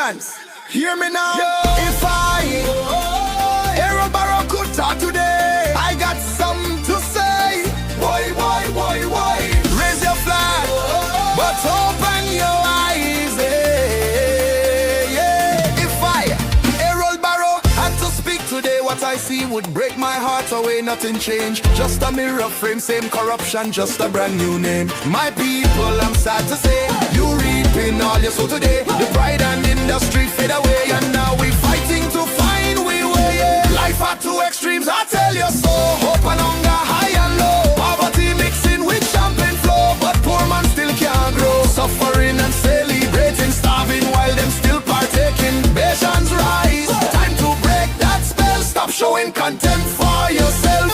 Silence. Hear me now. If I Errol Barrow could talk today, I got something to say. Why? Raise your flag, but open your eyes. If I Errol Barrow had to speak today, what I see would break my heart away. Nothing changed, just a mirror frame, same corruption, just a brand new name. My people, I'm sad to say, you reaping all you sow today. The pride and industry fade away, and now we fighting to find we way. Life at two extremes, I tell you so. Hope and hunger, high and low. Poverty mixing with champagne flow, but poor man still can't grow. Suffering and celebrating, starving while them still partaking. Nations rise, time to break that spell. Stop showing contempt for yourself.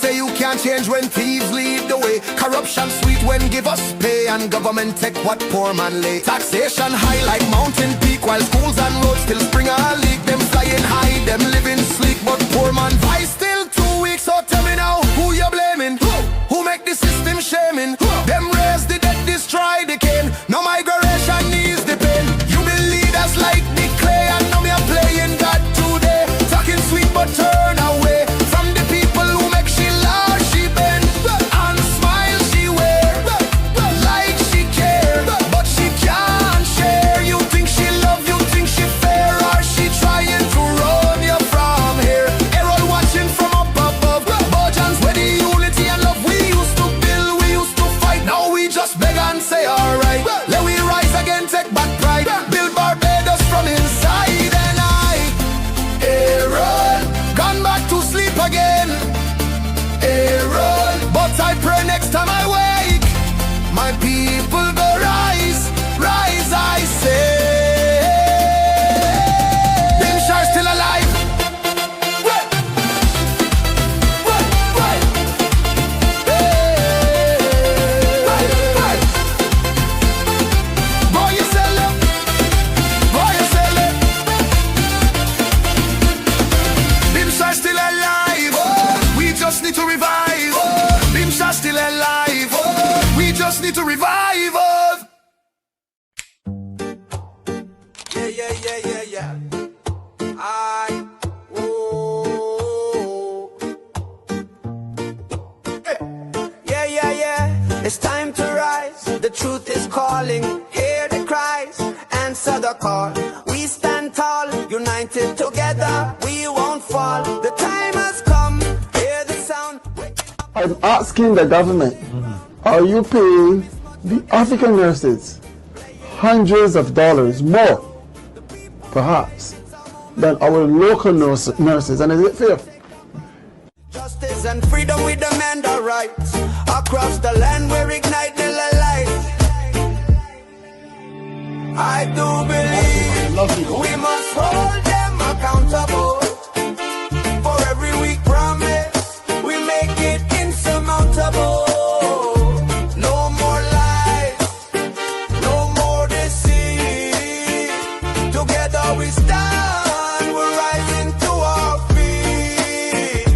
Say you can't change when thieves lead the way. Corruption sweet when give us pay, and government take what poor man lay. Taxation high like mountain peak, while schools and roads still spring a leak. Them flying high, them living sleek, but poor man vice still 2 weeks. So tell me now, who you blaming? Who make the system shaming? Them raise the dead, destroy the cane. No migration needs the pain. You will lead us like the clay, and now me are playing God today. Talking sweet but turn away from the people who make she laugh, she bend and smile she wear like she care, but she can't share. You think she love, you think she fair, or she trying to run you from here? Errol watching from up above. Bojans where the unity and love we used to build, we used to fight. Now we just beg and say alright. Let we rise again, take back pride, build Barbados from inside. And I, Errol, gone back to sleep again. Errol, but I pray next time I wake, my people go rise, rise, I say. Bimshar still alive. Boy, you sell it. Boy, you sell it. Bimshar still alive. We just need to revive. Bimshar still alive. We just need to revive. Yeah. Yeah. It's time to rise. The truth is calling. Hear the cries. Answer the call. We stand tall. United together. We won't fall. The time has come. Hear the sound. I'm asking the government, are you paying the African nurses hundreds of dollars more, perhaps, than our local nurses? And is it fair? Justice and freedom, we demand our rights. Across the land, we ignite the light. I do believe we must hold them accountable for every weak promise. We make it insurmountable. No more lies, no more deceit. Together we stand, we're rising to our feet.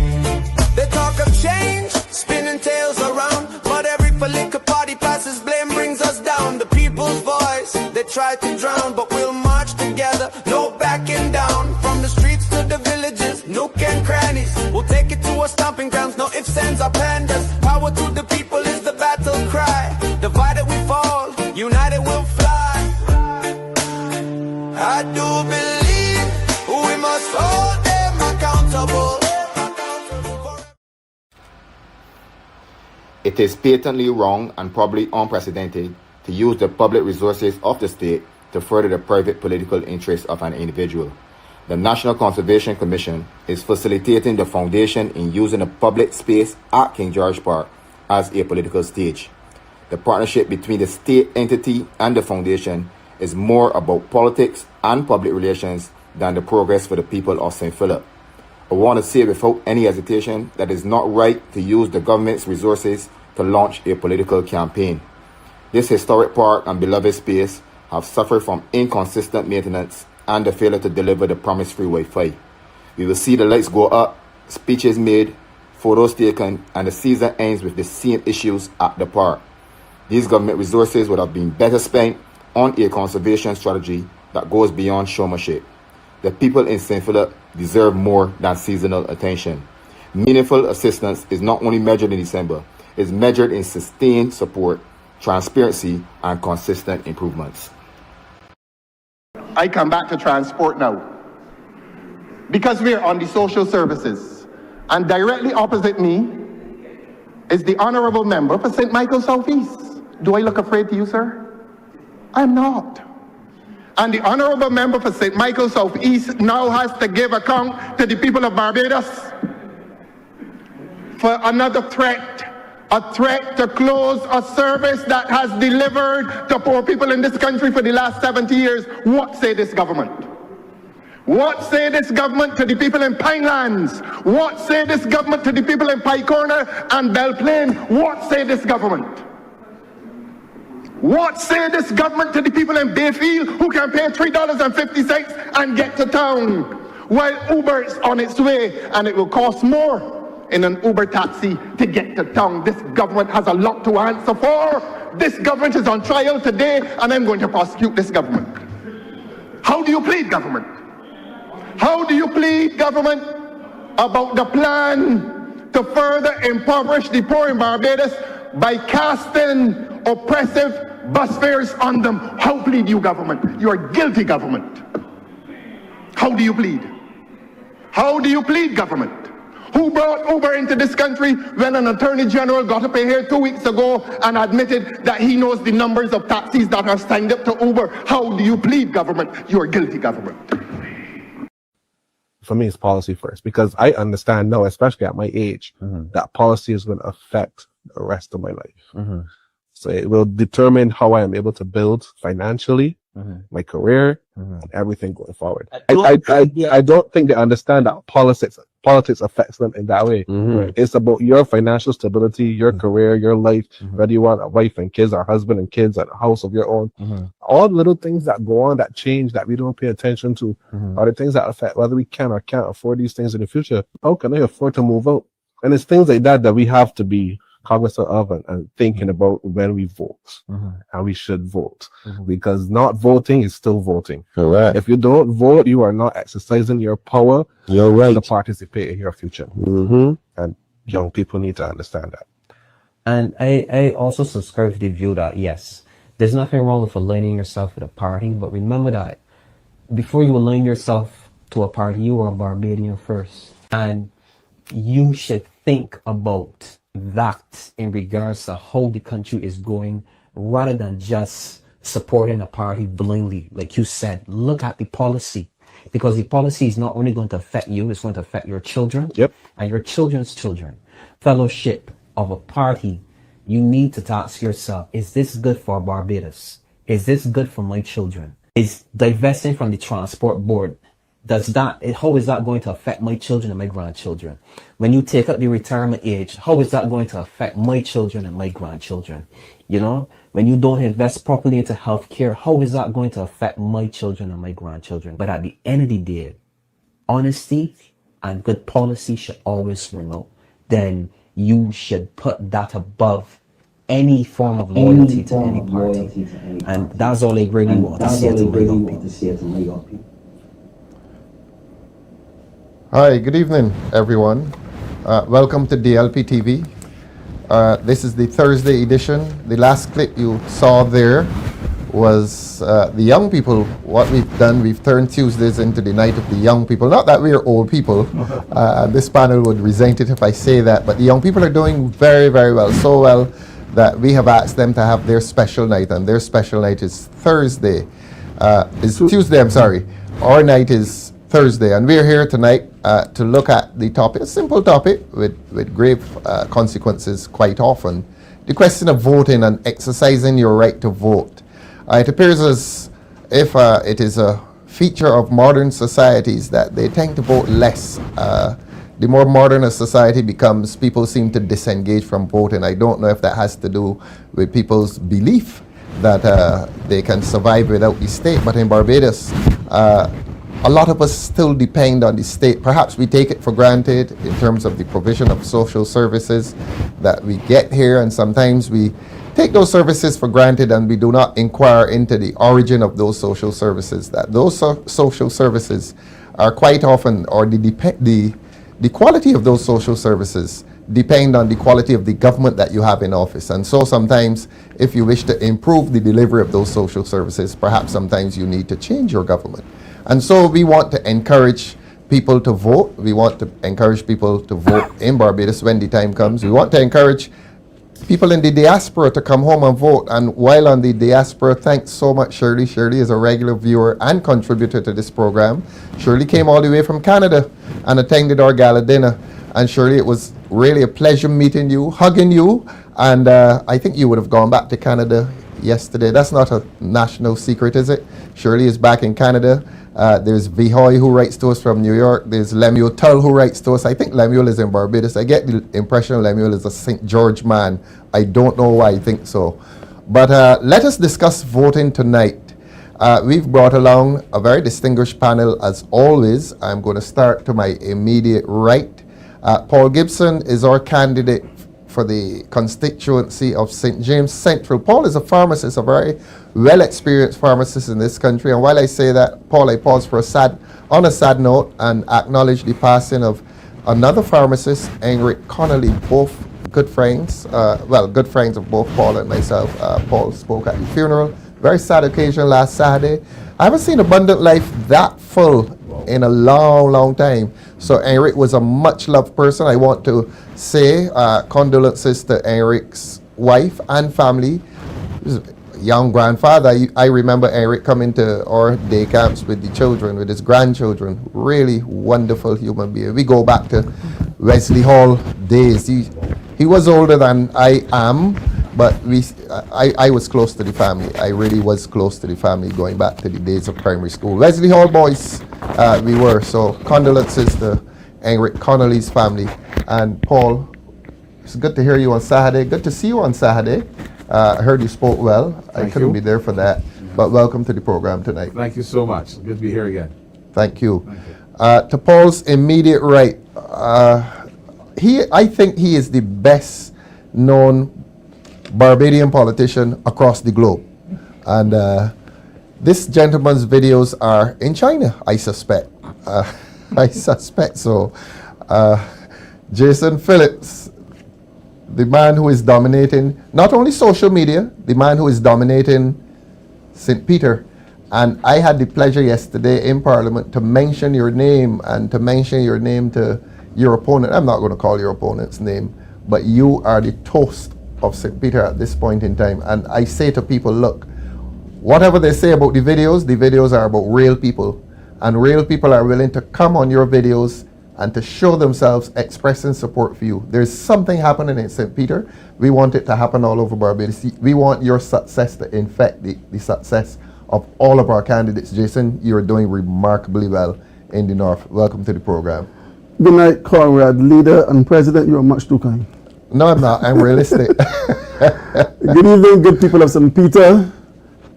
They talk of change, spinning tails around, but every political party passes blame brings us down. The people's voice, they try to drown, but we'll march together, no backing down. From the streets to the villages, nook and crannies, we'll take it to our stomping grounds, no ifs, ands, or pandas. Power to the people is the battle cry. Divided we fall, united we'll fly. I do believe we must hold them accountable. It is patently wrong and probably unprecedented to use the public resources of the state to further the private political interests of an individual. The National Conservation Commission is facilitating the foundation in using the public space at King George Park as a political stage. The partnership between the state entity and the foundation is more about politics and public relations than the progress for the people of St. Philip. I want to say without any hesitation that it is not right to use the government's resources to launch a political campaign. This historic park and beloved space have suffered from inconsistent maintenance and the failure to deliver the promised free Wi-Fi. We will see the lights go up, speeches made, photos taken, and the season ends with the same issues at the park. These government resources would have been better spent on a conservation strategy that goes beyond showmanship. The people in St. Philip deserve more than seasonal attention. Meaningful assistance is not only measured in December, it's measured in sustained support, transparency, and consistent improvements. I come back to transport now, because we're on the social services, and directly opposite me is the honorable member for St. Michael Southeast. Do I look afraid to you, sir? I'm not. And the honorable member for St. Michael Southeast now has to give account to the people of Barbados for another threat. A threat to close a service that has delivered to poor people in this country for the last 70 years. What say this government? What say this government to the people in Pinelands? What say this government to the people in Pie Corner and Belle Plaine? What say this government? What say this government to the people in Bayfield who can pay $3.50 and get to town, while Uber is on its way and it will cost more in an Uber taxi to get to town? This government has a lot to answer for. This government is on trial today, and I'm going to prosecute this government. How do you plead, government? How do you plead, government, about the plan to further impoverish the poor in Barbados by casting oppressive bus fares on them? How plead you, government? You are guilty, government. How do you plead? How do you plead, government? Who brought Uber into this country when an attorney general got up here 2 weeks ago and admitted that he knows the numbers of taxis that are signed up to Uber? How do you plead, government? You are guilty, government. For me, it's policy first, because I understand now, especially at my age, that policy is going to affect the rest of my life. So it will determine how I am able to build financially, my career, and everything going forward. I don't think they understand that politics affects them in that way. It's about your financial stability, your career, your life, whether you want a wife and kids or husband and kids and a house of your own. All the little things that go on, that change, that we don't pay attention to, are the things that affect whether we can or can't afford these things in the future. How can I afford to move out? And it's things like that that we have to be cognizant of and thinking about when we vote. And we should vote, because not voting is still voting. Correct. If you don't vote, you are not exercising your power You're right. to participate in your future. And young people need to understand that. And I also subscribe to the view that, yes, there's nothing wrong with aligning yourself with a party, but remember that before you align yourself to a party, you are a Barbadian first. And you should think about that in regards to how the country is going, rather than just supporting a party blindly. Like you said, look at the policy, because the policy is not only going to affect you, it's going to affect your children and your children's children. Fellowship of a party, you need to ask yourself, is this good for Barbados? Is this good for my children? Is divesting from the transport board, how is that going to affect my children and my grandchildren? When you take up the retirement age, how is that going to affect my children and my grandchildren? You know, when you don't invest properly into healthcare, how is that going to affect my children and my grandchildren? But at the end of the day, honesty and good policy should always win out. Then you should put that above any form of loyalty to any party. And that's all I really want to say to my young people. Hi, good evening, everyone. Welcome to DLP TV. This is the Thursday edition. The last clip you saw there was the young people. What we've done, we've turned Tuesdays into the night of the young people. Not that we're old people. This panel would resent it if I say that, but the young people are doing very, very well. So well that we have asked them to have their special night, and their special night is Thursday. Is Tuesday, I'm sorry. Our night is Thursday, and we're here tonight to look at the topic, a simple topic with grave consequences quite often, the question of voting and exercising your right to vote. It appears as if it is a feature of modern societies that they tend to vote less. The more modern a society becomes, people seem to disengage from voting. I don't know if that has to do with people's belief that they can survive without the state. But in Barbados, a lot of us still depend on the state. Perhaps we take it for granted in terms of the provision of social services that we get here, and sometimes we take those services for granted and we do not inquire into the origin of those social services. That those social services are quite often, or the quality of those social services depend on the quality of the government that you have in office. And so sometimes if you wish to improve the delivery of those social services, perhaps sometimes you need to change your government. And so we want to encourage people to vote. We want to encourage people to vote in Barbados when the time comes. We want to encourage people in the diaspora to come home and vote. And while on the diaspora, thanks so much, Shirley. Shirley is a regular viewer and contributor to this program. Shirley came all the way from Canada and attended our gala dinner. And Shirley, it was really a pleasure meeting you, hugging you. And I think you would have gone back to Canada yesterday. That's not a national secret, is it? Shirley is back in Canada. There's Vihoy who writes to us from New York. There's Lemuel Tull who writes to us. I think Lemuel is in Barbados. I get the impression Lemuel is a St. George man. I don't know why I think so. But let us discuss voting tonight. We've brought along a very distinguished panel as always. I'm going to start to my immediate right. Paul Gibson is our candidate for the constituency of St. James Central. Paul is a pharmacist, a very well-experienced pharmacist in this country. And while I say that, Paul, I pause for on a sad note and acknowledge the passing of another pharmacist, Henrik Connolly, both good friends, good friends of both Paul and myself. Paul spoke at the funeral. Very sad occasion last Saturday. I haven't seen Abundant Life that full in a long, long time. So Henrik was a much-loved person. I want to say condolences to Henrik's wife and family. He was a young grandfather. I remember Henrik coming to our day camps with the children, with his grandchildren. Really wonderful human being. We go back to Wesley Hall days. He was older than I am, but I was close to the family. I really was close to the family going back to the days of primary school. Wesley Hall boys, we were. So condolences to Henrik Connolly's family. And Paul, it's good to hear you on Saturday. Good to see you on Saturday. I heard you spoke well. I couldn't be there for that. But welcome to the program tonight. Thank you so much. Good to be here again. Thank you. To Paul's immediate right, I think he is the best known Barbadian politician across the globe. And this gentleman's videos are in China, I suspect. I suspect so. Jason Phillips, the man who is dominating not only social media, the man who is dominating St. Peter. And I had the pleasure yesterday in Parliament to mention your name and to mention your name to your opponent. I'm not going to call your opponent's name, but you are the toast of St. Peter at this point in time. And I say to people, look, whatever they say about the videos are about real people. And real people are willing to come on your videos and to show themselves expressing support for you. There's something happening in St. Peter. We want it to happen all over Barbados. We want your success to infect the success of all of our candidates. Jason, you're doing remarkably well in the North. Welcome to the program. Good night, Conrad, leader and president. You are much too kind. No, I'm not. I'm realistic. Good evening, good people of St. Peter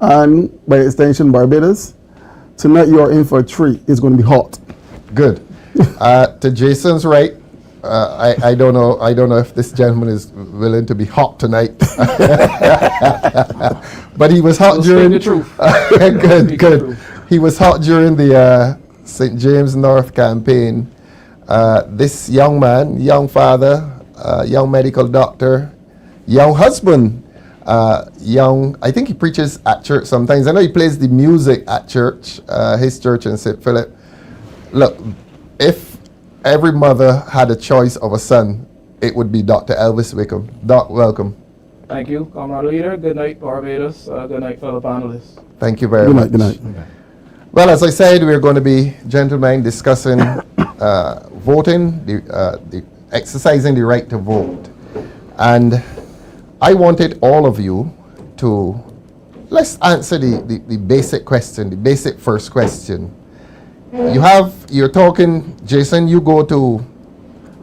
and by extension Barbados. Tonight you are in for a treat. It's going to be hot. Good. To Jason's right, I don't know if this gentleman is willing to be hot tonight. But he was hot during the truth. Good. He was hot during the St. James North campaign. This young man, young father, young medical doctor, young husband, I think he preaches at church sometimes. I know he plays the music at church, his church in St. Philip. Look, if every mother had a choice of a son, it would be Dr. Elvis Wickham. Doc, welcome. Thank you, Comrade Leader. Good night, Barbados. Good night, fellow panelists. Thank you very much. Good night. Well, as I said, we're going to be, gentlemen, discussing voting, exercising the right to vote. And I wanted all of you to, let's answer the basic question, the basic first question. You're talking, Jason, you go to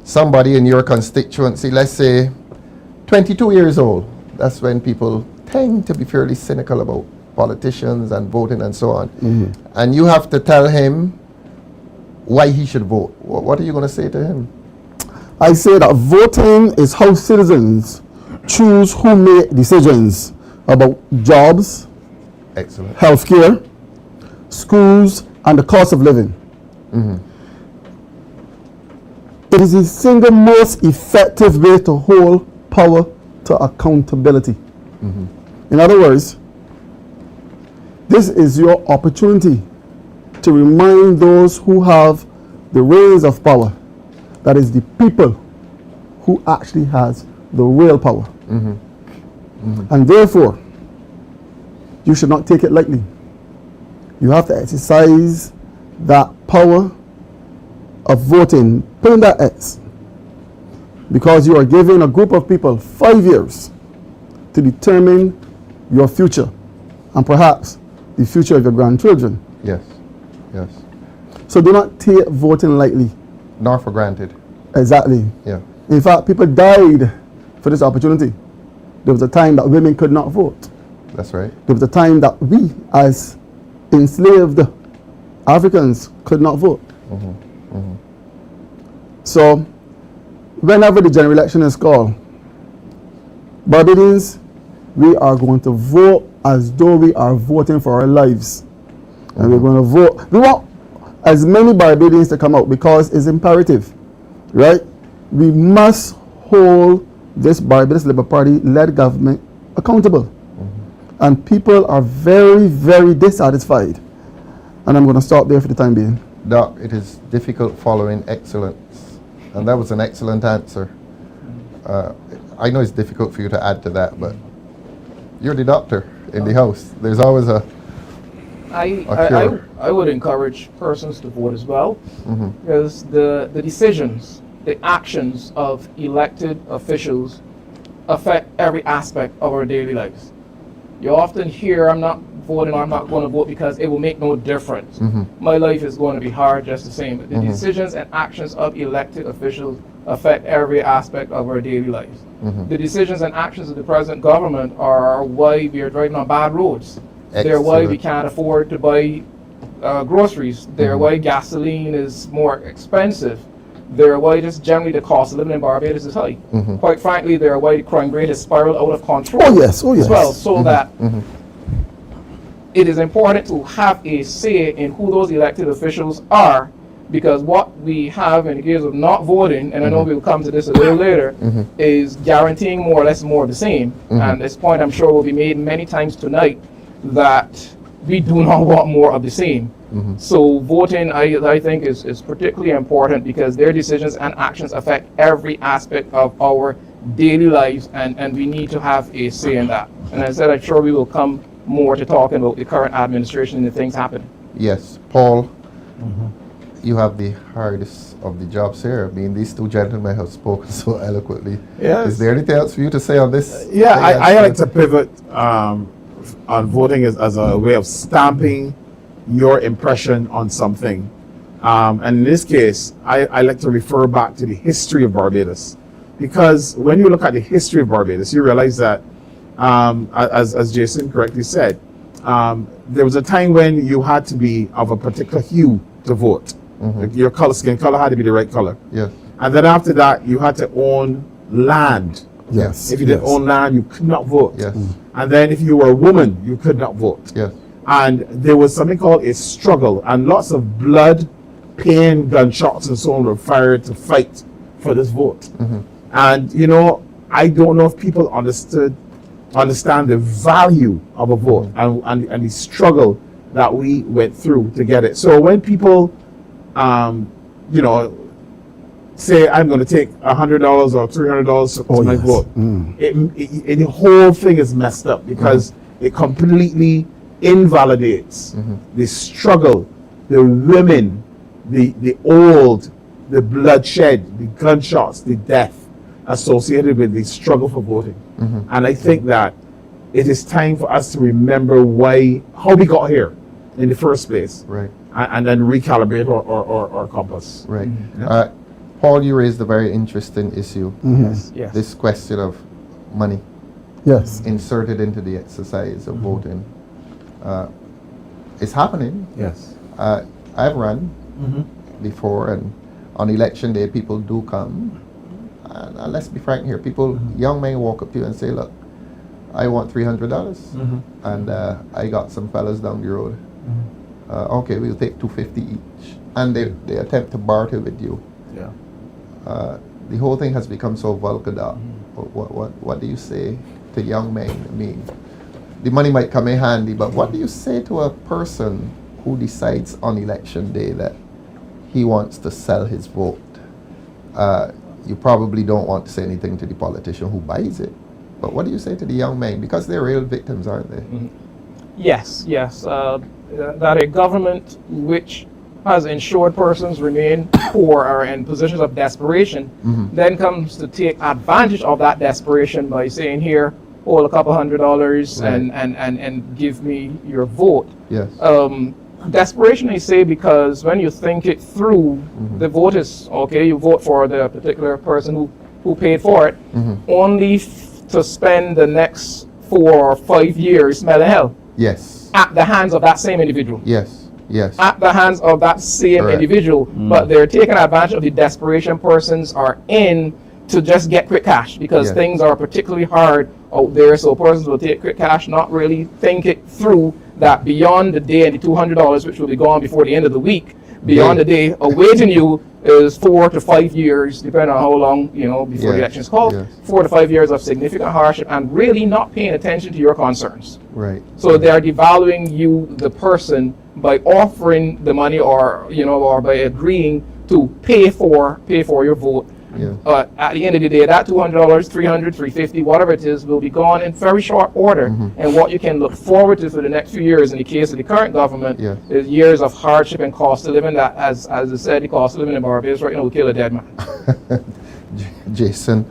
somebody in your constituency, let's say 22 years old. That's when people tend to be fairly cynical about politicians and voting and so on. And you have to tell him why he should vote. What are you going to say to him? I say that voting is how citizens choose who make decisions about jobs, Excellent. healthcare, schools, and the cost of living. It is the single most effective way to hold power to accountability. In other words, this is your opportunity to remind those who have the reins of power that is the people who actually has the real power. And therefore, you should not take it lightly. You have to exercise that power of voting, put in that X, because you are giving a group of people 5 years to determine your future and perhaps the future of your grandchildren. Yes. Yes. So do not take voting lightly. Nor for granted. Exactly. Yeah. In fact, people died for this opportunity. There was a time that women could not vote. That's right. There was a time that we, as enslaved Africans, could not vote. So, whenever the general election is called, Barbadians, we are going to vote as though we are voting for our lives. And we're going to vote. We want as many Barbadians to come out because it's imperative, right? We must hold this Barbados Labour Party-led government accountable. And people are very, very dissatisfied. And I'm going to stop there for the time being. Doc, it is difficult following excellence. And that was an excellent answer. I know it's difficult for you to add to that, but you're the doctor in the house. There's always a cure. I would encourage persons to vote as well, because the decisions, the actions of elected officials affect every aspect of our daily lives. You often hear, I'm not voting or I'm not going to vote because it will make no difference. My life is going to be hard just the same. But the decisions and actions of elected officials affect every aspect of our daily lives. The decisions and actions of the present government are why we are driving on bad roads. They're why we can't afford to buy groceries. They're why gasoline is more expensive. They're why just generally the cost of living in Barbados is high. Quite frankly, they're why the crime rate has spiraled out of control. Oh yes, as well. So that it is important to have a say in who those elected officials are, because what we have in the case of not voting, and I know we'll come to this a little later, is guaranteeing more or less more of the same. And this point I'm sure will be made many times tonight, that we do not want more of the same. So voting, I think, is particularly important because their decisions and actions affect every aspect of our daily lives, and we need to have a say in that. And as I said, I'm sure we will come more to talking about the current administration and the things happening. Yes. Paul, you have the hardest of the jobs here. I mean, these two gentlemen have spoken so eloquently. Yes. Is there anything else for you to say on this? Yeah, I like to pivot on voting as a way of stamping your impression on something. And in this case, I like to refer back to the history of Barbados. Because when you look at the history of Barbados, you realize that, as Jason correctly said, there was a time when you had to be of a particular hue to vote. Your skin color had to be the right color. Yes. And then after that, you had to own land. Yes. If you didn't own land, you could not vote. Yes. And then if you were a woman, you could not vote. Yes. And there was something called a struggle, and lots of blood, pain, gunshots, and so on were fired to fight for this vote. And you know, I don't know if people understand the value of a vote and the struggle that we went through to get it. So when people, you know, say I'm going to take $100 or $300 to my vote, the whole thing is messed up because it completely invalidates the struggle, the women, the old, the bloodshed, the gunshots, the death associated with the struggle for voting. And I think that it is time for us to remember how we got here in the first place, Right. and then recalibrate our compass. Right. Paul, you raised a very interesting issue. Yes. This question of money. Yes. inserted into the exercise of voting. It's happening. Yes. I've run before, and on election day, people do come. And let's be frank here, people, young men walk up to you and say, look, I want $300, and I got some fellas down the road. Okay, we'll take $250 each, and they attempt to barter with you. Yeah. The whole thing has become so vulgar that what do you say to young men? I mean, the money might come in handy, but what do you say to a person who decides on election day that he wants to sell his vote? You probably don't want to say anything to the politician who buys it, but what do you say to the young men? Because they're real victims, aren't they? Yes. That a government which has ensured persons remain poor or in positions of desperation, then comes to take advantage of that desperation by saying, here, hold a couple $100 and give me your vote. Yes. Desperation, I say, because when you think it through, the vote is, okay, you vote for the particular person who paid for it, only to spend the next 4 or 5 years smelling hell. Yes. At the hands of that same individual. Yes. Yes. At the hands of that same individual. But they're taking advantage of the desperation persons are in to just get quick cash, because things are particularly hard out there. So persons will take quick cash, not really think it through that beyond the day and the $200, which will be gone before the end of the week, beyond the day awaiting you is 4 to 5 years, depending on how long, before the election is called, 4 to 5 years of significant hardship and really not paying attention to your concerns. Right. So they are devaluing you, the person, by offering the money or by agreeing to pay for your vote. At the end of the day, that $200, $300, $350, whatever it is, will be gone in very short order. And what you can look forward to for the next few years, in the case of the current government, is years of hardship and cost of living. That, as I said, the cost of living in Barbados right now will kill a dead man. Jason,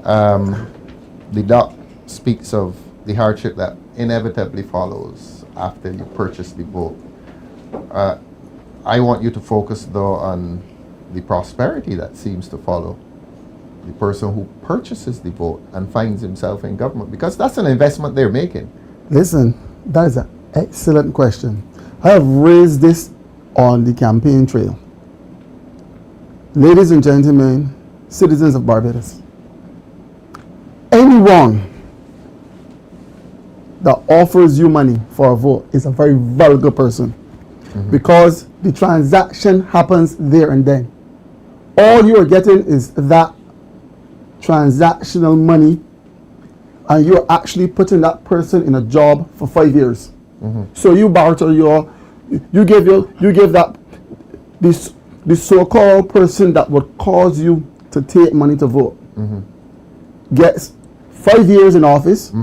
the doc speaks of the hardship that inevitably follows after you purchase the vote. I want you to focus, though, on the prosperity that seems to follow the person who purchases the vote and finds himself in government, because that's an investment they're making. Listen, that is an excellent question. I have raised this on the campaign trail. Ladies and gentlemen, citizens of Barbados, anyone that offers you money for a vote is a very vulgar person, because the transaction happens there and then. All you are getting is that transactional money, and you're actually putting that person in a job for 5 years. So you barter you give that the so-called person that would cause you to take money to vote gets 5 years in office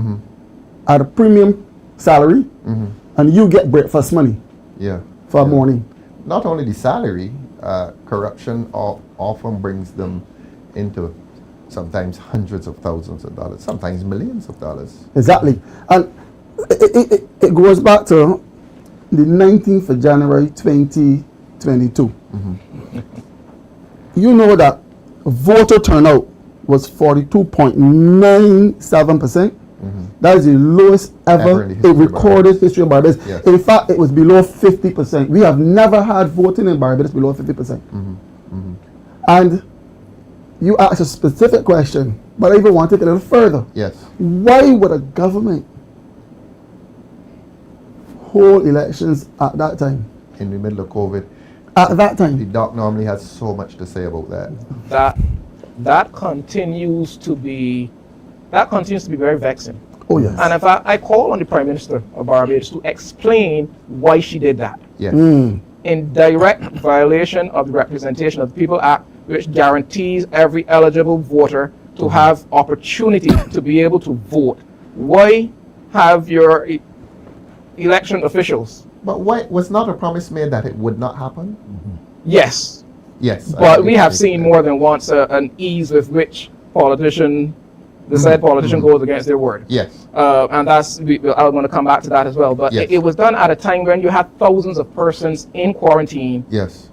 at a premium salary, and you get breakfast money for a morning. Not only the salary, corruption often brings them into sometimes hundreds of thousands of dollars, sometimes millions of dollars. Exactly. And it goes back to the 19th of January 2022. You know that voter turnout was 42.97%. That is the lowest ever in recorded history of Barbados. In fact, it was below 50%. We have never had voting in Barbados below 50%. And you asked a specific question, but I even want to take it a little further. Why would a government hold elections at that time? In the middle of COVID. At that time. The doc normally has so much to say about that. That continues to be very vexing. Oh yes. And in fact, I call on the Prime Minister of Barbados to explain why she did that. In direct violation of the Representation of the People Act, which guarantees every eligible voter to have opportunity to be able to vote. Why have your election officials? But why was not a promise made that it would not happen? Yes. But we have seen more than once an ease with which the said politician goes against their word. And I'm going to come back to that as well. But it was done at a time when you had thousands of persons in quarantine.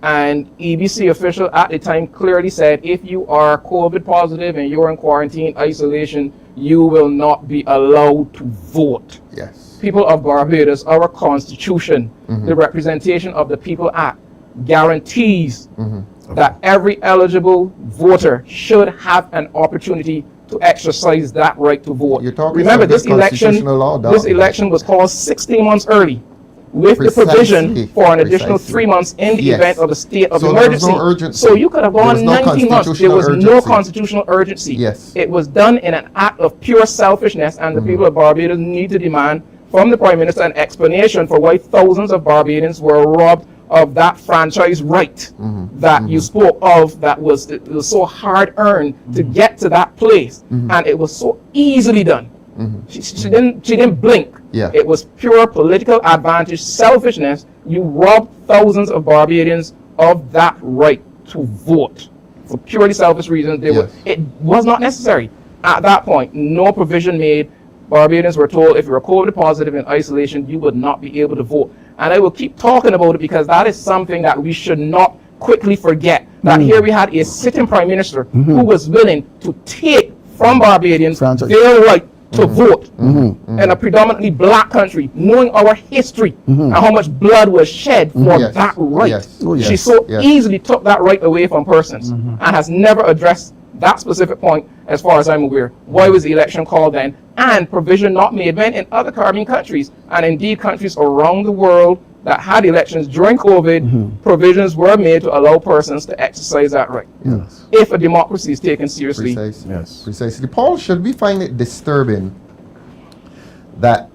And EBC official at the time clearly said, if you are COVID positive and you're in quarantine, isolation, you will not be allowed to vote. Yes. People of Barbados, our constitution, the Representation of the People Act, guarantees that every eligible voter should have an opportunity to exercise that right to vote. You're talking Remember, about this election, constitutional law, this election was called 16 months early, with the provision for an additional 3 months in the Yes. event of a state of So there was emergency. no urgency. So you could have There gone was no 19 months. There was no constitutional constitutional urgency. Yes. It was done in an act of pure selfishness, and the people of Barbados need to demand from the Prime Minister an explanation for why thousands of Barbadians were robbed of that franchise right that you spoke of, that was, it was so hard earned to get to that place, and it was so easily done. She didn't blink. Yeah. It was pure political advantage, selfishness. You robbed thousands of Barbadians of that right to vote for purely selfish reasons. It was not necessary. At that point, no provision made. Barbadians were told if you were COVID positive in isolation, you would not be able to vote. And I will keep talking about it because that is something that we should not quickly forget. That here we had a sitting prime minister who was willing to take from Barbadians their right to vote in a predominantly black country, knowing our history and how much blood was shed for that right. She so easily took that right away from persons and has never addressed that specific point, as far as I'm aware. Why was the election called then? And provision not made when in other Caribbean countries, and indeed countries around the world that had elections during COVID, provisions were made to allow persons to exercise that right. If a democracy is taken seriously. Precisely. Paul, should we find it disturbing that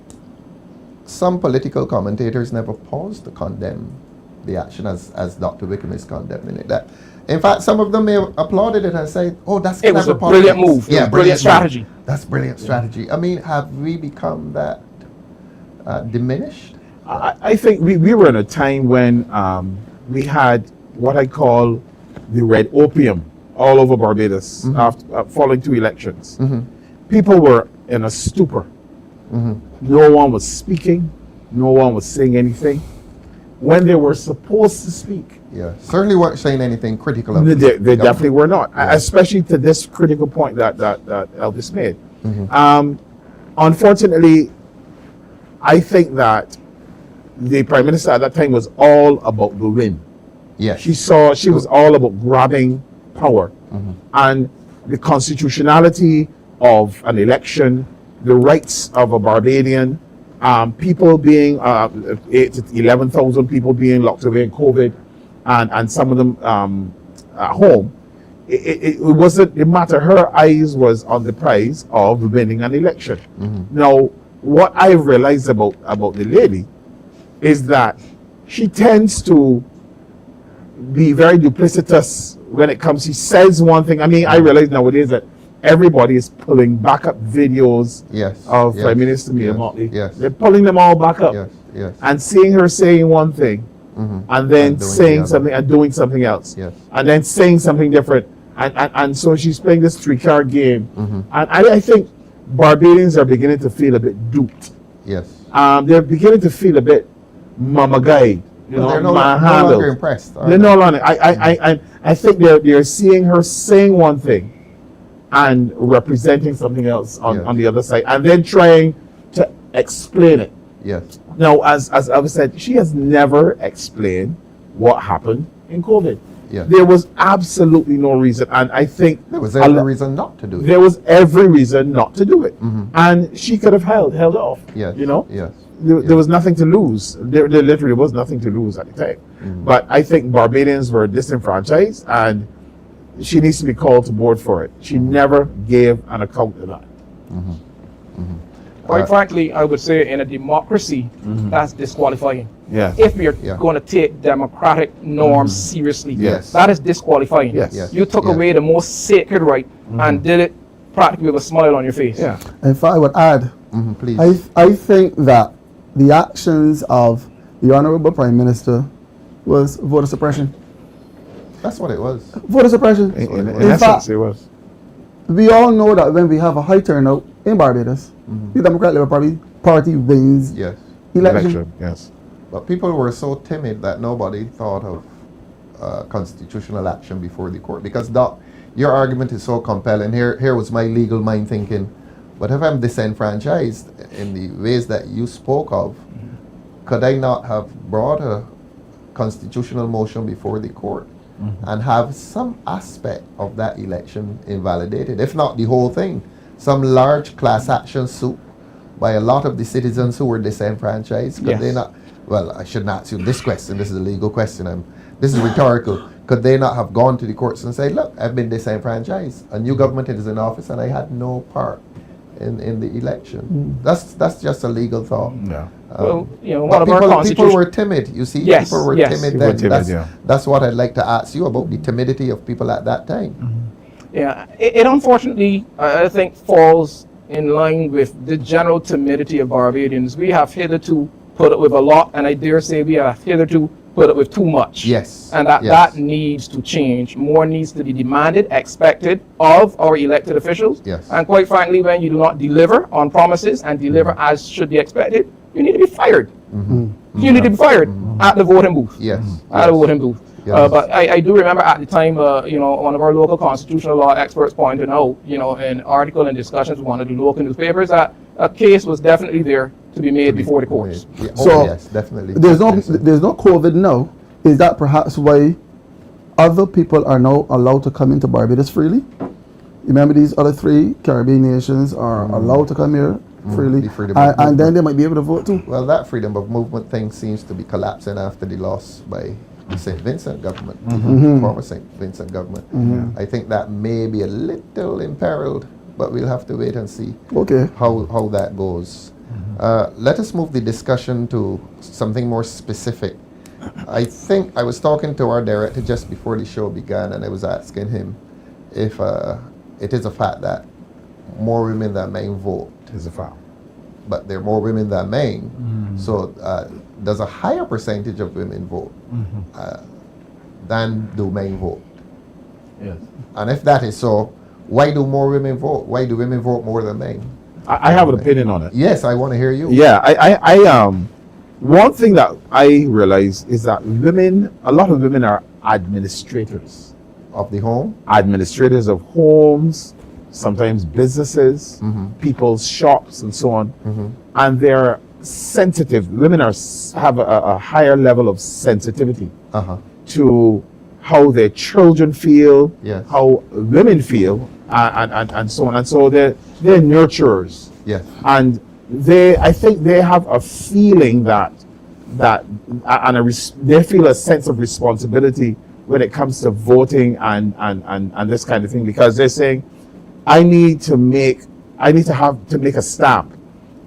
some political commentators never paused to condemn the action as Dr. Wickham is condemning it? That, in fact, some of them may have applauded it and said, "Oh, that's it was a brilliant move. Yeah, brilliant strategy. That's brilliant strategy." I mean, have we become that diminished? I think we were in a time when we had what I call the red opium all over Barbados after following 2 elections. People were in a stupor. No one was speaking. No one was saying anything when they were supposed to speak. Yeah, certainly weren't saying anything critical of They definitely were not, especially to this critical point that Elvis made. Unfortunately, I think that the Prime Minister at that time was all about the win. Yes. She was all about grabbing power. And the constitutionality of an election, the rights of a Barbadian, people being 8 to 11,000 people being locked away in COVID, and some of them at home. It wasn't the matter. Her eyes was on the prize of winning an election. Now, what I realized about the lady is that she tends to be very duplicitous when it comes. She says one thing. I mean, I realize nowadays that everybody is pulling backup videos of Prime Minister Mia Motley. They're pulling them all back up. And seeing her saying one thing and then saying something and doing something else. And then saying something different. And so she's playing this 3-card game. And I think Barbadians are beginning to feel a bit duped. They're beginning to feel a bit mama guide. They're no longer impressed. They're no longer. I think they're seeing her saying one thing and representing something else on the other side, and then trying to explain it. Now, as I've said, she has never explained what happened in COVID. There was absolutely no reason, and I think there was every reason not to do it. There was every reason not to do it, and she could have held off. There was nothing to lose. There literally was nothing to lose at the time. But I think Barbadians were disenfranchised, and she needs to be called to board for it. She never gave an account of that. Quite frankly, I would say in a democracy, that's disqualifying. Yes. If you're going to take democratic norms seriously, that is disqualifying. You took away the most sacred right and did it practically with a smile on your face. If I would add, please. I think that the actions of the Honorable Prime Minister was voter suppression. That's what it was. Voter suppression. In essence, it was. We all know that when we have a high turnout in Barbados, the Democratic Labour Party wins election. But people were so timid that nobody thought of constitutional action before the court, because your argument is so compelling. Here was my legal mind thinking, But if I'm disenfranchised in the ways that you spoke of, could I not have brought a constitutional motion before the court and have some aspect of that election invalidated, if not the whole thing? Some large class action suit by a lot of the citizens who were disenfranchised, could they not, well, I should not ask you this question, this is a legal question, this is rhetorical. Could they not have gone to the courts and say, look, I've been disenfranchised, a new government is in office and I had no part in the election? That's just a legal thought. Yeah. Well, you know, But people were timid, you see. Yes, people were yes. timid People were then. timid, That's what I'd like to ask you about, the timidity of people at that time. Yeah, it unfortunately, I think, falls in line with the general timidity of Barbadians. We have hitherto put up with a lot, and I dare say we have hitherto put up with too much. Yes. And that needs to change. More needs to be demanded, expected of our elected officials. Yes. And quite frankly, when you do not deliver on promises and deliver as should be expected, you need to be fired. You need to be fired at the voting booth. Yes. At the voting booth. Yes. But I do remember at the time, you know, one of our local constitutional law experts pointed out, you know, in an article and discussions with one of the local newspapers, that a case was definitely there to be made before the courts. Yeah. So, yes, definitely. There's no Definitely. there's no COVID now. Is that perhaps why other people are now allowed to come into Barbados freely? Remember, these other 3 Caribbean nations are allowed to come here freely, The freedom of and then movement. they might be able to vote too. Well, that freedom of movement thing seems to be collapsing after the loss by the St. Vincent government, former St. Vincent government. I think that may be a little imperiled, but we'll have to wait and see Okay. how that goes. Let us move the discussion to something more specific. I think I was talking to our director just before the show began, and I was asking him if it is a fact that more women than men vote. Is a foul. But there are more women than men. So does a higher percentage of women vote than do men vote? Yes. And if that is so, why do more women vote? Why do women vote more than men? I have an opinion on it. Yes, I want to hear you. Yeah, one thing that I realize is that a lot of women are administrators. Of the home? Administrators of homes, sometimes businesses, people's shops and so on. And they're sensitive. Women have a higher level of sensitivity to how their children feel, Yes. how women feel, and so on. And so they're nurturers. Yes. And I think they have a feeling they feel a sense of responsibility when it comes to voting and this kind of thing, because they're saying, I need to make a stamp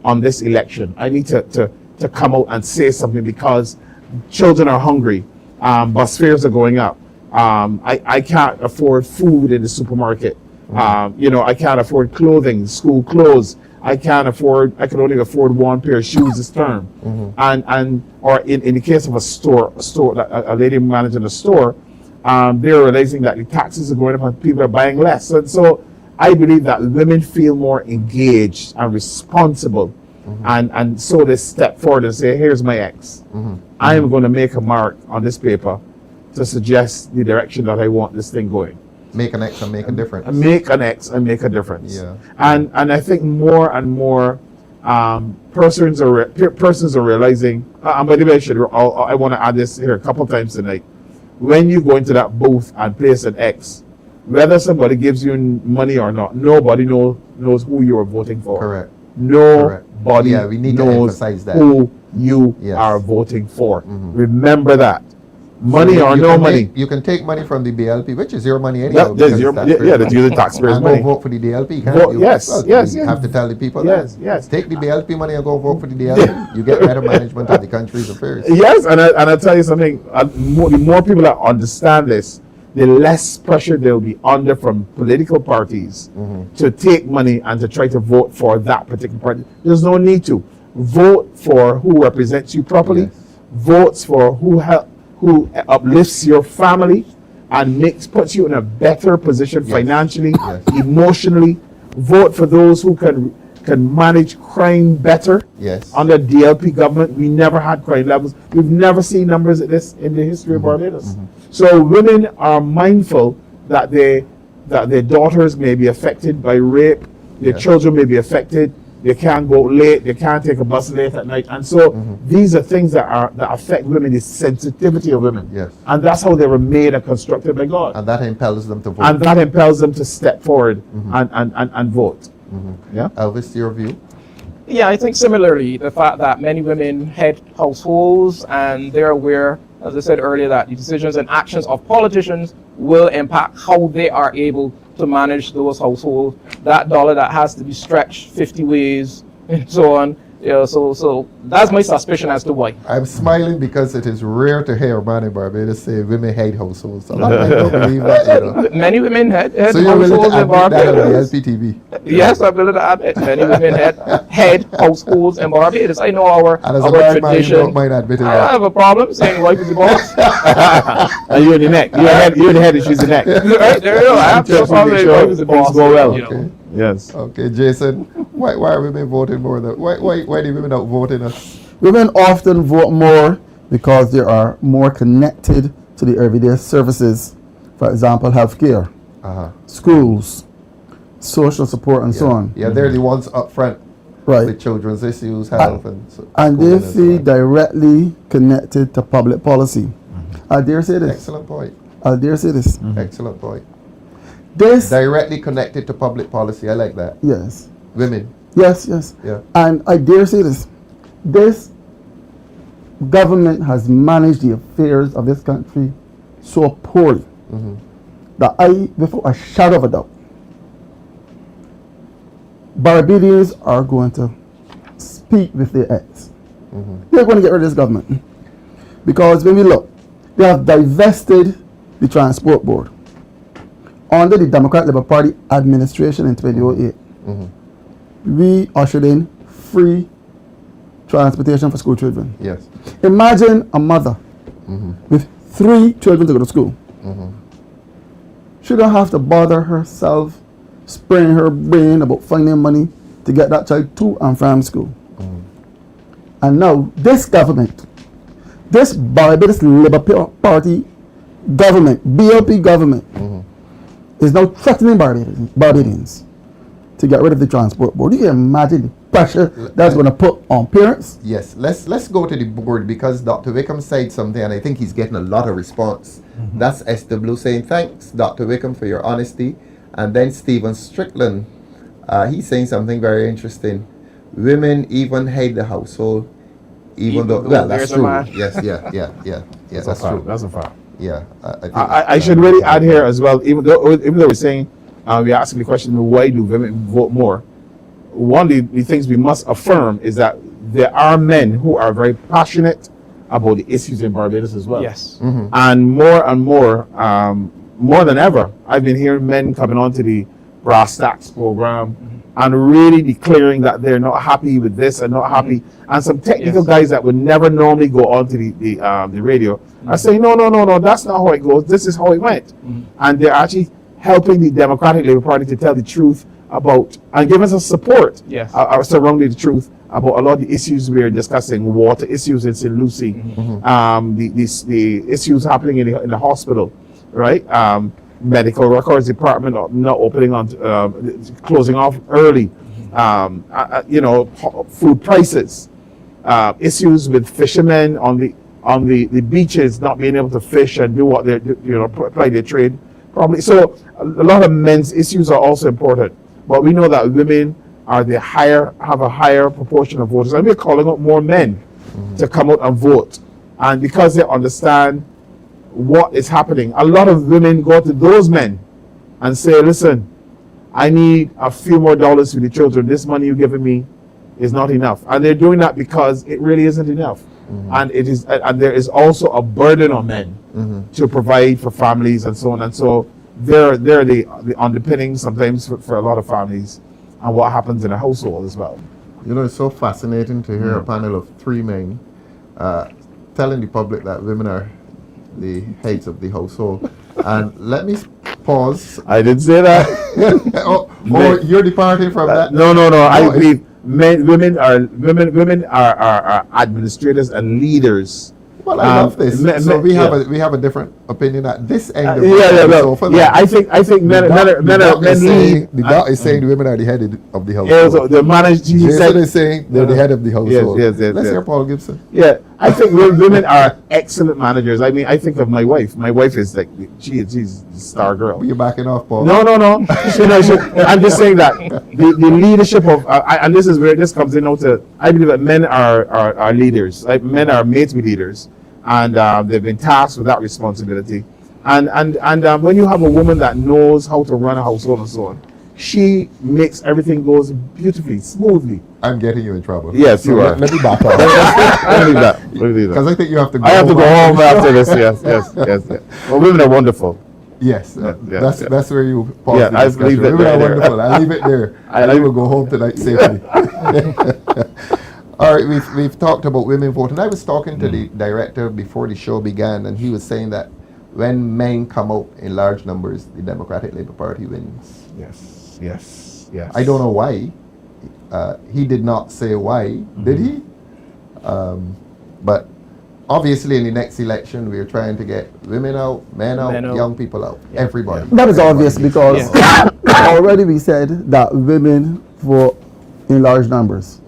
on this election. I need to come out and say something because children are hungry, bus fares are going up. I can't afford food in the supermarket. You know, I can't afford clothing, school clothes. I can only afford 1 pair of shoes this term. Or in the case of a lady managing a store, they're realizing that the taxes are going up and people are buying less. And so I believe that women feel more engaged and responsible. And so they step forward and say, here's my ex. I am going to make a mark on this paper to suggest the direction that I want this thing going. Make an X and make a difference. Make an X and make a difference. Yeah. And I think more and more persons are realizing. And by the way, I want to add this here a couple times tonight. When you go into that booth and place an X, whether somebody gives you money or not, nobody knows who you are voting for. Correct. Nobody Yeah, we need to knows emphasize that. who you Yes. are voting for. Remember that. Money or no money. You can take money from the DLP, which is your money anyhow. That's because the taxpayers' and money. go vote for the DLP, can't Vote- you? yes, Well, yes, you yes. have to tell the people Yes, that. yes. Take the DLP money and go vote for the DLP. You get better management of the country's affairs. Yes, and I'll tell you something. The more people that understand this, the less pressure they'll be under from political parties to take money and to try to vote for that particular party. There's no need to. Vote for who represents you properly. Yes. Votes for who uplifts your family and puts you in a better position financially, emotionally. Vote for those who can manage crime better. Yes. Under DLP government, we never had crime levels. We've never seen numbers like this in the history of Barbados. So women are mindful that their daughters may be affected by rape, Their Yeah. children may be affected. They can't go late. They can't take a bus late at night. And so these are things that affect women, the sensitivity of women. Yes. And that's how they were made and constructed by God. And that impels them to vote. And that impels them to step forward and vote. Yeah. Elvis, your view? Yeah, I think similarly, the fact that many women head households and they're aware, as I said earlier, that the decisions and actions of politicians will impact how they are able to manage those households. That dollar that has to be stretched 50 ways and so on. Yeah, so that's my suspicion as to why. I'm smiling because it is rare to hear a man in Barbados say women hate households. A lot of men don't believe that, you know. Many women head So you're willing households to in admit that on the Barbados. LPTV? Yes, I'm willing to admit many women head households in Barbados. I know our And as a married man, you tradition. don't mind admitting I that. have a problem saying wife is the boss. And you're the neck. You're the head and she's the neck. Right, there you go. I have no Just problem make saying sure wife is the things boss. go well. You know. Yes. Okay, Jason, why are women voting more than why do women not vote in us? Women often vote more because they are more connected to the everyday services. For example, healthcare, schools, social support, and so on. Yeah, they're the ones up front Right. with children's issues, health, and so, And schooling they so feel on. directly connected to public policy. I dare say this. Excellent point. I dare say this. Excellent point. This, Directly connected to public policy. I like that. yes, Women. yes, yes. Yeah. And I dare say this. This government has managed the affairs of this country so poorly that I, without a shadow of a doubt, Barbadians are going to speak with their heads. They're going to get rid of this government. Because when we look, they have divested the transport board. Under the Democrat Labour Party administration in 2008, we ushered in free transportation for school children. Yes. Imagine a mother with 3 children to go to school. She don't have to bother herself, spraying her brain about finding money to get that child to and from school. And now this government, this Barbados Labour Party government, BLP government, is now threatening Barbadians to get rid of the transport board. You can imagine the pressure that's going to put on parents. Yes. Let's go to the board because Dr. Wickham said something and I think he's getting a lot of response. That's SW saying thanks, Dr. Wickham, for your honesty. And then Stephen Strickland, he's saying something very interesting. Women even head the household, even though well, that's there's a true. man. Yes, yeah, that's true. That's a fact. Yeah, I think I should really add here as well, even though we're saying, we're asking the question, why do women vote more? One of the things we must affirm is that there are men who are very passionate about the issues in Barbados as well. Yes. And more than ever, I've been hearing men coming onto the Brass Tacks program and really declaring that they're not happy with this and not happy. And some technical guys that would never normally go onto the radio are saying, no, that's not how it goes. This is how it went. And they're actually helping the Democratic Labour Party to tell the truth about and giving us support surrounding the truth about a lot of the issues we're discussing, water issues in St. Lucie, the issues happening in the hospital, right? Medical records department not opening on, closing off early, food prices, issues with fishermen on the beaches not being able to fish and do what they apply their trade probably. So a lot of men's issues are also important, but we know that women have a higher proportion of voters, and we're calling up more men to come out and vote. And because they understand what is happening, a lot of women go to those men and say, listen, I need a few more dollars for the children. This money you're giving me is not enough. And they're doing that because it really isn't enough. And there is also a burden on men to provide for families and so on. And so they're the underpinning sometimes for a lot of families and what happens in a household as well. it's so fascinating to hear a panel of 3 men telling the public that women are the heads of the household. And let me pause. I didn't say that. You're departing from that? No. I believe women are administrators and leaders Well, I love this. So we have a different opinion at this end of the sofa. I think men the dot is saying the women are the head of the household. Yeah, so the manager Jason is saying they're the head of the household. Yes, Let's hear Paul Gibson. Yeah, I think women are excellent managers. I mean, I think of my wife. My wife is like, she's the star girl. You're backing off, Paul. No. I'm just saying that the leadership of, and this is where this comes in now to, I believe that men are leaders. Like, men are made to be leaders, and they've been tasked with that responsibility. And when you have a woman that knows how to run a household and so on, she makes everything goes beautifully, smoothly. I'm getting you in trouble. Yes, you are. Let me back off. Let me leave that. Because I think you have to go I have to go home after this. Yes. Well, women are wonderful. Yes, that's where you pause Yeah, the I discussion. leave it Women are there. wonderful. I'll leave it there. I will go home tonight safely. All right, we've talked about women voting. I was talking to the director before the show began, and he was saying that when men come out in large numbers, the Democratic Labour Party wins. Yes. I don't know why. He did not say why, did he? But obviously in the next election, we're trying to get women out, men out, young people out, everybody. That is obvious because already we said that women vote in large numbers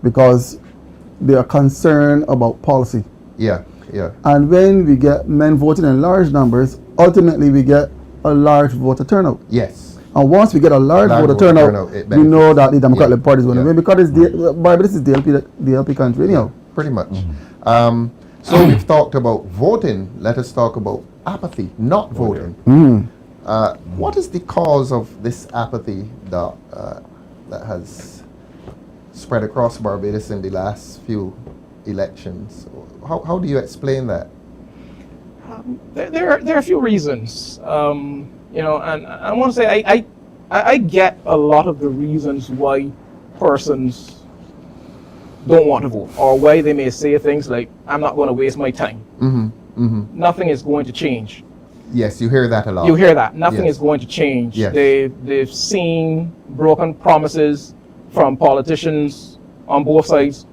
because they are concerned about policy. Yeah. And when we get men voting in large numbers, ultimately we get a large voter turnout. Yes. And once we get a large voter turnout, we know that the Democratic Party is going to win because Barbados is DLP country anyhow. Pretty much. So we've talked about voting. Let us talk about apathy, not voting. What is the cause of this apathy that has spread across Barbados in the last few elections? How do you explain that? There are a few reasons. And I want to say I get a lot of the reasons why persons don't want to vote, or why they may say things like, I'm not going to waste my time. Nothing is going to change. Yes, you hear that a lot. You hear that. Nothing is going to change. Yes. They've seen broken promises from politicians on both sides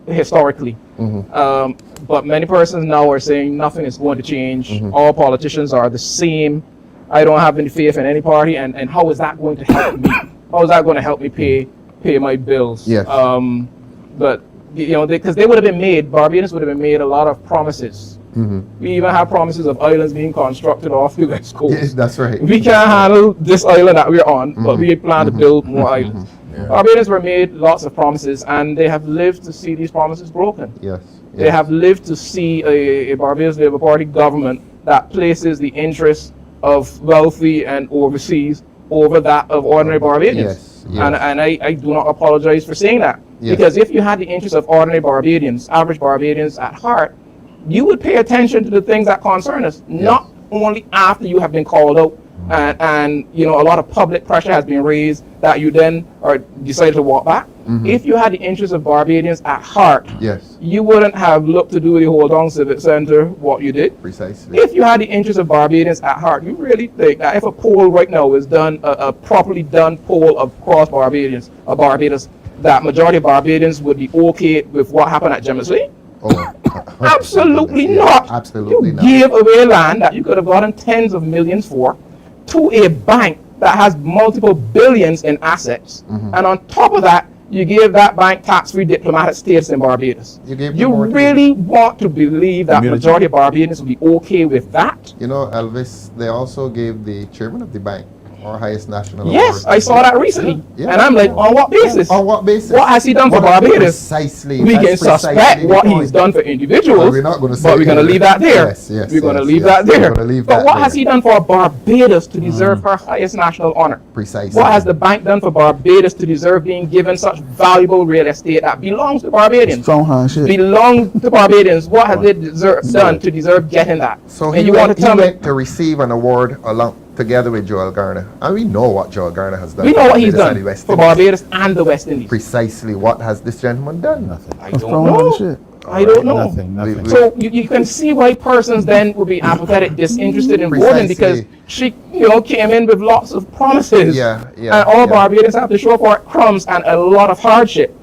historically. But many persons now are saying nothing is going to change. All politicians are the same. I don't have any faith in any party, and how is that going to help me? How is that going to help me pay my bills? Yes. But because they would have been made, Barbadians would have been made a lot of promises. We even have promises of islands being constructed off the west coast. Yes, that's right. We can't handle this island that we're on, but we plan to build more islands. Barbadians were made lots of promises, and they have lived to see these promises broken. Yes. They have lived to see a Barbados Labour Party government that places the interests of wealthy and overseas over that of ordinary Barbadians. And I do not apologize for saying that. Because if you had the interests of ordinary Barbadians, average Barbadians at heart, you would pay attention to the things that concern us, not only after you have been called out and a lot of public pressure has been raised that you then decided to walk back. If you had the interests of Barbadians at heart, you wouldn't have looked to do the whole Down Civic Center what you did. Precisely. If you had the interests of Barbadians at heart, you really think that if a poll right now is done, a properly done poll across Barbados, that majority of Barbadians would be okay with what happened at Gemmisley? Absolutely not. Absolutely you not. Give away land that you could have gotten tens of millions for to a bank that has multiple billions in assets, and on top of that, you give that bank tax-free diplomatic status in Barbados. You really want to believe that majority of Barbadians will be okay with that? Elvis, they also gave the chairman of the bank our highest national award. Yes, I saw that recently. And I'm like, on what basis? On what basis? What has he done for Barbados? Precisely. We can suspect what he's done for individuals, we're not going to say but we're going to leave that there. Yes, we're going to leave that there. But what has he done for Barbados to deserve her highest national honor? Precisely. What has the bank done for Barbados to deserve being given such valuable real estate that belongs to Barbadians? Strong handshake. Belong to Barbadians. What has they done to deserve getting that? So he went to receive an award together with Joel Garner, and we know what Joel Garner has done. We know what he's done for Barbados and the West Indies. Precisely. What has this gentleman done? Nothing. I don't know. I don't know. Nothing. So you can see why persons then would be apathetic, disinterested in voting, because she came in with lots of promises. And all Barbadians have to show for it crumbs and a lot of hardship.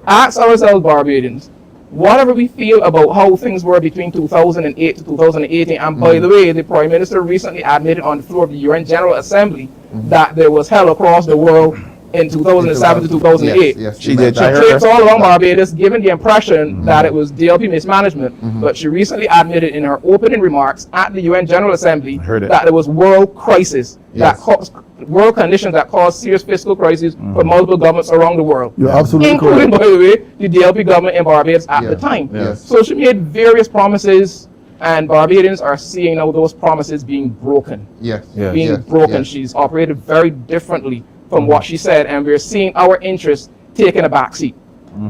Ask ourselves, Barbadians, whatever we feel about how things were between 2008 to 2018, and by the way, the Prime Minister recently admitted on the floor of the UN General Assembly that there was hell across the world in 2007 to 2008. Yes, She did. She I heard trips her. all along Barbados, giving the impression that it was DLP mismanagement, but she recently admitted in her opening remarks at the UN General Assembly heard it. that there was world crisis, that Yes. caused world conditions that caused serious fiscal crises for multiple governments around the world, You're absolutely including, correct. by the way, the DLP government in Barbados at the time. Yes. So she made various promises, and Barbadians are seeing now those promises being broken. Yes. Yeah. Being Yes. broken. Yes. She's operated very differently from what she said, and we're seeing our interests taking a backseat.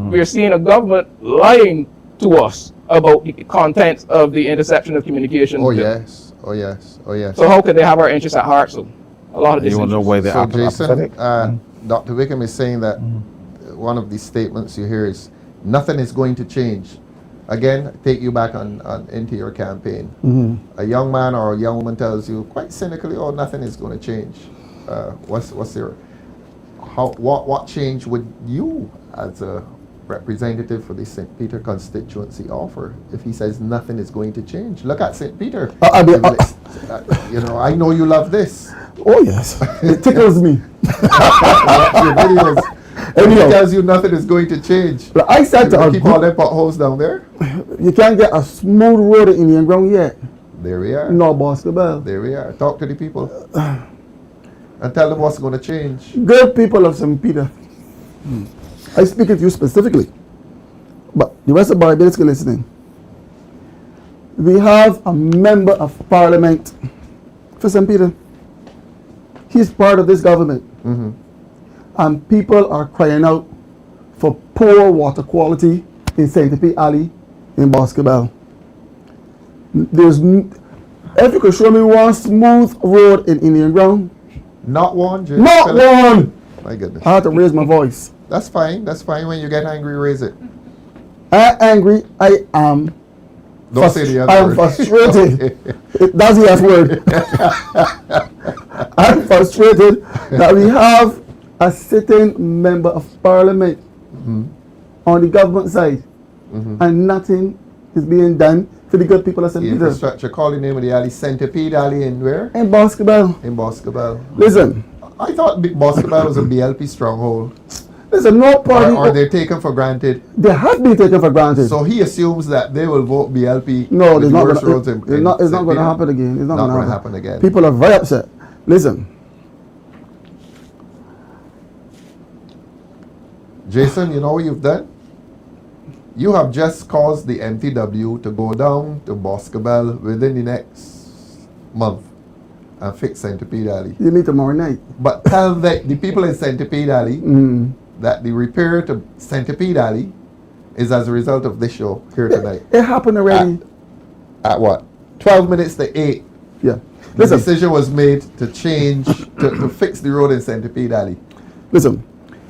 We're seeing a government lying to us about the content of the interception of communication. Oh yes. Oh yes. Oh yes. So how could they have our interests at heart? So a lot of this. You want to know why they're So Jason, apathetic? Dr. Wickham is saying that one of the statements you hear is nothing is going to change. Again, take you back on into your campaign. A young man or a young woman tells you quite cynically, "Oh, nothing is going to change." What's your what change would you, as a representative for the St. Peter constituency, offer if he says nothing is going to change? Look at St. Peter. You know, I know you love this. Oh yes, it tickles me. Watch your videos. If he Anyhow, tells you nothing is going to change, but I said to you a keep all group, them potholes down there. you can't get a smooth road in Indian ground yet. There we are. No basketball. There we are. Talk to the people and tell them what's going to change. Good people of St. Peter, I speak to you specifically, but the rest of Barbados can listening. We have a member of parliament for St. Peter. He's part of this government. And people are crying out for poor water quality in St. Peter Alley in Basketball. If you could show me one smooth road in Indian ground, Not one, Jay. not one. My goodness. I had to raise my voice. That's fine. That's fine. When you get angry, raise it. I'm angry. I am. Don't say the other I'm word. frustrated. That's the S word. I'm frustrated that we have a sitting member of parliament on the government side, and nothing is being done for the good people of St. The Peter. infrastructure, call the name of the alley, Centipede Alley in where? In Basketball. In Basketball. Listen, I thought Basketball was a BLP stronghold. listen, no party. Or they taken for granted. They have been taken for granted. So he assumes that they will vote BLP. No, with it's the not worst gonna, roads in it's not St. going to Peter. happen again. It's not, Not going gonna to happen again. People are very upset. Listen, Jason, you know what you've done? You have just caused the MTW to go down to Basketball within the next month and fix Centipede Alley. you meet tomorrow night. But tell the people in Centipede Alley that the repair to Centipede Alley is as a result of this show here tonight. It happened already. At what? 12 minutes to 8. Yeah. The Listen, decision was made to change, to fix the road in Centipede Alley. listen.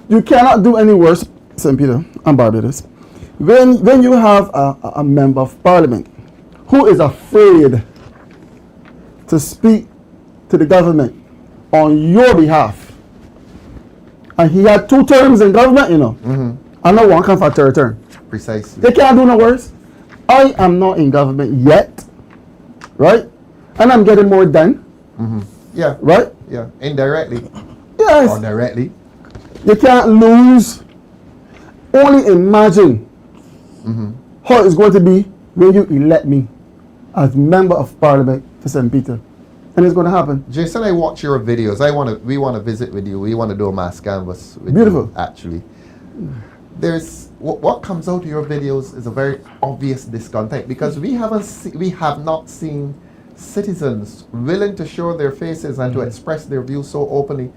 You cannot do any worse, St. Peter and Barbados, when you have a member of parliament who is afraid to speak to the government on your behalf. And he had 2 terms in government, you know. And no one come for a 3rd term. Precisely. They can't do no worse. I am not in government yet, right? And I'm getting more done, Yeah. right? Yeah. Indirectly Yes. or directly. You can't lose. Only imagine how it's going to be when you elect me as member of parliament for St. Peter. And it's going to happen. Jason, I watch your videos. We want to visit with you. We want to do a mass canvas with Beautiful. you, actually. There's what comes out of your videos is a very obvious discontent because we have not seen citizens willing to show their faces and to express their views so openly.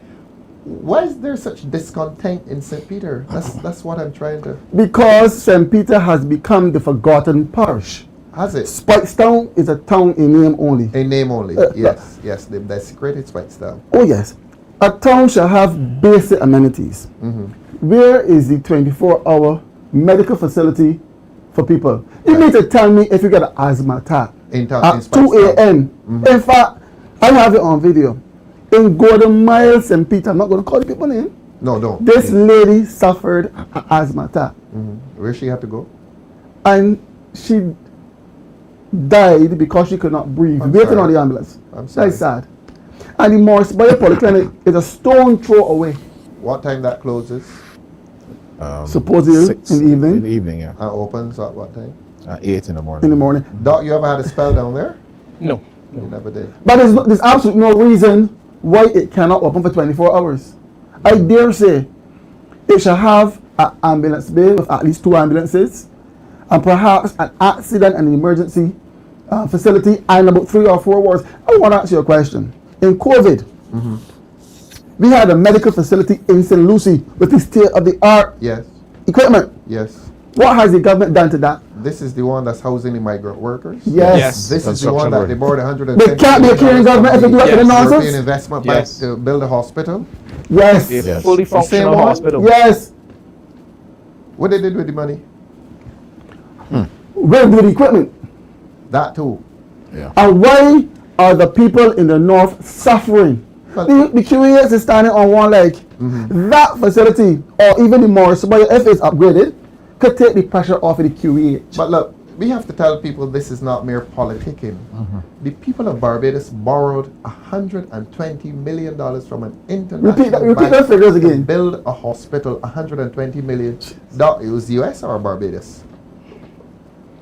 Why is there such discontent in St. Peter? That's what I'm trying to... Because St. Peter has become the forgotten parish. Has it? Spikestown is a town in name only. In name only. Yes. They've desecrated Spikestown. Oh yes. A town shall have basic amenities. Where is the 24-hour medical facility for people? You need to tell me if you get an asthma attack In town, at in 2 Spikestown. a.m. In fact, I have it on video. In Gordon Miles, St. Peter, I'm not going to call the people in. No, don't. This lady suffered an asthma attack. Where she had to go? and she died because she could not breathe, I'm waiting sorry. on the ambulance. I'm sorry. That's sad. And the Morris Bay Polyclinic is a stone throw away. What time that closes? Supposedly 6 in the evening. In the evening, yeah. And opens at what time? 8 in the morning. In the morning. Doc, you ever had a spell down there? No. You never did. But there's absolutely no reason why it cannot open for 24 hours. I dare say it shall have an ambulance bay with at least 2 ambulances, and perhaps an accident and emergency facility, and about 3 or 4 wards. I want to ask you a question. In COVID, we had a medical facility in St. Lucie with the state-of-the-art Yes. equipment. Yes. What has the government done to that? This is the one that's housing the migrant workers. Yes. This is the one Construction that work. they borrowed 110 They can't be a caring government if they do that to the European nonsense. Investment Yes. Bank to build a hospital. Yes. A Yes. fully The same functional one? hospital. Yes. What they did with the money? Where do the equipment? That too. And why are the people in the north suffering? The QES is standing on one leg. That facility, or even the Morris Bay, if it's upgraded, could take the pressure off of the QEH. But look, we have to tell people this is not mere politicking. The people of Barbados borrowed $120 million from an international Repeat bank those figures to again. build a hospital. $120 million. Doc, it was US or Barbados?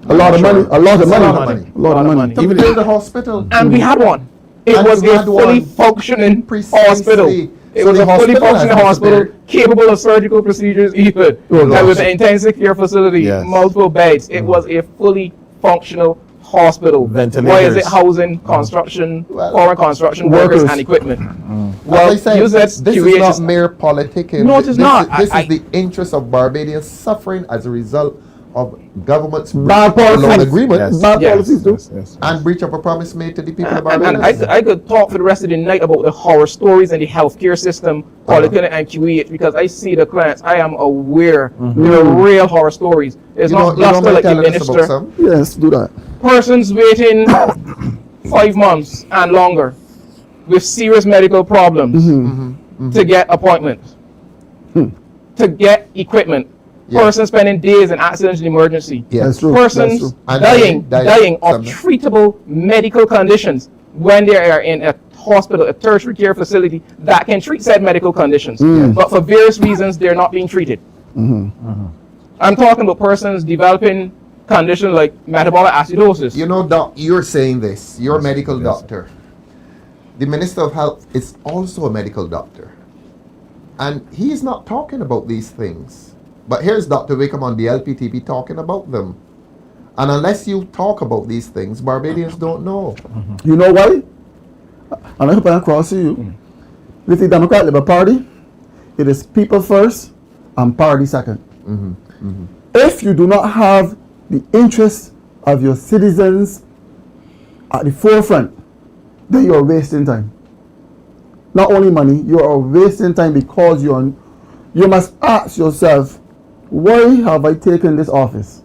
A lot of money. A lot of It's a money. lot of money. A lot of money. To build a hospital. And we had one. It And was we a had fully one. functioning Precisely. hospital. It So was the a fully hospital has functioning hospital, disappeared. capable of surgical procedures even. gosh. It was an intensive care facility, Yes. multiple beds. It was a fully functional hospital. Why is Ventilators. it housing, construction, Well, foreign construction workers workers. and equipment? Well, I said, use that this is QEH not is- mere politicking. No, it is not. This I- is the interest of Barbadians suffering as a result of government's Bad breach of loan policies. agreement Yes. Bad Yes. policies too. Yes. and breach of a promise made to the people of And Barbados. I could talk for the rest of the night about the horror stories in the healthcare system, polyclinic and QEH, because I see the clients. I am aware there are real horror stories. It's you not don't just mind like the telling us about minister. some? Yes, do that. Persons waiting 5 months and longer with serious medical problems to get appointments, to get equipment. Yes. Persons spending days in accidents and emergency. Yes. That's true. That's Persons true. And dying of some- treatable medical conditions when they are in a hospital, a tertiary care facility that can treat said medical conditions. But for various reasons, they're not being treated. I'm talking about persons developing conditions like metabolic acidosis. You know, Doc, you're saying this. You're a medical doctor. The Minister of Health is also a medical doctor. And he's not talking about these things. But here's Dr. Wickham on DLP TV talking about them. And unless you talk about these things, Barbadians don't know. You know why? And I hope I cross you. With the Democrat Labour Party, it is people first and party second. If you do not have the interests of your citizens at the forefront, then you are wasting time. Not only money, you are wasting time because you must ask yourself, why have I taken this office?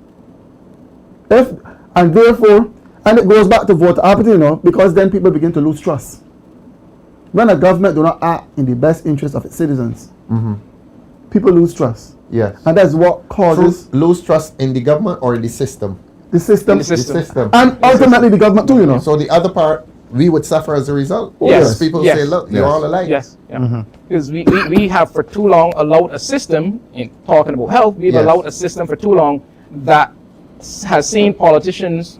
And it goes back to voter apathy, because then people begin to lose trust. When a government do not act in the best interest of its citizens, people lose trust. Yes. And that's what causes Lose trust in the government or in the system? the system, The system. The system. and ultimately the government too, So the other part, we would suffer as a result. Yes. Because people Yes. say, look, you're all alike. Yes, yeah. Because we have for too long allowed a system, in talking about health, we've Yes. allowed a system for too long that has seen politicians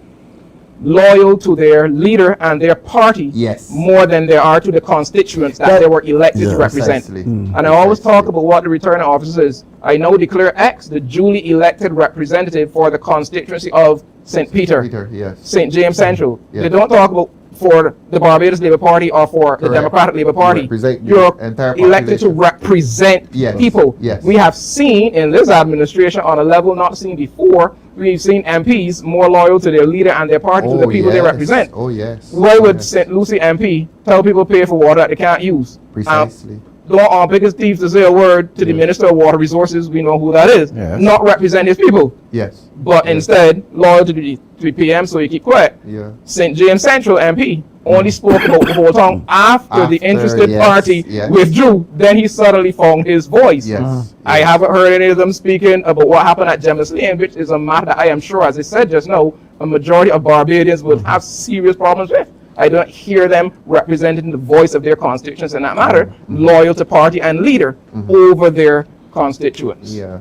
loyal to their leader and their party Yes. more than they are to the constituents that they were elected to represent. Precisely. And I always talk about what the returning officer is. I now declare X the duly elected representative for the constituency of St. Peter. Peter, yes. St. James Central. Yeah. They don't talk about for the Barbados Labour Party or for the Correct. Democratic Labour You Party. represent the You're entire elected to population. represent Yes. people. Yes. We have seen in this administration on a level not seen before, we've seen MPs more loyal to their leader and their party to the people they yes. represent. Oh, yes. Why would Yes. St. Lucie MP tell people pay for water that they can't use? Precisely. Don't our biggest thieves to say a word to the Minister of Water Resources, we know who that is, Yes. not represent his people, Yes. but Yes. instead loyal to the PM, so you keep quiet. Yeah. St. James Central MP only spoke about the whole town after the interested yes, party yes. withdrew. Then he suddenly found his voice. Yes. I haven't heard any of them speaking about what happened at Gemmis Lane, which is a matter that I am sure, as I said just now, a majority of Barbadians would have serious problems with. I don't hear them representing the voice of their constituents in that matter, loyal to party and leader over their constituents. Yeah.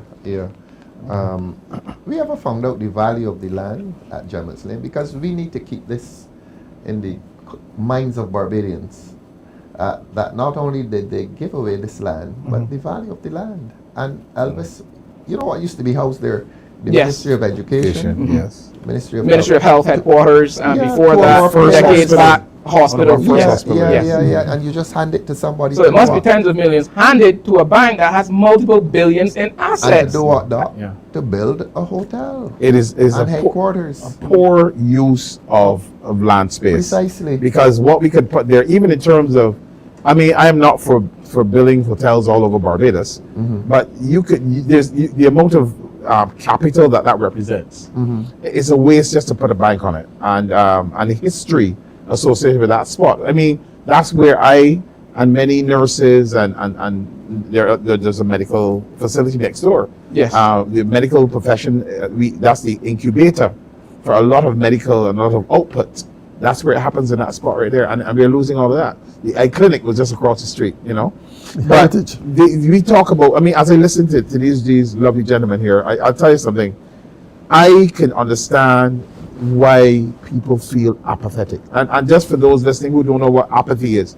We ever found out the value of the land at Gemmis Lane? Because we need to keep this in the minds of Barbadians, that not only did they give away this land, but the value of the land. And Elvis, you know what used to be housed there? The Yes. Ministry of Education. Yes. Ministry of Ministry of Health headquarters, before that, first decades hospital. back, hospital. One of our Yeah, first hospital, yeah. And you just hand it to somebody. So to it must do be what? tens of millions handed to a bank that has multiple billions in And assets. to do what, Doc? Yeah. To build a hotel It is and headquarters. poor use of land space. Precisely. Because what we could put there, even in terms of, I mean, I am not for building hotels all over Barbados, but there's the amount of capital that represents. It's a waste just to put a bank on it, and the history associated with that spot. I mean, that's where I and many nurses and there's a medical facility next door. Yes. The medical profession, that's the incubator for a lot of medical and a lot of output. That's where it happens in that spot right there, and we're losing all of that. The eye clinic was just across the street, you know. But Heritage. we talk about, I mean, as I listen to these lovely gentlemen here, I'll tell you something. I can understand why people feel apathetic. And just for those listening who don't know what apathy is,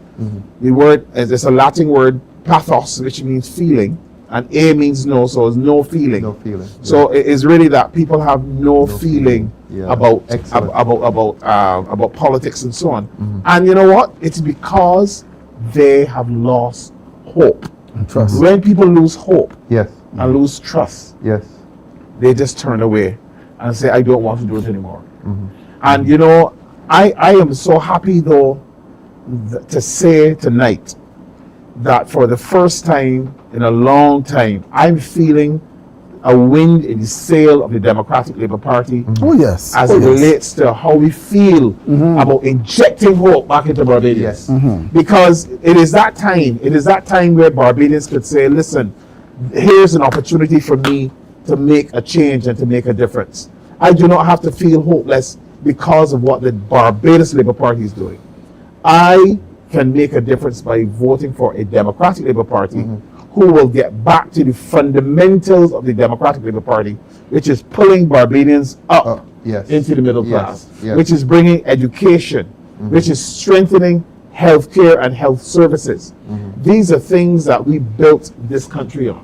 the word is a Latin word, pathos, which means feeling, and a means no, so it's no feeling. No feeling. So it is really that people have no feeling Yeah. about Excellent. about politics and so on. And you know what? It's because they have lost hope. Trust. When people lose hope Yes. and lose trust, Yes. they just turn away and say, I don't want to do it anymore. And you know, I am so happy though to say tonight that for the first time in a long time, I'm feeling a wind in the sail of the Democratic Labour Party Oh yes. as Oh, it yes. relates to how we feel about injecting hope back into Barbadians. Yes. Because it is that time where Barbadians could say, listen, here's an opportunity for me to make a change and to make a difference. I do not have to feel hopeless because of what the Barbados Labour Party is doing. I can make a difference by voting for a Democratic Labour Party who will get back to the fundamentals of the Democratic Labour Party, which is pulling Barbadians up Yes. into the middle Yes. class, Yes. which is bringing education, which is strengthening healthcare and health services. These are things that we built this country on.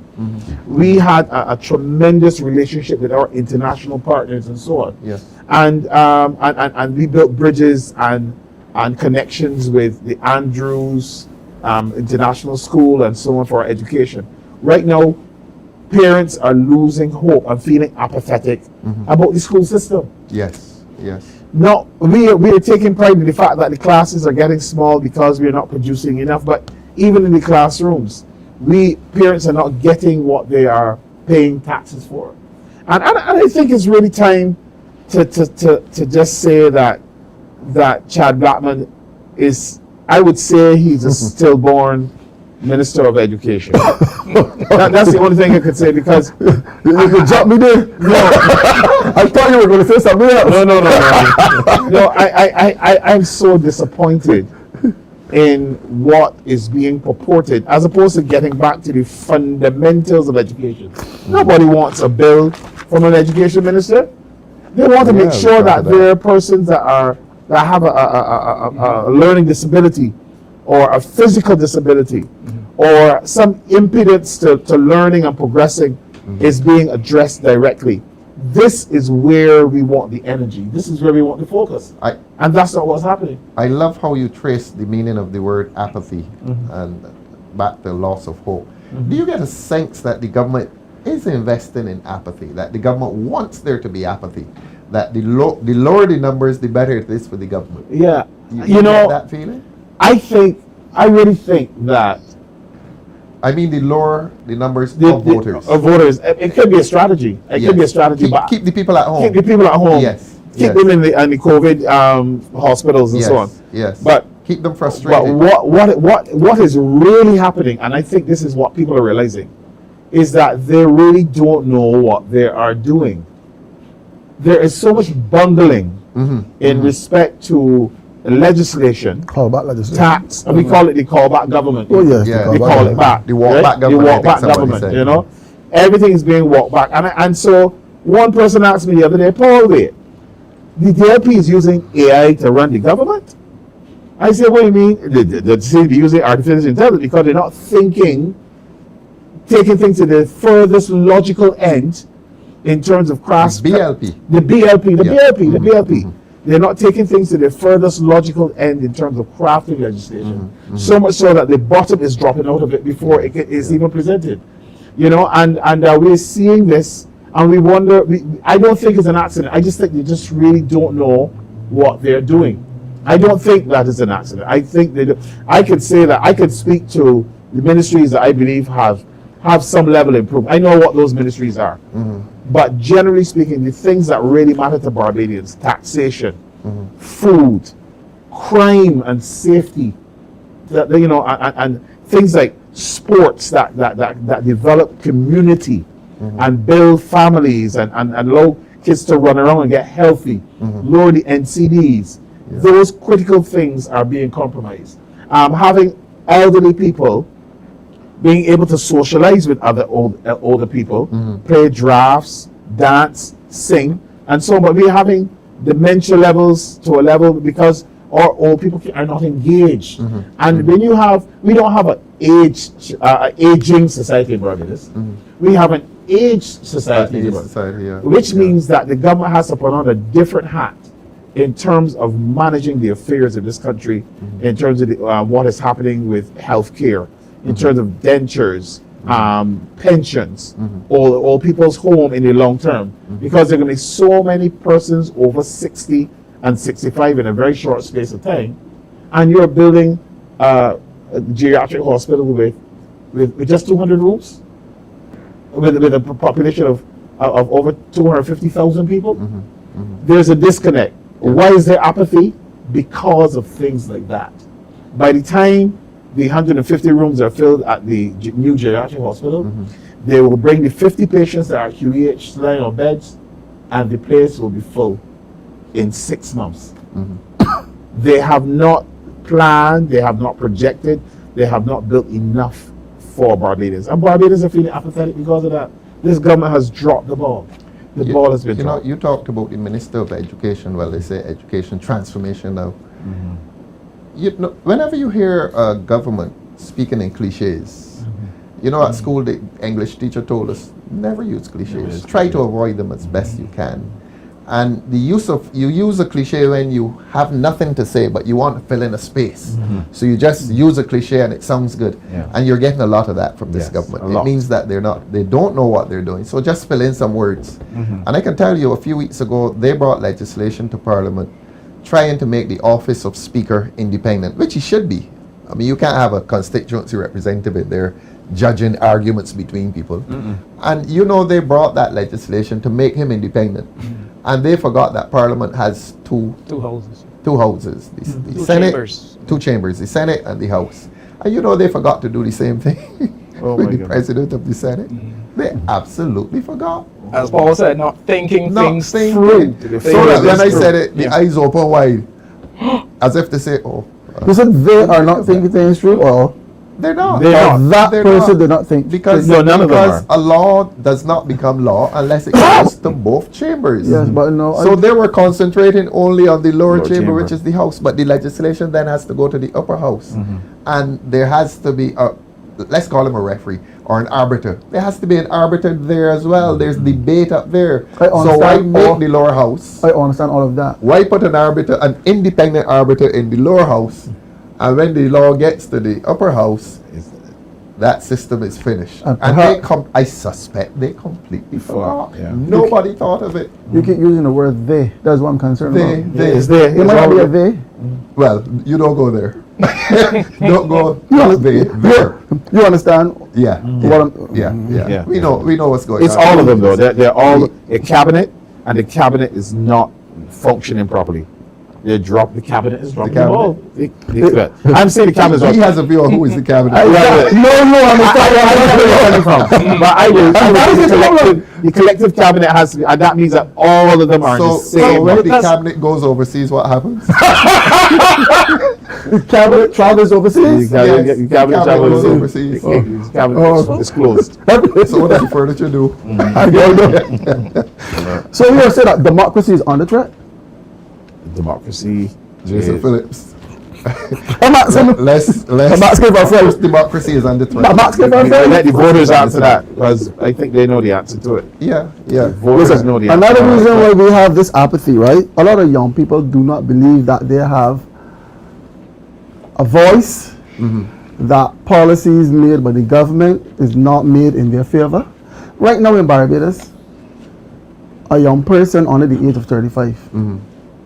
We had a tremendous relationship with our international partners and so on. Yes. And we built bridges and connections with the Andrews International School and so on for our education. Right now, parents are losing hope and feeling apathetic about the school system. Yes. Yes. No, we are taking pride in the fact that the classes are getting small because we are not producing enough. But even in the classrooms, parents are not getting what they are paying taxes for. And I think it's really time to just say that Chad Blackman is, I would say he's a stillborn Minister of Education. That's the only thing I could say, because You could jump me there. I thought you were going to say something else. No, I'm so disappointed in what is being purported, as opposed to getting back to the fundamentals of education. Nobody wants a bill from an education minister. They want to make sure that there are persons that have a learning disability or a physical disability or some impedance to learning and progressing is being addressed directly. This is where we want the energy. This is where we want the focus. And that's not what's happening. I love how you trace the meaning of the word apathy and back to loss of hope. Do you get a sense that the government is investing in apathy, that the government wants there to be apathy, that the lower the numbers, the better it is for the government? Yeah. You know that feeling? I really think that, I mean, the lower the numbers of voters. Of voters. It could be a strategy. It could be a strategy. Keep the people at home. Keep the people at home. Yes. keep them in the COVID hospitals and yes, so on. yes. But keep them frustrated. But what is really happening, and I think this is what people are realizing, is that they really don't know what they are doing. There is so much bungling in respect to legislation, Callback legislation. tax, and we call it the callback government. Oh yes, Yeah, We call it back. The walk back government, The I walk think back somebody government. said. You know, everything is being walked back, and so one person asked me the other day, Paul, wait, the DLP is using AI to run the government? I said, what do you mean? They're using artificial intelligence because they're not thinking, taking things to the furthest logical end in terms of craft. BLP. The BLP, the Yeah. BLP, the BLP. They're not taking things to the furthest logical end in terms of crafting legislation. So much so that the bottom is dropping out of it before it is even presented. You know, and we're seeing this, and we wonder. I don't think it's an accident. I just think they just really don't know what they're doing. I don't think that is an accident. I think they do. I could say that I could speak to the ministries that I believe have some level of improvement. I know what those ministries are. But generally speaking, the things that really matter to Barbadians, taxation, food, crime and safety, you know, and things like sports that develop community and build families and allow kids to run around and get healthy, lower the NCDs. Those critical things are being compromised. Having elderly people being able to socialize with other older people, play drafts, dance, sing, and so on. But we're having dementia levels to a level because our old people are not engaged. And when you have, we don't have an aging society in Barbados. We have an aged society, in Barbados, which means that the government has to put on a different hat in terms of managing the affairs of this country, in terms of what is happening with healthcare, in terms of dentures, pensions, or people's home in the long term, because there are going to be so many persons over 60 and 65 in a very short space of time, and you're building a geriatric hospital with just 200 rooms, with a population of over 250,000 people. There's a disconnect. Why is there apathy? Because of things like that. By the time the 150 rooms are filled at the new geriatric hospital, they will bring the 50 patients that are QEH lying on beds, and the place will be full in 6 months. They have not planned, they have not projected, they have not built enough for Barbados. And Barbados are feeling apathetic because of that. This government has dropped the ball. The ball has been dropped. You talked about the Minister of Education. Well, they say education transformation now. You know, whenever you hear a government speaking in cliches, you know, at school the English teacher told us never use cliches. Try to avoid them as best you can. And you use a cliche when you have nothing to say, but you want to fill in a space. So you just use a cliche and it sounds good. And you're getting a lot of that from this government. It means that they don't know what they're doing. So just fill in some words. And I can tell you, a few weeks ago, they brought legislation to Parliament trying to make the office of Speaker independent, which he should be. I mean, you can't have a constituency representative in there judging arguments between people. And you know, they brought that legislation to make him independent. And they forgot that Parliament has two houses. The Senate, chambers. 2 chambers, the Senate and the House. And you know, they forgot to do the same thing with the President of the Senate. They absolutely forgot. As Paul said, not thinking things through. So that when I said it, the eyes open wide, as if to say, "Oh." You said they are not thinking things through, or they're not. That person did not think. Because none of them are. a law does not become law unless it goes to both chambers. Yes, but no. So they were concentrating only on the lower chamber, which is the House, but the legislation then has to go to the upper house, and there has to be a, let's call him a referee or an arbiter. There has to be an arbiter there as well. There's debate up there. So why make the lower house? I understand all of that. Why put an arbiter, an independent arbiter, in the lower house, and when the law gets to the upper house, that system is finished. And they I suspect they completely forgot. Nobody thought of it. You keep using the word they. That's what I'm concerned about. They. It might not be a they. Well, you don't go there. Don't go. You understand? Yeah. We know what's going on. It's all of them though. They're all a cabinet, and the cabinet is not functioning properly. They drop the cabinet is dropping the cabinet? ball. I'm saying the cabinet. He has a view of who is the cabinet. No, I'm But the collective cabinet has to be, and that means that all of them are in the So same. when the cabinet goes overseas, what happens? The cabinet travels overseas. The cabinet goes travels overseas. The cabinet is closed. So what does the furniture do? I don't know. So you say that democracy is under threat? Democracy. Jason Phillips. I'm asking. Less I'm asking for a friend. democracy is under threat. I'm asking for a friend. Let the voters answer that, because I think they know the answer to it. Yeah. Voters know the answer. Another reason why we have this apathy, right? A lot of young people do not believe that they have a voice, that policies made by the government is not made in their favor. Right now in Barbados, a young person under the age of 35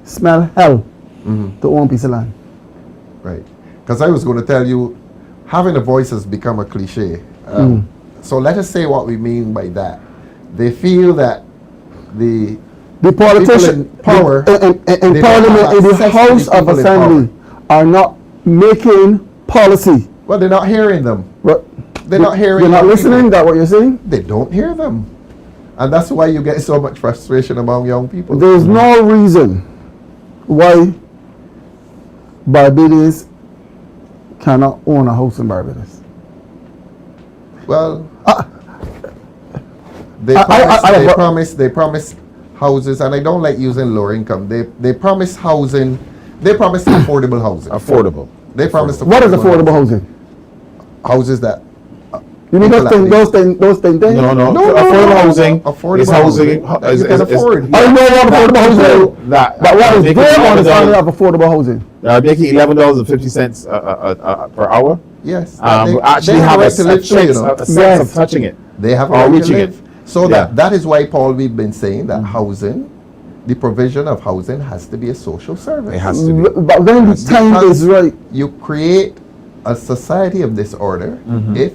smell hell to own a piece of land. Right. Because I was going to tell you, having a voice has become a cliche. So let us say what we mean by that. They feel that the politician people in power in Parliament, in the House of Assembly, are not making policy. Well, they're not hearing them. They're not hearing. You're not young listening. people. That what you're saying? They don't hear them, and that's why you get so much frustration among young people. There's no reason why Barbadians cannot own a house in Barbados. Well, they promise houses, and I don't like using lower income. They promise housing. They promise affordable housing. Affordable. They promise. What is affordable housing? Houses that. You mean those things? No. Affordable housing. Affordable is housing. you can afford. I know what affordable housing is. But What is their understanding of affordable housing? Making $11.50 per hour. Yes. We actually have a sense of touching it. They have a or right to reaching live. it. So that is why, Paul, we've been saying that housing, the provision of housing has to be a social service. It has to be. But when the time is right, You create a society of disorder if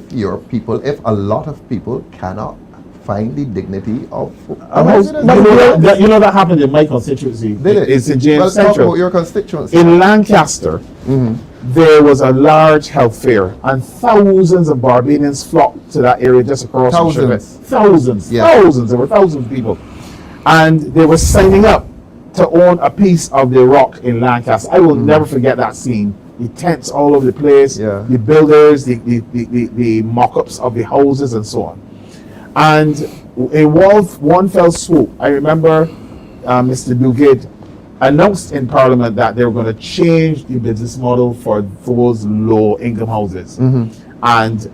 a lot of people cannot find the dignity of a residence. That happened in my constituency. Did it? It's in James Well, talk Central. about your constituency. In Lancaster, there was a large health fair, and thousands of Barbadians flocked to that area just across the Thousands. street. Thousands. Yeah. Thousands. There were thousands of people. And they were signing up to own a piece of the rock in Lancaster. I will never forget that scene. The tents all over the place, Yeah. the builders, the mock-ups of the houses and so on. And in one fell swoop, I remember Mr. Duguid announced in Parliament that they were going to change the business model for those low-income houses, and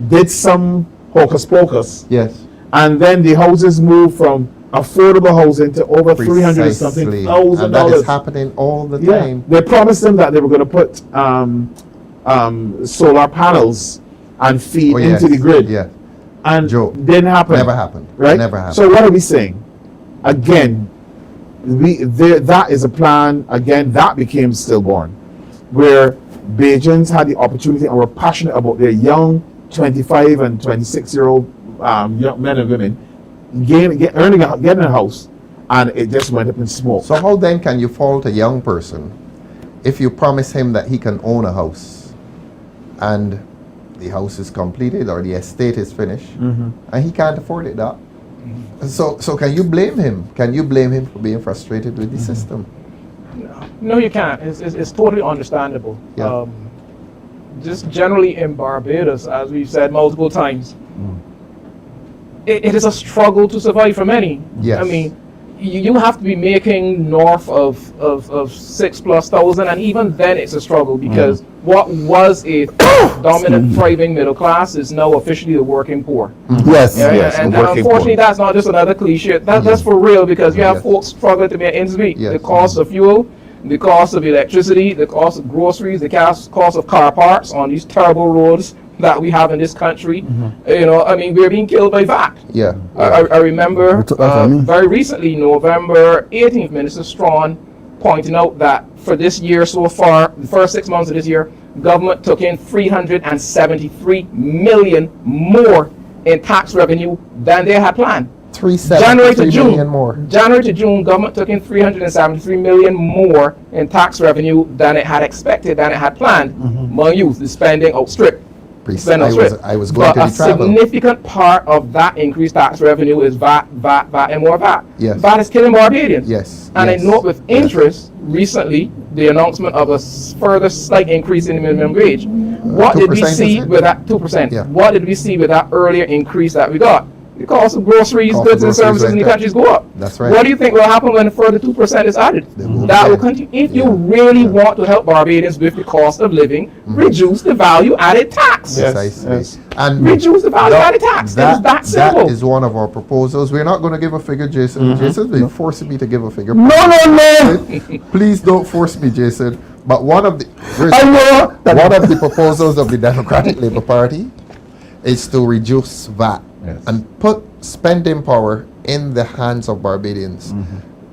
did some hocus pocus. Yes. And then the houses moved from affordable housing to over 300 something Precisely. thousand And that dollars. is happening all the Yeah, time. they promised them that they were going to put solar panels and feed into the grid. Yeah. And Joe, didn't happen. Never happened. Right? Never happened. So what are we saying? Again, that is a plan. Again, that became stillborn, where Bajans had the opportunity and were passionate about their young 25 and 26-year-old young men and women getting a house, and it just went up in smoke. So how then can you fault a young person if you promise him that he can own a house and the house is completed or the estate is finished and he can't afford it? So can you blame him? Can you blame him for being frustrated with the system? No, you can't. It's totally understandable. Yeah. Just generally in Barbados, as we've said multiple times, it is a struggle to survive for many. Yes. I mean, you have to be making north of 6,000+, and even then it's a struggle because what was a dominant, thriving middle class is now officially the working poor. yes. And unfortunately, that's not just another cliche. That's for real, because you have folks struggling to make ends meet. Yes. The cost of fuel, the cost of electricity, the cost of groceries, the cost of car parts on these terrible roads that we have in this country. I mean, we're being killed by that. Yeah. I remember very recently, November 18th, Minister Thorne pointing out that for this year so far, the first 6 months of this year, government took in $373 million more in tax revenue than they had planned. 373 million more. January to June, government took in 373 million more in tax revenue than it had expected, than it had planned. Among youth, the spending outstripped. I was going to a the travel. significant part of that increased tax revenue is VAT, and more VAT. Yes. VAT is killing Barbadians. Yes. And yes. I note with interest recently the announcement of a further slight increase in the minimum wage. What did we see with that 2%? Yeah. What did we see with that earlier increase that we got? The cost of groceries, goods and services in the countries go up. That's right. What do you think will happen when a further 2% is added? That will continue. If you really want to help Barbadians with the cost of living, reduce the value added tax. Yes. And reduce the value added tax. It's that simple. That is one of our proposals. We're not going to give a figure, Jason. Jason's been forcing me to give a figure. No. Please don't force me, Jason. But one of the proposals of the Democratic Labour Party is to reduce VAT and put spending power in the hands of Barbadians.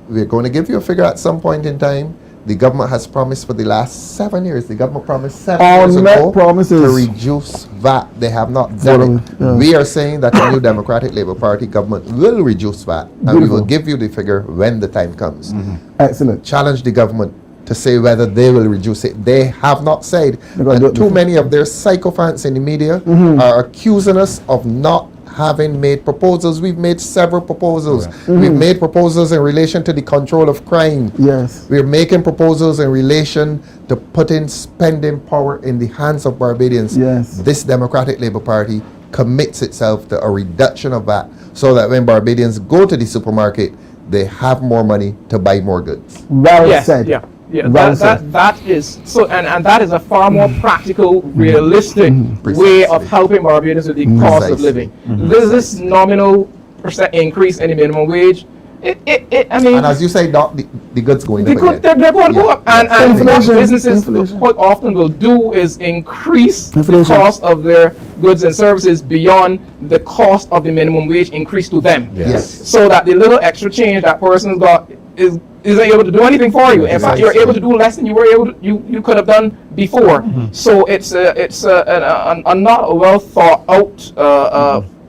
We're going to give you a figure at some point in time. The government has promised for the last 7 years. The government promised 7 years ago to reduce VAT. They have not done it. We are saying that the new Democratic Labour Party government will reduce VAT, and we will give you the figure when the time comes. Excellent. Challenge the government to say whether they will reduce it. They have not said. And too many of their sycophants in the media are accusing us of not having made proposals. We've made several proposals. We've made proposals in relation to the control of crime. Yes. We're making proposals in relation to putting spending power in the hands of Barbadians. Yes. This Democratic Labour Party commits itself to a reduction of that so that when Barbadians go to the supermarket, they have more money to buy more goods. Well said. Yeah, Well that is so, and that is a far more practical, realistic way of helping Barbadians with the cost of living. This nominal % increase in the minimum wage, I mean, and as you say, Doc, the goods going up again. They're going to go up, and what businesses quite often will do is increase the cost of their goods and services beyond the cost of the minimum wage increase to them. So that the little extra change that person's got isn't able to do anything for you. In fact, you're able to do less than you were able to, you could have done before. So it's a not a well thought out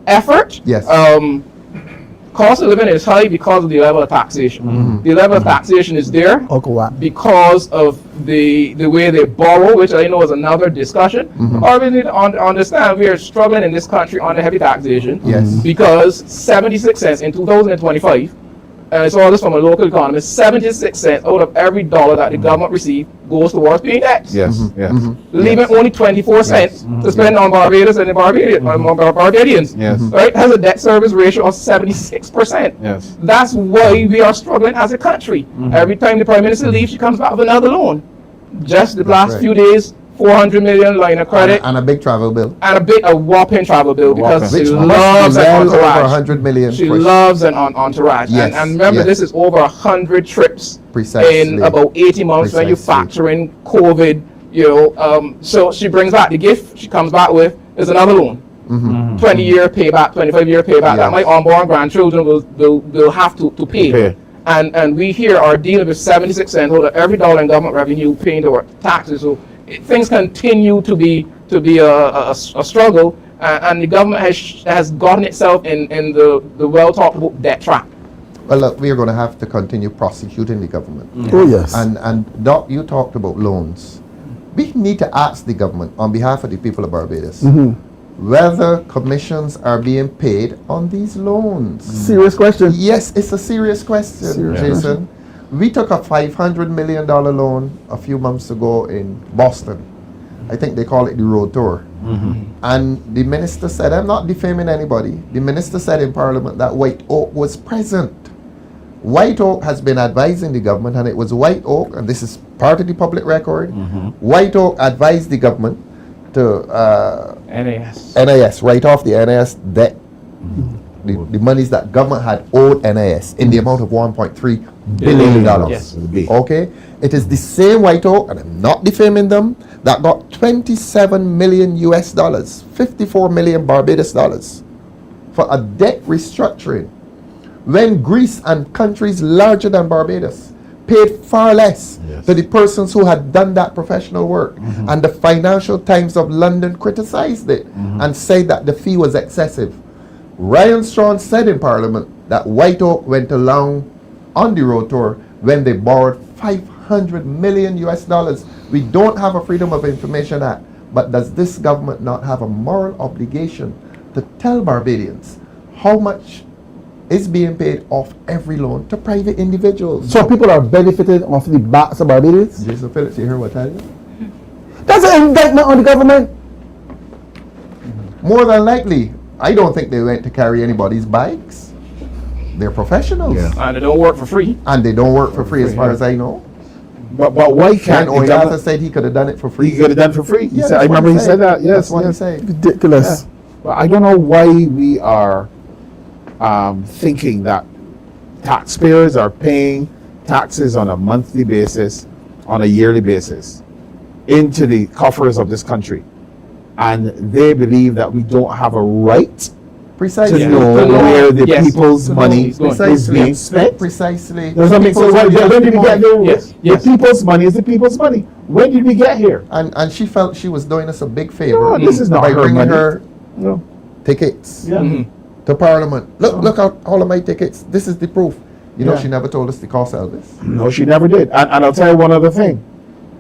effort. Cost of living is high because of the level of taxation. The level of taxation is there because of the way they borrow, which I know is another discussion. Or we need to understand we are struggling in this country under heavy taxation because 76 cents in 2025. And I saw this from a local economist, 76 cents out of every dollar that the government receives goes towards paying tax. Leaving only 24 cents to spend on Barbados and the Barbadians. Right? Has a debt service ratio of 76%. That's why we are struggling as a country. Every time the Prime Minister leaves, she comes back with another loan. Just the last few days, 400 million line of credit and a big travel bill, and a whole travel bill because she loves an entourage. Over 100 million. She loves an entourage. And remember, this is over 100 trips in about 80 months when you factor in COVID. So she brings back the gift. She comes back with is another loan. 20-year payback, 25-year payback. That my unborn grandchildren will have to pay. And we here are dealing with 76 cents out of every dollar in government revenue paying toward taxes. So things continue to be a struggle, and the government has gotten itself in the well talked about debt trap. Well, look, we are going to have to continue prosecuting the government. Oh yes. And Doc, you talked about loans. We need to ask the government on behalf of the people of Barbados whether commissions are being paid on these loans. Serious question. Yes, it's a serious question, Jason. We took a $500 million loan a few months ago in Boston. I think they call it the Road Tour. And the minister said, I'm not defaming anybody, the minister said in Parliament that White Oak was present. White Oak has been advising the government, and it was White Oak, and this is part of the public record, White Oak advised the government to NIS, write off the NIS debt. The monies that government had owed NIS in the amount of $1.3 billion. Okay? It is the same White Oak, and I'm not defaming them, that got $27 million US, 54 million Barbados dollars for a debt restructuring, when Greece and countries larger than Barbados paid far less to the persons who had done that professional work. And the Financial Times of London criticized it and said that the fee was excessive. Ryan Strachan said in Parliament that White Oak went along on the road tour when they borrowed $500 million US. We don't have a Freedom of Information Act, but does this government not have a moral obligation to tell Barbadians how much is being paid off every loan to private individuals? So people are benefiting off the backs of Barbadians? Jason Phillips, you hear what I tell you? That's an indictment on the government. More than likely, I don't think they went to carry anybody's bikes. They're professionals. And they don't work for free. And they don't work for free as far as I know. But why And can't the Oyata government? said he could have done it for free. He could have done it for free. He Yeah, said, I that's what remember he said that. Yes, That's what he yes. said. Ridiculous. Yeah. But I don't know why we are thinking that taxpayers are paying taxes on a monthly basis, on a yearly basis, into the coffers of this country, and they believe that we don't have a right Precisely. to know where the Yes. people's To know money it's going. is being spent. Precisely. Does that make sense? When did we get there? Yes, The yes. people's money is the people's money. When did we get here? And she felt she was doing us a big favor. No, this is not by her bringing money. her No. tickets Yeah. to Parliament. Look out, all of my tickets. This is the proof. You know, Yeah. she never told us the cost of this. No, she never did. And I'll tell you one other thing.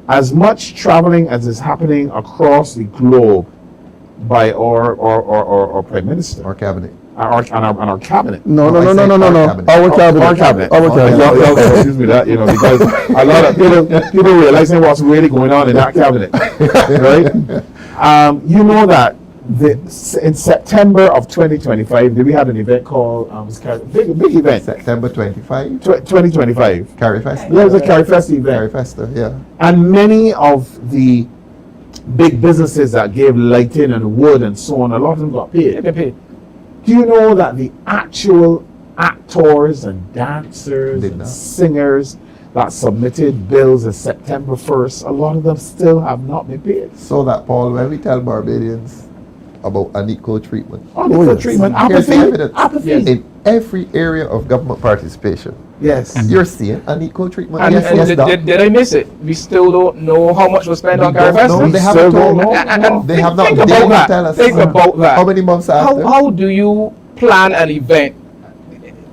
As much traveling as is happening across the globe by our Prime Minister Our cabinet. and our cabinet. No. I said our cabinet. Our cabinet. Our cabinet. Our cabinet. Yeah, excuse me that, because a lot of people realizing what's really going on in that cabinet, right? You know that in September of 2025, we had an event called big event, September 25. 2025. Carry Fest. Yeah, it was a Carry Fest event. Carry Festa, yeah. And many of the big businesses that gave lighting and wood and so on, a lot of them got paid. They've been paid. Do you know that the actual actors and dancers Did and not. singers that submitted bills as September 1st, a lot of them still have not been paid? So that, Paul, when we tell Barbadians about unequal treatment, Unequal yes. treatment, here's the apathy, evidence. apathy. Yes. In every area of government participation, Yes. you're seeing unequal treatment. And, yes, and yes, Doc. did I miss it? We still don't know how much was spent We on Carry don't know. Fest. They still haven't don't told know. And They have not. think They about didn't that. tell us. Think about that. How many months after? How do you plan an event?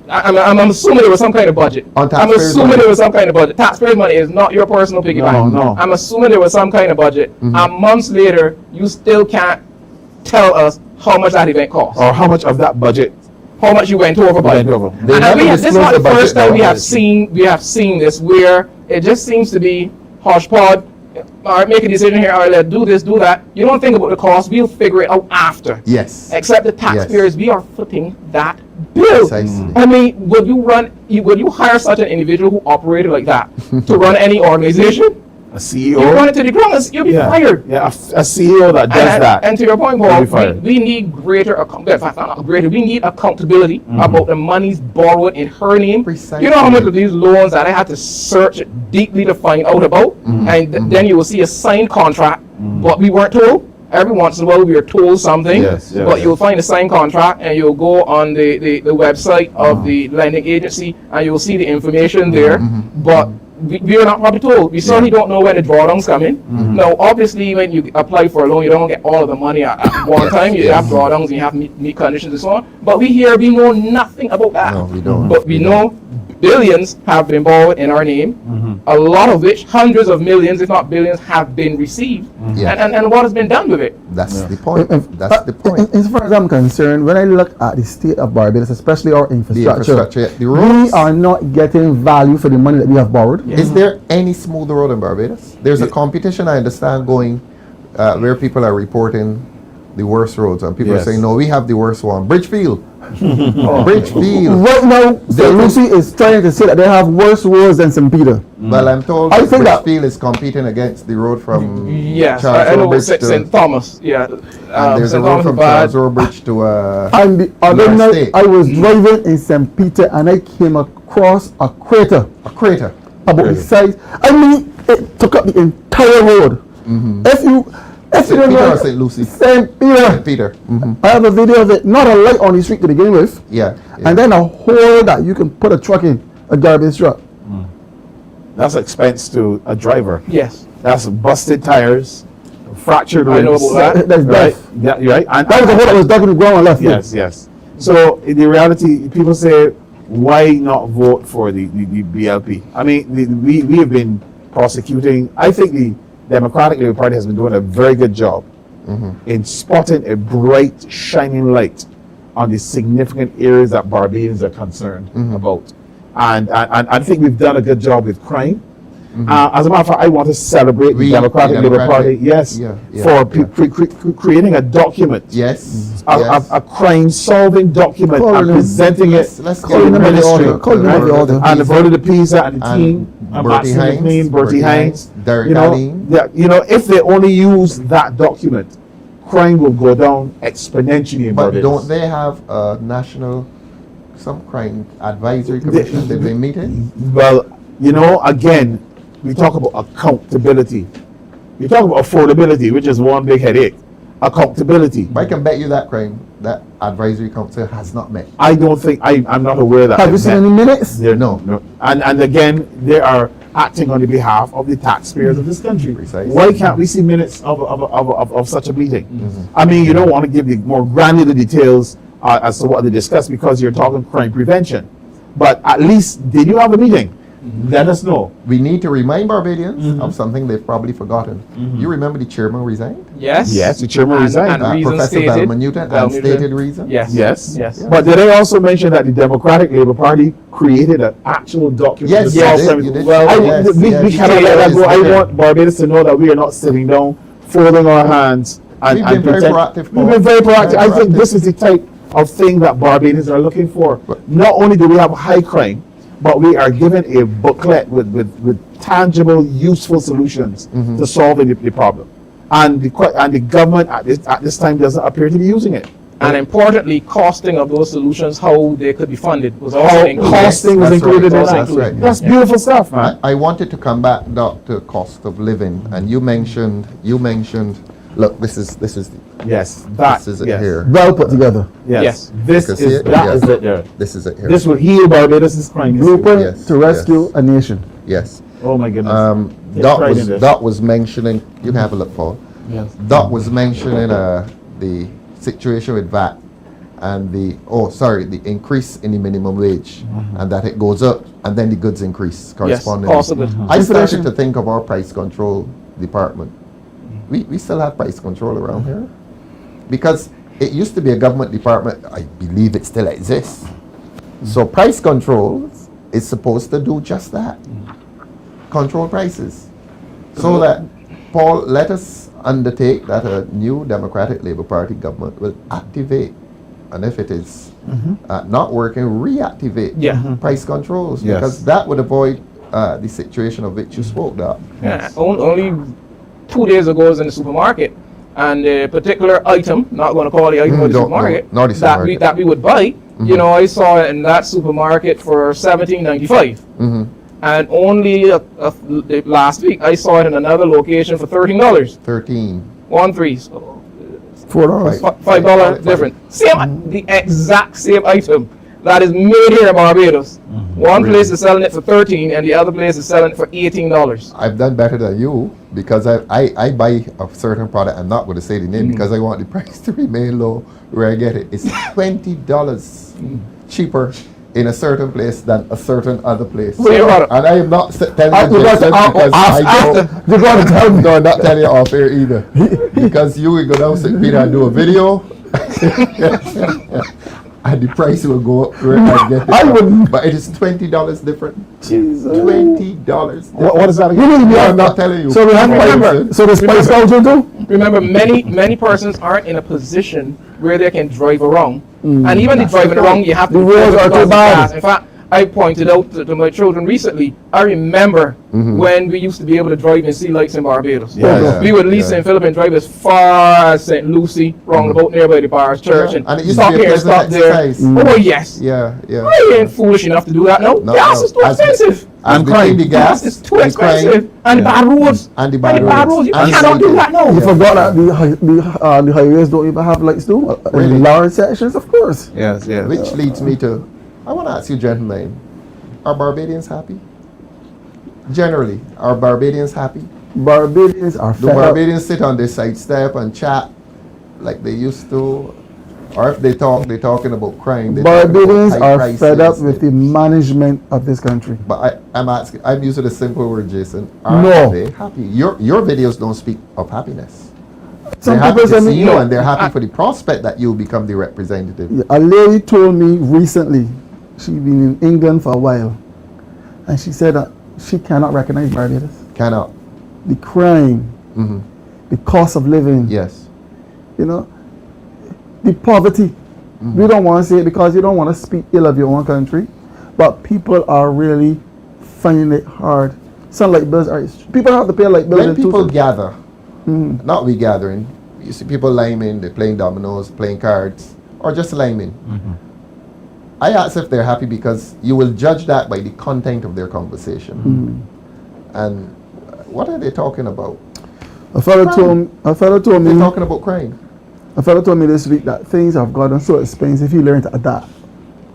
I'm assuming there was some kind of budget. On I'm taxpayers' assuming money. there was some kind of budget. Taxpayers' money is not your personal piggy bank. No. I'm assuming there was some kind of budget. And months later, you still can't tell us how much that event cost. Or how much of that budget How much you went over budget. went over? They And never this is disclose not the the budget first time now. we have seen this, where it just seems to be hodgepodge. All right, make a decision here. All right, let's do this, do that. You don't think about the cost. We'll figure it out after. Yes. Except the taxpayers, we are footing that bill. Precisely. I mean, would you hire such an individual who operated like that to run any organization? A You run CEO? it to the ground, you'll be fired. Yeah, a CEO that does And, that. and to your point, You'll Paul, be fired. we need greater we need accountability about the monies borrowed in her name. Precisely. You know how much of these loans that I had to search deeply to find out about, and then you will see a signed contract, but we weren't told. Every once in a while, we are told something, Yes, yes, but yes. you'll find a signed contract, and you'll go on the website of the lending agency, and you'll see the information there, but we are not probably told. We certainly don't know when the drawdowns come in. Now, obviously, when you apply for a loan, you don't get all of the money at one time. You have drawdowns, you have to meet conditions and so on. But we know nothing about that. No, we don't. But we know billions have been borrowed in our name, a lot of which, hundreds of millions, if not billions, have been received. Yeah. And what has been done with it? That's the point. That's the point. As far as I'm concerned, when I look at the state of Barbados, especially our The infrastructure, infrastructure, the we roads. are not getting value for the money that we have borrowed. Is there any smooth road in Barbados? There's a competition, I understand, going where people are reporting the worst roads, and people are Yes. saying, no, we have the worst one. Bridgefield. Bridgefield. Right now, St. Lucie is trying to say that they have worse roads than St. Peter. Well, I'm told I that think that- Bridgefield is competing against the road from Yes, Charles I know Road Bridge St. to, Thomas. Yeah, and there's a St. road Thomas from bad. Charles Road Bridge to And the other North night, State. I was driving in St. Peter and I came across a crater a crater. about the size. I mean, it took up the entire road. If you St. don't Peter know, or St. Lucie? St. Peter. St. Peter. I have a video of it, not a light on the street to begin with, Yeah. and then a hole that you can put a truck in, a garbage truck. That's expense to a driver. Yes. That's busted tires, fractured I know ribs. about that. That's Right? death. Yeah, you're right. And That was the hole that was dug in the ground and left. yes, yes. So in the reality, people say why not vote for the BLP? I mean, we have been prosecuting. I think the Democratic Labour Party has been doing a very good job in spotting a bright, shining light on the significant areas that Barbadians are concerned about. And I think we've done a good job with crime. As a matter of fact, I want to celebrate the Democratic Labour Party, for creating a document, a crime-solving document, and presenting it to the ministry, and the vote of the PISA and the team, Bertie Hines, if they only use that document, crime will go down exponentially in Barbados. But don't they have a national, some crime advisory commission that they meet in? Well, again, we talk about accountability. We talk about affordability, which is one big headache. Accountability. I can bet you that advisory council has not met. I don't think, I'm not aware that. Have you seen any minutes? No. And again, they are acting on the behalf of the taxpayers of this country. Precisely. Why can't we see minutes of such a meeting? I mean, you don't want to give the more granular details as to what they discussed because you're talking crime prevention. But at least, did you have a meeting? Let us know. We need to remind Barbadians of something they've probably forgotten. You remember the chairman resigned? Yes. Yes, the chairman resigned. Professor Belman Newton, unstated reason? Yes. But did I also mention that the Democratic Labour Party created an actual document? Yes, we cannot let that go. I want Barbados to know that we are not sitting down, folding our hands, and We've been very proactive. We've been very proactive. I think this is the type of thing that Barbadians are looking for. Not only do we have high crime, but we are given a booklet with tangible, useful solutions to solving the problem. And the government at this time doesn't appear to be using it. And importantly, costing of those solutions, how they could be funded, was also included. Costing was included in that. Right. That's beautiful stuff, man. I wanted to come back, Doc, to cost of living, and you mentioned. Look, this is Yes, this is it here. Well put together. Yes. You This can see is it? that Yes. is it there. This is it here. This will heal Barbados' crime issue. Blueprint Yes, to rescue a nation. Yes. Oh my goodness. Take Doc pride in this. was mentioning. You can have a look, Paul. Yes. Doc was mentioning the situation with VAT and the increase in the minimum wage, and that it goes up and then the goods increase correspondingly. Yes, possibly. I started to think of our price control department. We still have price control around here because it used to be a government department. I believe it still exists. So price control is supposed to do just that. Control prices. So that, Paul, let us undertake that a new Democratic Labour Party government will activate, and if it is not working, reactivate price controls, Yes. because that would avoid the situation of which you spoke about. Yeah, only 2 days ago I was in the supermarket, and a particular item, not going to call the item of the supermarket, not the supermarket. that we would buy, I saw it in that supermarket for $17.95. And only last week I saw it in another location for $13. 13. 1-3, so $4. $5 different. The exact same item that is made here in Barbados. One place is selling it for $13 and the other place is selling it for $18. I've done better than you because I buy a certain product. I'm not going to say the name because I want the price to remain low where I get it. It's $20 cheaper in a certain place than a certain other place. And I am not telling you this because I don't. You got to tell me. No, I'm not telling you off air either. Because you will go down St. Peter and do a video. And the price will go up where I get it. I wouldn't. But it is $20 different. Jesus. $20. What is that again? I'm not telling you. So we have so the spice culture too? Remember, many persons aren't in a position where they can drive around. And even the driving around, you have to. The roads are too bad. In fact, I pointed out to my children recently, I remember when we used to be able to drive and see lights in Barbados. We would leave St. Philip and drive as far as St. Lucie, roundabout nearby the Bars Church, And it and used to stop be a here and pleasant stop there. exercise. Oh yes. Yeah. I ain't foolish enough to do that now. Gas is too expensive. And between the gas, It's too expensive. And the bad roads. And the bad roads. You And cannot do sleeping. that now. You forgot that the highways don't even have lights too? Really? In large sections, of course. Yes. Which leads me to, I want to ask you gentlemen, are Barbadians happy? Generally, are Barbadians happy? Barbadians are Do fed up. Barbadians sit on their side step and chat like they used to? Or if they're talking about crime, Barbadians are prices. fed up with the management of this country. But I'm using a simple word, Jason. Are No. they happy? Your videos don't speak of happiness. Some they're happy people to say see me, you, and they're happy for the prospect that you'll become the representative. a lady told me recently, she's been in England for a while, and she said that she cannot recognize Barbados. Cannot. The crime, the cost of living, Yes. you know, the poverty. We don't want to say it because you don't want to speak ill of your own country, but people are really finding it hard. Some light bills are, people have to pay light bills. When people gather, not we gathering, you see people liming, they're playing dominoes, playing cards, or just liming. I ask if they're happy because you will judge that by the content of their conversation. And what are they talking about? A fellow told me, They're talking about crime. a fellow told me this week that things have gotten so expensive, he learned to adapt.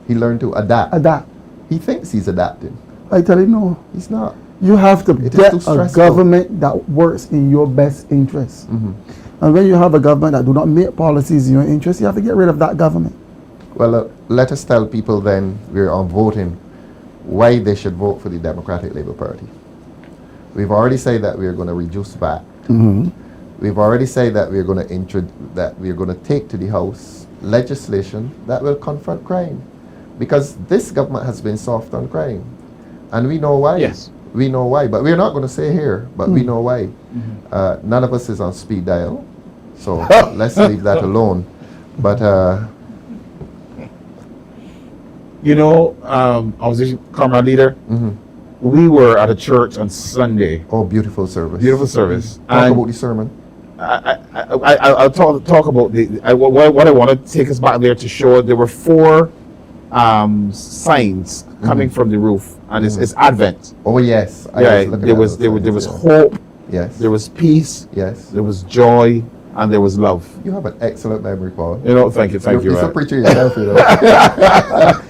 He learned to adapt. Adapt. He thinks he's adapting. I tell him, no. He's not. You have to It is get too a stressful. government that works in your best interest. And when you have a government that do not make policies in your interest, you have to get rid of that government. Well, let us tell people then, we're on voting, why they should vote for the Democratic Labour Party. We've already said that we're going to reduce VAT. We've already said that we're going to take to the House legislation that will confront crime, because this government has been soft on crime, and we know why. Yes. We know why, but we're not going to say here, but we know why. None of us is on speed dial, so let's leave that alone. But You know, opposition comrade leader, we were at a church on Sunday. oh, beautiful service. Beautiful service. Talk And about the sermon. I'll talk about what I want to take us back there to show. There were 4 signs coming from the roof, and it's Advent. Oh yes. Yeah, there was hope, Yes. there was peace, Yes. there was joy, and there was love. You have an excellent memory, Paul. You know, thank you. You're a Right. preacher yourself, you know.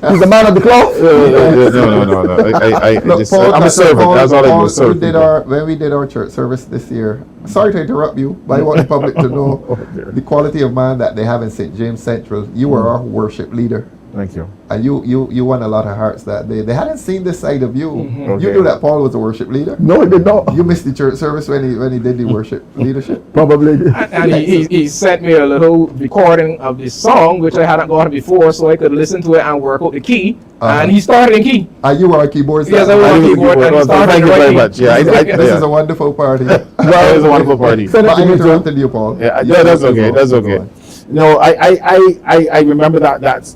He's a man of the cloth. No. I'm a servant. That's all I do. Serve people. When we did our church service this year, sorry to interrupt you, but I want the public to know the quality of man that they have in St. James Central. You were our worship leader. Thank you. And you won a lot of hearts that day. They hadn't seen this side of you. You Okay. knew that Paul was a worship leader. No, he did not. You missed the church service when he did the worship leadership. Probably. And he sent me a little recording of this song, which I hadn't gotten before, so I could listen to it and work out the key. And he started in key. And you were a keyboard. Yes, I was on keyboard, and he started Thank in you the right very key. much. Yeah, This is a wonderful party. It was a wonderful party. Send it But to I me too. interrupted you, Paul. Yeah, You that's can okay. go. That's Go okay. on. No, I remember that's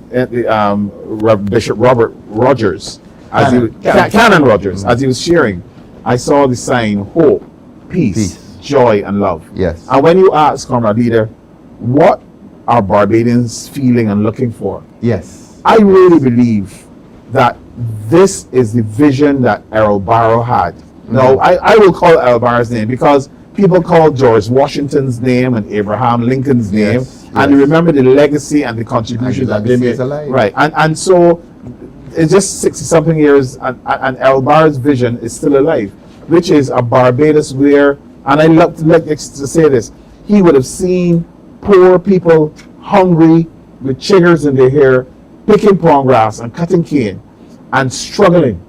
Bishop Robert Rogers, Canon Rogers, as he was sharing. I saw the sign hope, peace, joy, and love. Yes. And when you ask, comrade leader, what are Barbadians feeling and looking for? Yes. I really believe that this is the vision that Errol Barrow had. No, I will call Errol Barrow's name because people call George Washington's name and Abraham Lincoln's name, Yes, and yes. remember the legacy and the contribution And the that they legacy made. is alive. Right, and so it's just 60-something years, and Errol Barrow's vision is still alive, which is a Barbados where, and I love to say this, he would have seen poor people hungry with chiggers in their hair, picking palm grass and cutting cane and struggling.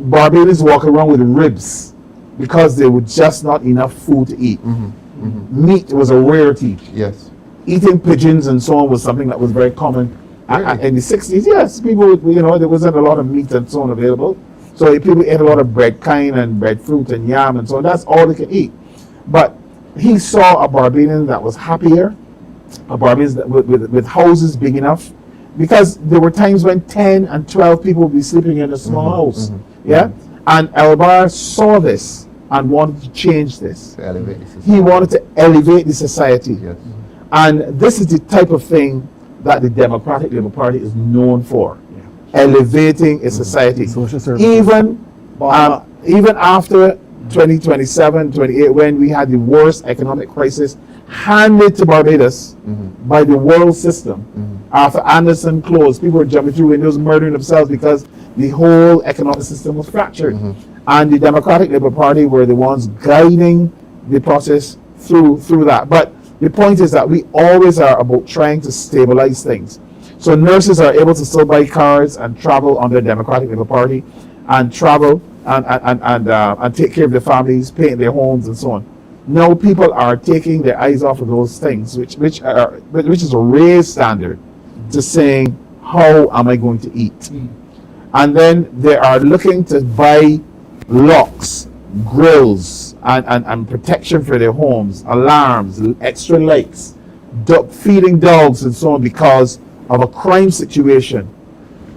Barbadians walk around with ribs because there was just not enough food to eat. Meat was a rarity. Yes. Eating pigeons and so on was something that was very common Really? in the 60s. Yes, people, there wasn't a lot of meat and so on available. So people ate a lot of bread kind and breadfruit and yam and so on. That's all they could eat. But he saw a Barbadian that was happier, a Barbadian that with houses big enough, because there were times when 10 and 12 people would be sleeping in a small house. Yeah? And Elbar saw this and wanted to change this. To elevate the He society. wanted to elevate the society. Yes. And this is the type of thing that the Democratic Labour Party is known for. Elevating a society. Social services. Even after 2027, 28, when we had the worst economic crisis handed to Barbados by the world system. After Anderson closed, people were jumping through windows, murdering themselves because the whole economic system was fractured. And the Democratic Labour Party were the ones guiding the process through that. But The point is that we always are about trying to stabilize things. So nurses are able to still buy cars and travel under Democratic Labour Party, and travel and take care of their families, paint their homes, and so on. Now people are taking their eyes off of those things, which is a raised standard, to saying, how am I going to eat? And then they are looking to buy locks, grills, and protection for their homes, alarms, extra lights, feeding dogs, and so on, because of a crime situation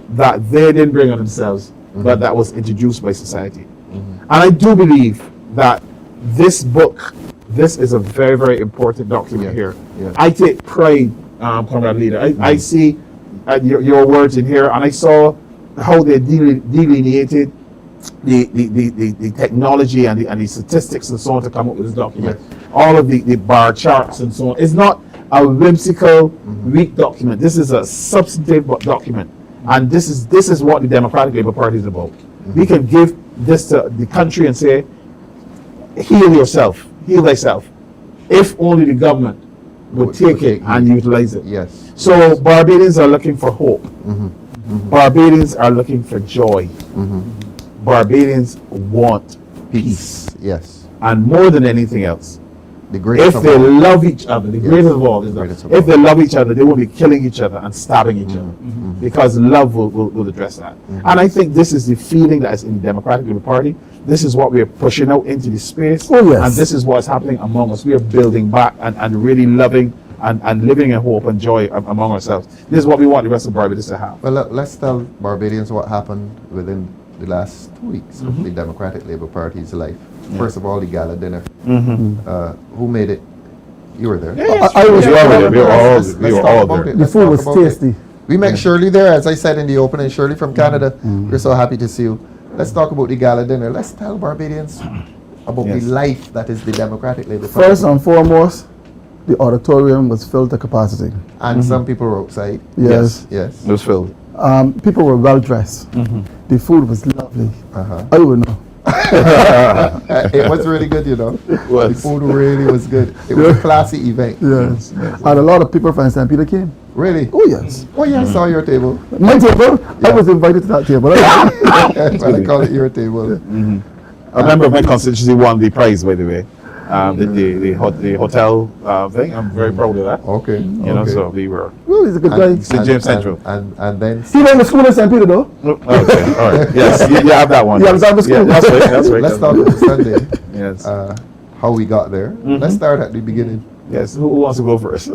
that they didn't bring on themselves, but that was introduced by society. And I do believe that this book, this is a very, very important document here. I take pride, Comrade Leader. I see your words in here, and I saw how they delineated the technology and the statistics and so on to come up with this document. All of the bar charts and so on. It's not a whimsical, weak document. This is a substantive document, and this is what the Democratic Labour Party is about. We can give this to the country and say, heal yourself, heal thyself, if only the government would take it and utilize it. Yes. So Barbadians are looking for hope. Barbadians are looking for joy. Barbadians want peace. Yes. And more than anything else, The greatest if they love each other, the greatest of all is that Greatest of if all. they love each other, they won't be killing each other and stabbing each other, because love will address that. And I think this is the feeling that is in the Democratic Labour Party. This is what we are pushing out into the space, Oh, yes. and this is what's happening among us. We are building back and really loving and living in hope and joy among ourselves. This is what we want the rest of Barbados to have. Well, let's tell Barbadians what happened within the last 2 weeks of the Democratic Labour Party's life. First of all, the gala dinner. Who made it? You were there. I was there. We were all Let's there. talk about it. The Let's food talk was about it. tasty. We met Shirley there, as I said in the opening. Shirley from Canada. We're so happy to see you. Let's talk about the gala dinner. Let's tell Barbadians about Yes. the life that is the Democratic Labour Party. First and foremost, the auditorium was filled to capacity. And some people were outside. Yes. Yes. It was filled. People were well dressed. The food was lovely. Uh-huh. I would know. It was really good, you know. was. The food really was good. It was a classy event. Yes. And a lot of people from St. Peter came. Really? Oh, yes. Oh, yeah, I saw your table. My table, I was invited to that table. Well, I call it your table. I remember my constituency won the prize, by the way. The hotel thing. I'm very proud of that. Okay. You know, so we were Oh, he's a good guy. St. James Central. And then He went to school in St. Peter, though. Okay, all right. Yes, you have that one. Yeah, I was out of school. Yeah, that's right. That's right. let's talk about Sunday. Yes. How we got there. Let's start at the beginning. Yes. Who wants to go first?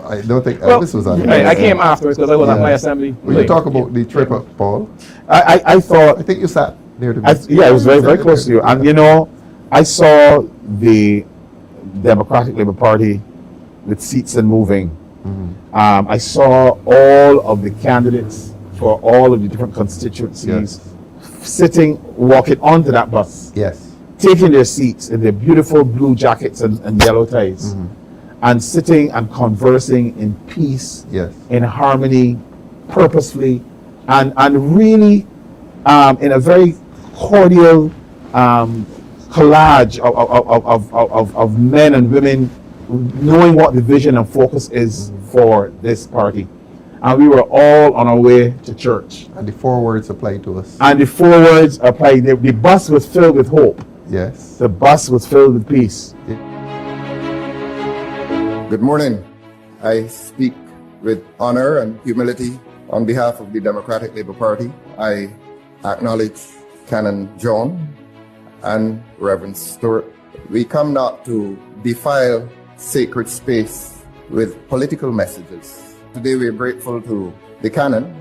I don't think Elvis was on it. I came afterwards because I was at my assembly. Will you talk about the trip up, Paul? I thought. I think you sat near the Yeah, it was very, very close to you. And you know, I saw the Democratic Labour Party with seats and moving. I saw all of the candidates for all of the different constituencies sitting, walking onto that bus, Yes. taking their seats in their beautiful blue jackets and yellow ties, and sitting and conversing in peace, Yes. in harmony, purposefully, and really in a very cordial collage of men and women knowing what the vision and focus is for this party. And we were all on our way to church. And the 4 words apply to us. And the 4 words applied. The bus was filled with hope. Yes. The bus was filled with peace. Good morning. I speak with honor and humility on behalf of the Democratic Labour Party. I acknowledge Canon John and Reverend Stewart. We come not to defile sacred space with political messages. Today we are grateful to the Canon,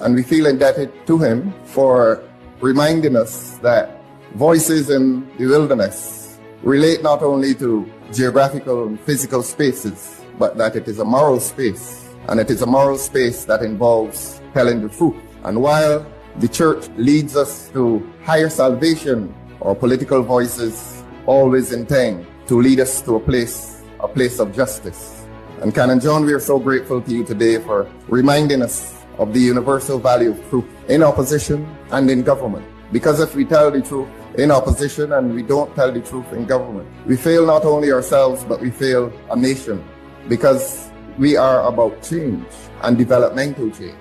and we feel indebted to him for reminding us that voices in the wilderness relate not only to geographical and physical spaces, but that it is a moral space, and it is a moral space that involves telling the truth. And while the church leads us to higher salvation, our political voices always intend to lead us to a place of justice. And Canon John, we are so grateful to you today for reminding us of the universal value of truth in opposition and in government. Because if we tell the truth in opposition and we don't tell the truth in government, we fail not only ourselves, but we fail a nation. Because we are about change and developmental change.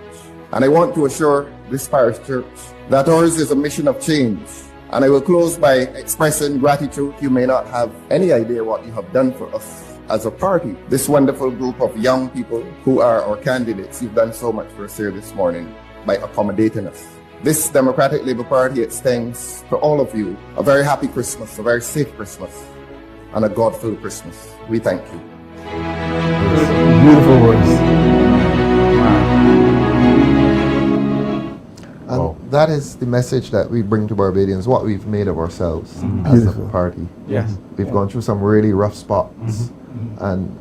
And I want to assure this parish church that ours is a mission of change. And I will close by expressing gratitude. You may not have any idea what you have done for us as a party. This wonderful group of young people who are our candidates, you've done so much for us here this morning by accommodating us. This Democratic Labour Party extends to all of you a very happy Christmas, a very safe Christmas, and a God-filled Christmas. We thank you. Beautiful words. And that is the message that we bring to Barbadians, what we've made of ourselves as a party. Yes. We've gone through some really rough spots. And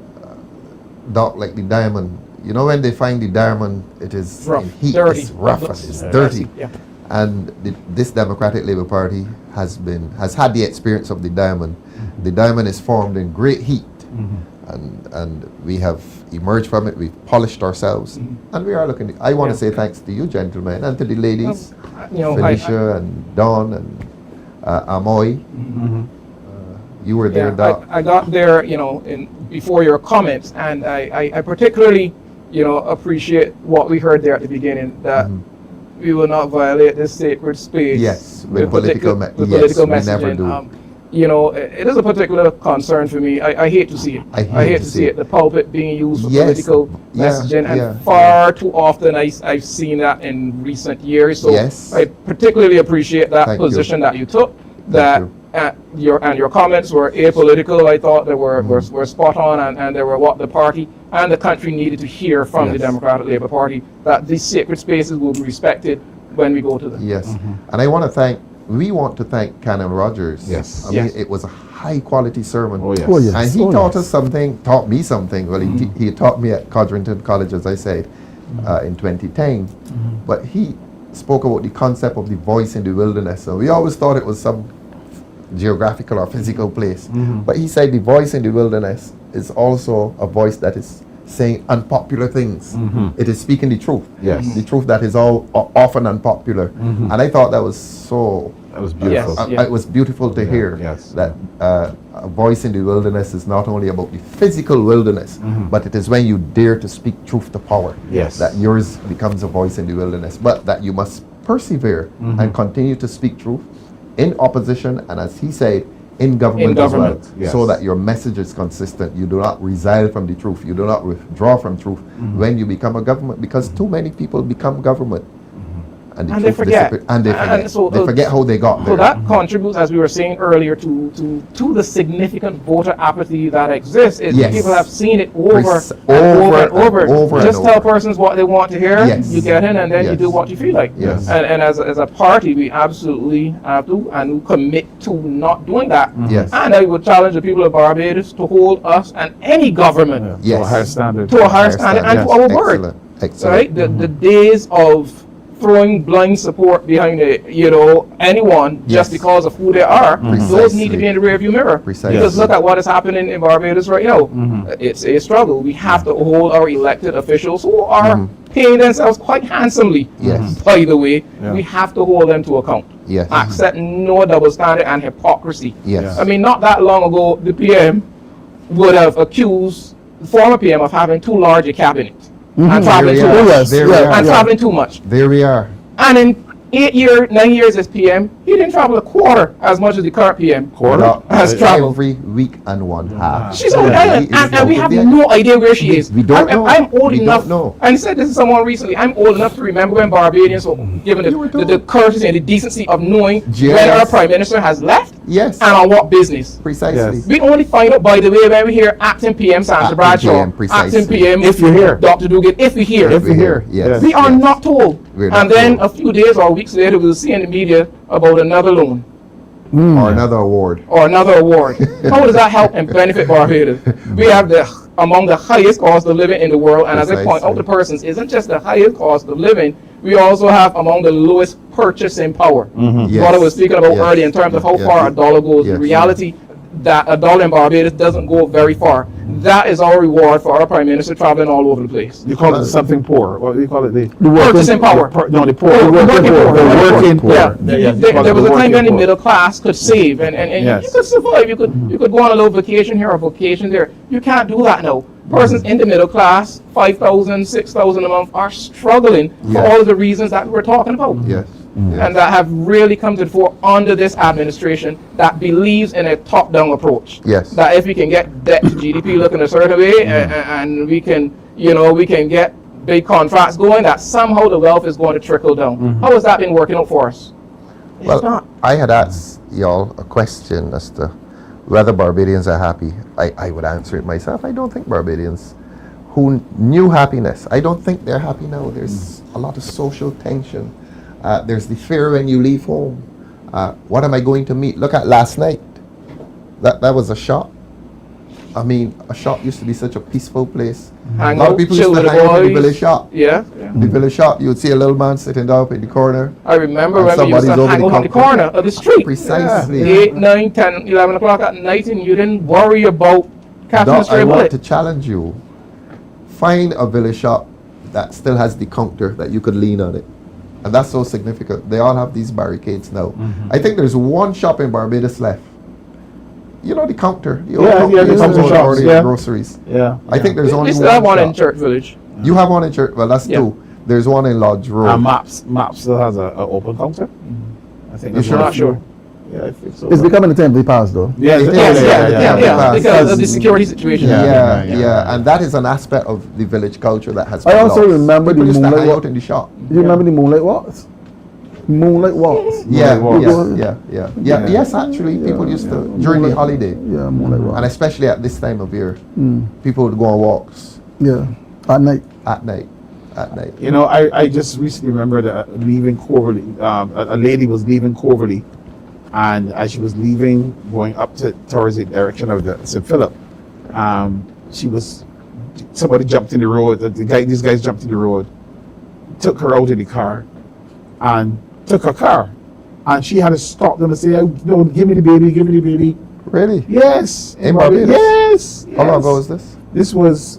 dark like the diamond. You know, when they find the diamond, it is Rough, in heat, dirty. it's rough, and it's dirty. Yeah. And this Democratic Labour Party has had the experience of the diamond. The diamond is formed in great heat. And we have emerged from it, we've polished ourselves, and we are looking. I want to say thanks to you, gentlemen, and to the ladies, Felicia and Dawn and Amoy. You were there, Doc. I got there, before your comments, and I particularly, appreciate what we heard there at the beginning, that we will not violate this sacred space. Yes, with political messaging. We never do. It is a particular concern for me. I hate to see it. I hate to see it. The pulpit being used for political messaging, and far too often I've seen that in recent years. So I particularly appreciate that position that you took. Your comments were apolitical. I thought they were spot on, and they were what the party and the country needed to hear from the Democratic Labour Party, that these sacred spaces will be respected when we go to them. And we want to thank Canon Rogers. I mean, it was a high quality sermon. And he taught me something. Well, he taught me at Codrington College, as I said, in 2010. But he spoke about the concept of the voice in the wilderness. And we always thought it was some geographical or physical place. But he said the voice in the wilderness is also a voice that is saying unpopular things. It is speaking the truth. The truth that is often unpopular. And I thought that was beautiful. It was beautiful to hear that a voice in the wilderness is not only about the physical wilderness, but it is when you dare to speak truth to power that yours becomes a voice in the wilderness, but that you must persevere and continue to speak truth in opposition, and as he said, in government as well, so that your message is consistent. You do not resile from the truth. You do not withdraw from truth when you become a government, because too many people become government. And they forget. They forget how they got there. So that contributes, as we were saying earlier, to the significant voter apathy that exists. People have seen it over and over. Just tell persons what they want to hear. You get in, and then you do what you feel like. And as a party, we absolutely have to and commit to not doing that. And I would challenge the people of Barbados to hold us and any government to a higher standard. To a higher standard and to our word. Right? The days of throwing blind support behind anyone just because of who they are, those need to be in the rearview mirror. Because look at what is happening in Barbados right now. It's a struggle. We have to hold our elected officials, who are paying themselves quite handsomely, by the way, we have to hold them to account. Accept no double standard and hypocrisy. I mean, not that long ago, the PM would have accused the former PM of having too large a cabinet. And traveling too much. Traveling too much. There we are. And in 9 years as PM, he didn't travel a quarter as much as the current PM has traveled. Every week and one half. She's on the island, and we have no idea where she is. We don't know. I'm old enough, and he said this to someone recently, I'm old enough to remember when Barbadians were given the courtesy and the decency of knowing when our Prime Minister has left and on what business. Precisely. We only find out, by the way, when we hear Acting PM Sandra Bradshaw, Acting PM if you're here, Dr. Dugan, if we hear. If we're here, yes. We are not told. And then a few days or weeks later, we'll see in the media about another loan. Or another award. How does that help and benefit Barbados? We have among the highest cost of living in the world, and as I point out to persons, isn't just the highest cost of living, we also have among the lowest purchasing power. What I was speaking about earlier in terms of how far a dollar goes. In reality, that a dollar in Barbados doesn't go very far. that is our reward for our prime minister traveling all over the place. You call it something poor. What do you call it? The Purchasing power. No, the poor. The working poor. The working poor. Yeah. There was a time when the poor. middle class could save and Yes. you could survive. You could go on a little vacation here or vacation there. You can't do that now. Persons in the middle class, 5,000, 6,000 a month, are struggling for all of the reasons that we're talking about. Yes. And that have really come to the fore under this administration that believes in a top-down approach. Yes. That if we can get debt to GDP looking a certain way, and we can, we can get big contracts going, that somehow the wealth is going to trickle down. How has that been working out for us? It's Well, not. I had asked y'all a question as to whether Barbadians are happy. I would answer it myself. I don't think Barbadians who knew happiness, I don't think they're happy now. There's a lot of social tension. There's the fear when you leave home. What am I going to meet? Look at last night. That was a shop. I mean, a shop used to be such a peaceful place. A lot of people used to hang out in the village shop. Yeah. The village shop, you would see a little man sitting down in the corner. I remember And when we used to somebody's over hang the out on the counter. corner of the street. Precisely. 8, 9, 10, 11 o'clock at night, and you didn't worry about catching a Doc, stray I want bullet. to challenge you. Find a village shop that still has the counter that you could lean on it. And that's so significant. They all have these barricades now. I think there's one shop in Barbados left. You know the counter, the old counter, the you counter used to shops, order your groceries. Yeah. I think there's only We still have one in shop. Church Village. You have one in Church. Well, that's Yeah. two. There's one in Lodge Road. And Maps still has a open counter. I think You that's sure? one. Not sure. Yeah, I think so. It's becoming a temporary pass, though. Yeah, It is, Yeah, because of the Because- security situation. Yeah, and that is an aspect of the village culture that has I been also lost. remember People the used to moonlight hang walk. out in the shop. You remember the moonlight walks? Moonlight walks. Yeah, walks. yeah. Yes, actually, people used to during the holiday, Yeah, moonlight walks. and especially at this time of year, people would go on walks Yeah, at night. at night. At night. You know, I just recently remembered leaving Coverley. A lady was leaving Coverley, and as she was leaving, going up towards the direction of the St. Philip, somebody jumped in the road. These guys jumped in the road, took her out of the car, and took her car, and she had to stop them and say, "No, give me the baby, give me the baby." Really? Yes, In Barbados? Yes. How long yes. ago was this? This was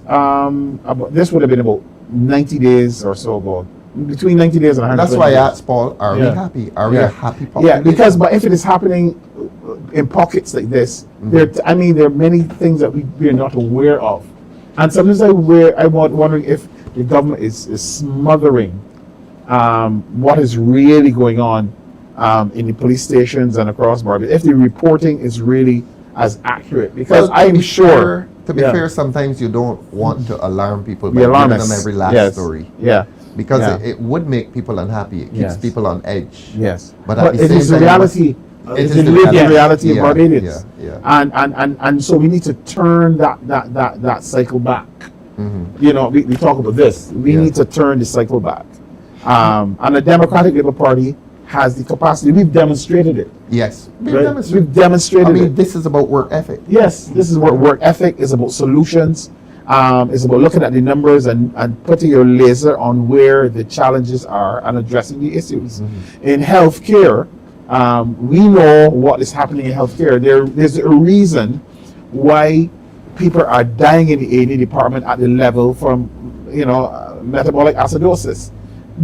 this would have been about 90 days or so ago. Between 90 days and 100. That's why I asked Paul, are we Yeah. happy? Are we Yeah. a happy Yeah, population? because but if it is happening in pockets like this, there are many things that we are not aware of, and sometimes I'm wondering if the government is smothering what is really going on in the police stations and across Barbados. If the reporting is really as accurate, because Well, to I'm be sure. fair- to be Yeah. fair, sometimes you don't want to alarm people by The giving alarmists. them every last Yes. story. Yeah. Because Yeah. it would make people unhappy. It keeps Yes. people on edge. Yes, But at but the it same is the time, reality. it It's is the the lived reality. reality of Yeah, Barbados. yeah. And so we need to turn that cycle back. Mm-hmm. You know, we talk about this. We Yeah. need to turn the cycle back. And the Democratic Labour Party has the capacity. We've demonstrated it. Yes. We've Right? demonstrated. We've demonstrated I mean, it. this is about work ethic. Yes, this is what work ethic is about. Solutions. It's about looking at the numbers and putting your laser on where the challenges are and addressing the issues. In healthcare, we know what is happening in healthcare. There's a reason why people are dying in the A&E department at the level from, metabolic acidosis.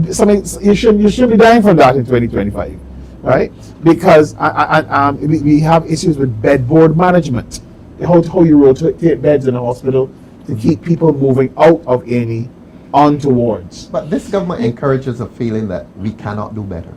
So, I mean, you shouldn't be dying from that in 2025, right? Because we have issues with bedboard management. How you rotate beds in a hospital to keep people moving out of A&E on towards. But this government encourages a feeling that we cannot do better.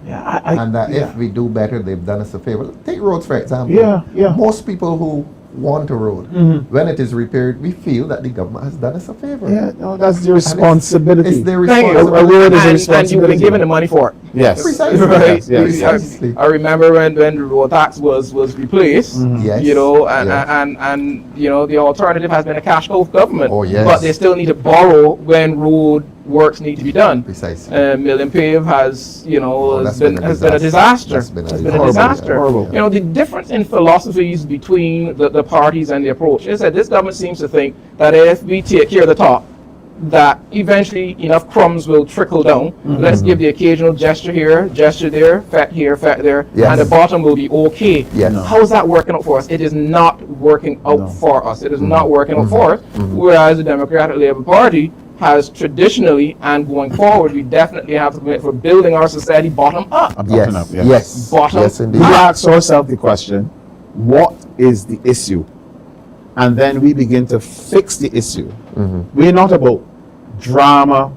Yeah, And that if we do better, they've done us a favor. Take roads, for example. Yeah. Most people who want a road, when it is repaired, we feel that the government has done us a favor. Yeah, no, that's their responsibility. It's their Thank you. responsibility. A road is a And you've been responsibility. given the money for it. Yes. Precisely. Right. Precisely. I remember when the road tax was replaced, Yes. and the alternative has been a cash cow government. Oh, yes. But they still need to borrow when road works need to be done. Precisely. Mill and Pave has that's been a disaster. That's been a It's disaster. disaster. Horrible. The difference in philosophies between the parties and the approach is that this government seems to think that if we take care of the top, that eventually enough crumbs will trickle down. Let's give the occasional gesture here, gesture there, fat here, fat there, Yes. and the bottom will be okay. Yes. No. How is that working out for us? It is not working out for us. It is not working out for us. Whereas the Democratic Labour Party has traditionally and going forward, we definitely have to commit for building our society bottom up. Yes. Up, Yes. Bottom Yes, indeed. We ask ourselves the question, what is the issue? And then we begin to fix the issue. We're not about drama,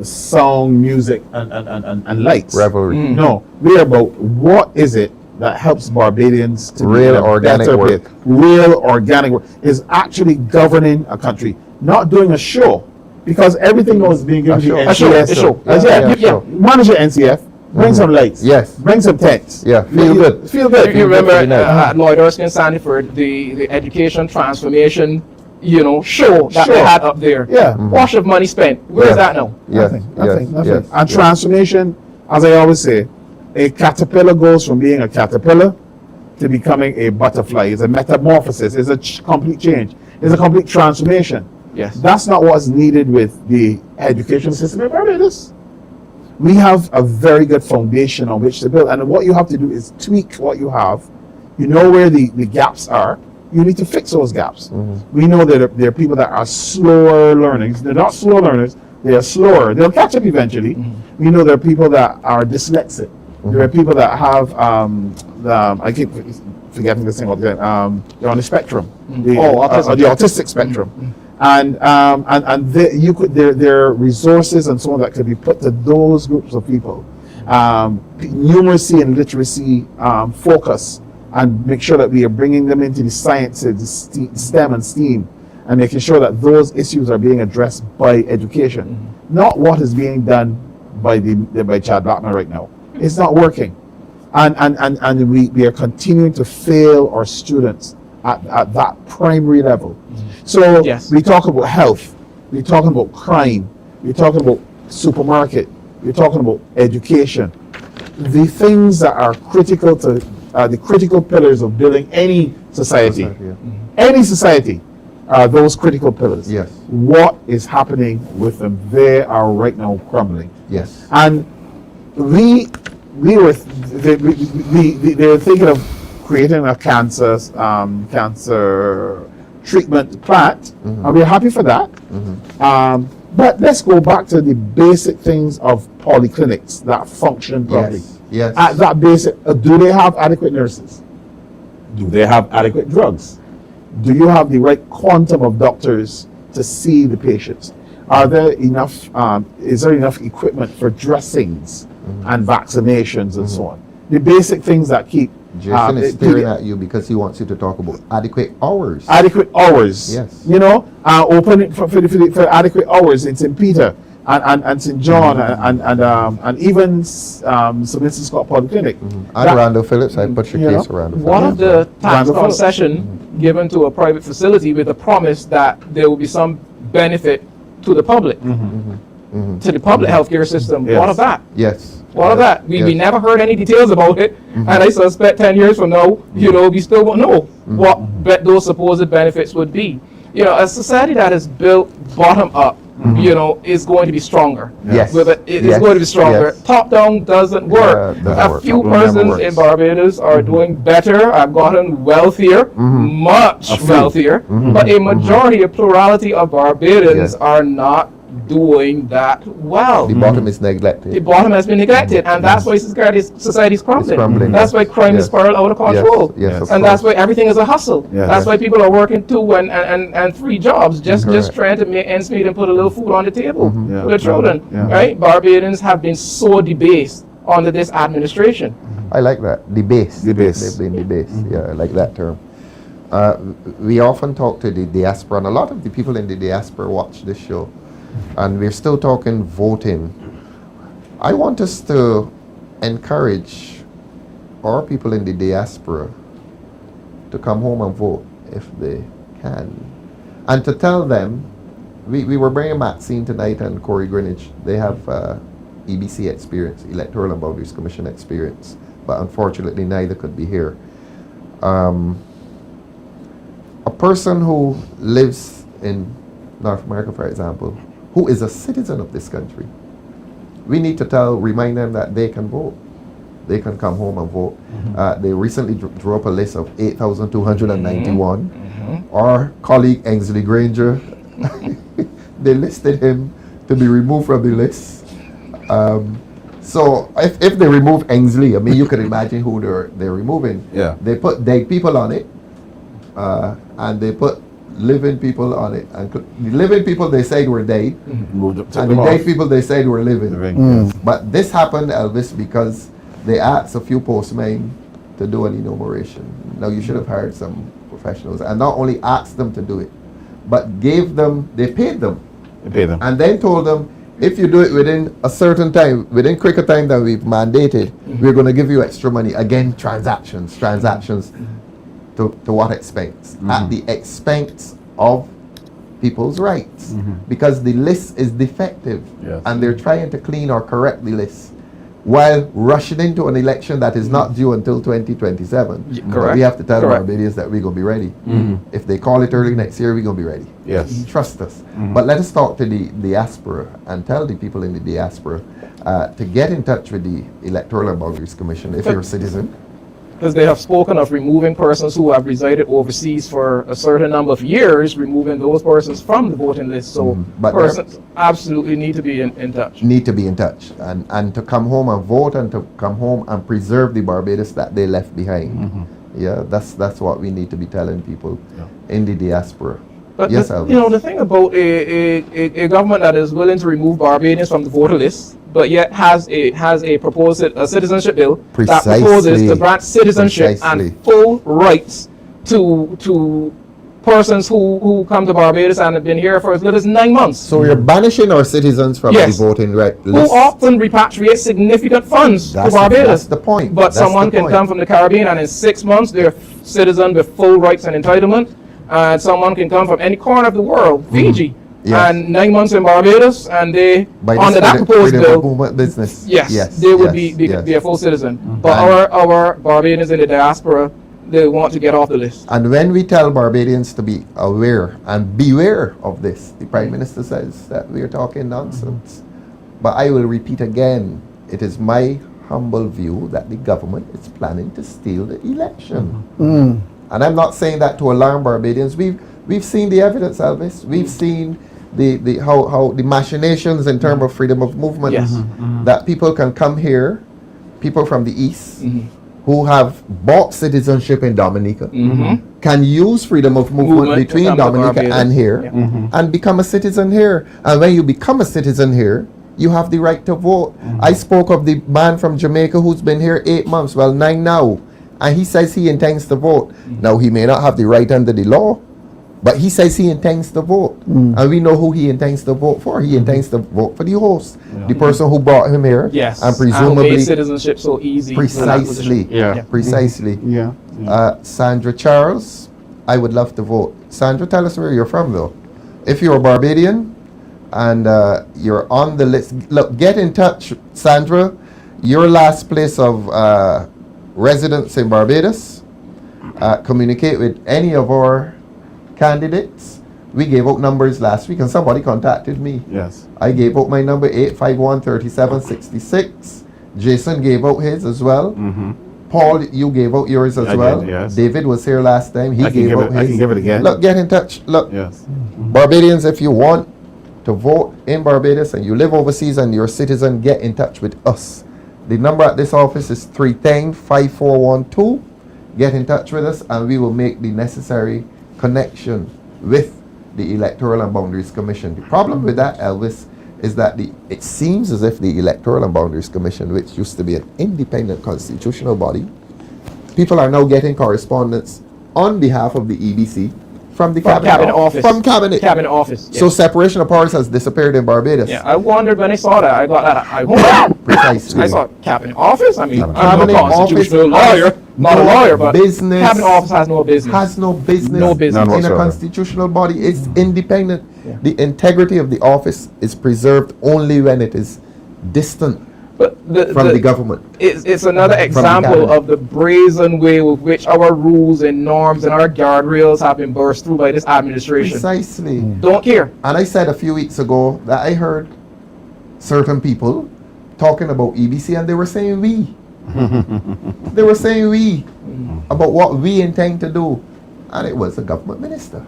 song, music, and lights. Revelry. No, we're about what is it that helps Barbadians to Real be in a organic better work. place. Real organic work is actually governing a country, not doing a show. Because everything was being given to the A show. NCF. A show. Yeah, show. Manage your NCF. Bring some lights. Yes. Bring some tents. Yeah, feel good. Feel good. You remember Very nice. at Lloyd Erskine Sandyford, the education transformation, show that Sure. they had up there. Yeah. Wash of money spent. Where is that now? Yes. Nothing. Yes. And transformation, as I always say, a caterpillar goes from being a caterpillar to becoming a butterfly. It's a metamorphosis. It's a complete change. It's a complete transformation. Yes. That's not what's needed with the education system in Barbados. We have a very good foundation on which to build. And what you have to do is tweak what you have. You know where the gaps are. You need to fix those gaps. We know that there are people that are slower learners. They're not slow learners. They are slower. They'll catch up eventually. We know there are people that are dyslexic. There are people that have, I keep forgetting this thing all the time, they're on the spectrum. The autistic spectrum. And there are resources and so on that could be put to those groups of people. Numeracy and literacy focus, and make sure that we are bringing them into the sciences, STEM and STEAM, and making sure that those issues are being addressed by education, not what is being done by Chad Blackman right now. It's not working, and we are continuing to fail our students at that primary level. So we talk about health, we're talking about crime, we're talking about supermarket, we're talking about education. The things that are critical to the critical pillars of building any society, any society, are those critical pillars. Yes. What is happening with them? They are right now crumbling. Yes. And they were thinking of creating a cancer treatment plant, and we're happy for that. But let's go back to the basic things of polyclinics that function properly. Yes. At that basic, do they have adequate nurses? Do they have adequate drugs? Do you have the right quantum of doctors to see the patients? Are there enough? Is there enough equipment for dressings and vaccinations and so on? The basic things that keep. Jason is staring at you because he wants you to talk about adequate hours. Adequate hours. Yes. Open it for adequate hours in St. Peter and St. John and even St. Vincent Scott Polyclinic. And Randall Phillips, I put your case around. One of the tax concession given to a private facility with the promise that there will be some benefit to the public, to the public healthcare system. Yes. What of that? Yes. What of that? We never heard any details about it, and I suspect 10 years from now, we still won't know what those supposed benefits would be. A society that is built bottom up, is going to be stronger. Yes. It is going to be stronger. Yes. Top down doesn't work. A few persons in Barbados are doing better, have gotten wealthier, much wealthier, but a majority, a plurality of Barbadians are not doing that well. The bottom is neglected. The bottom has been neglected, and that's why society is crumbling. That's why crime is spiraled out of control. Yes, and that's why everything is a hustle. That's why people are working 2 and 3 jobs just trying to make ends meet and put a little food on the table for the children. Right? Barbadians have been so debased under this administration. I like that. Debased. Debased. They've been debased. Yeah, I like that term. We often talk to the diaspora, and a lot of the people in the diaspora watch this show. And we're still talking voting. I want us to encourage our people in the diaspora to come home and vote if they can. And to tell them, we were bringing Maxine tonight and Corey Greenidge. They have EBC experience, Electoral and Boundaries Commission experience, but unfortunately neither could be here. A person who lives in North America, for example, who is a citizen of this country. We need to remind them that they can vote. They can come home and vote. They recently drew up a list of 8,291. Our colleague Ainsley Granger, they listed him to be removed from the list. So if they remove Ainsley, I mean, you can imagine who they're removing. Yeah. They put dead people on it, and they put living people on it. And the living people they said were dead, Moved up, and the dead people they said were living. But this happened, Elvis, because they asked a few postmen to do an enumeration. Now you should have hired some professionals, and not only asked them to do it, but they paid them. They pay them. And then told them, if you do it within a certain time, within quicker time than we've mandated, we're going to give you extra money. Again, transactions. To what expense? At the expense of people's rights. Because the list is defective. Yes. And they're trying to clean or correct the list, while rushing into an election that is not due until 2027. But Correct. we have to tell Correct. Barbadians that we're going to be ready. If they call it early next year, we're going to be ready. Yes. Trust us. But let us talk to the diaspora and tell the people in the diaspora to get in touch with the Electoral and Boundaries Commission if you're a citizen. Because they have spoken of removing persons who have resided overseas for a certain number of years, removing those persons from the voting list. So But persons absolutely need to be in touch. Need to be in touch and to come home and vote and to come home and preserve the Barbados that they left behind. Yeah, that's what we need to be telling people in the diaspora. But Yes, the, Elvis. the thing about a government that is willing to remove Barbadians from the voter list, but yet has a proposed citizenship bill that proposes to grant citizenship Precisely. and full rights to persons who come to Barbados and have been here for as little as 9 months. So we're banishing our citizens from Yes. the voting right Who list. often repatriate significant funds That's to Barbados. that's the point. But That's someone the can point. come from the Caribbean and in 6 months they're citizen with full rights and entitlement. And someone can come from any corner of the world, Fiji, Yes. and 9 months in Barbados, and they By under this that proposed freedom of bill, movement business. yes, they would be a full citizen. But our Barbadians in the diaspora, they want to get off the list. And when we tell Barbadians to be aware and beware of this, the Prime Minister says that we're talking nonsense. But I will repeat again, it is my humble view that the government is planning to steal the election. And I'm not saying that to alarm Barbadians. We've seen the evidence, Elvis. We've seen how the machinations in terms of freedom of movement. Yes. That people can come here, people from the East, who have bought citizenship in Dominica, can use freedom of movement Movement to between come to Dominica Barbados. and here, and become a citizen here. And when you become a citizen here, you have the right to vote. I spoke of the man from Jamaica who's been here 8 months, well 9 now, and he says he intends to vote. Now he may not have the right under the law, but he says he intends to vote. And we know who he intends to vote for. He intends to vote for the host, the person who brought him here, Yes, and who made presumably citizenship so easy. precisely, precisely. Sandra Charles, I would love to vote. Sandra, tell us where you're from, though. If you're a Barbadian and you're on the list, look, get in touch, Sandra. Your last place of residence in Barbados. Communicate with any of our candidates. We gave out numbers last week and somebody contacted me. Yes. I gave out my number, 851-3766. Jason gave out his as well. Paul, you gave out yours as I well. did, yes. David was here last time. He I can gave give out it- I his. can give it again. Look, get in touch. Look, Yes. Barbadians, if you want to vote in Barbados and you live overseas and you're a citizen, get in touch with us. The number at this office is 310-5412. Get in touch with us and we will make the necessary connection with the Electoral and Boundaries Commission. The problem with that, Elvis, is that it seems as if the Electoral and Boundaries Commission, which used to be an independent constitutional body, people are now getting correspondence on behalf of the EBC from the Cabinet office. From cabinet. Cabinet office. Yes. So separation of powers has disappeared in Barbados. Yeah, I wondered when I saw that. I got that. I wondered. Precisely. I saw cabinet office. I mean, I'm Cabinet a constitutional office lawyer, not a no lawyer, but business. cabinet office has no business. Has no business, No business. in None a whatsoever. constitutional body. It's independent. The integrity of the office is preserved only when it is distant But from the government. It's another example cabinet. of the brazen way with which our rules and norms and our guardrails have been burst through by this administration. Precisely. Don't care. And I said a few weeks ago that I heard certain people talking about EBC and they were saying we. They were saying we about what we intend to do. And it was a government minister.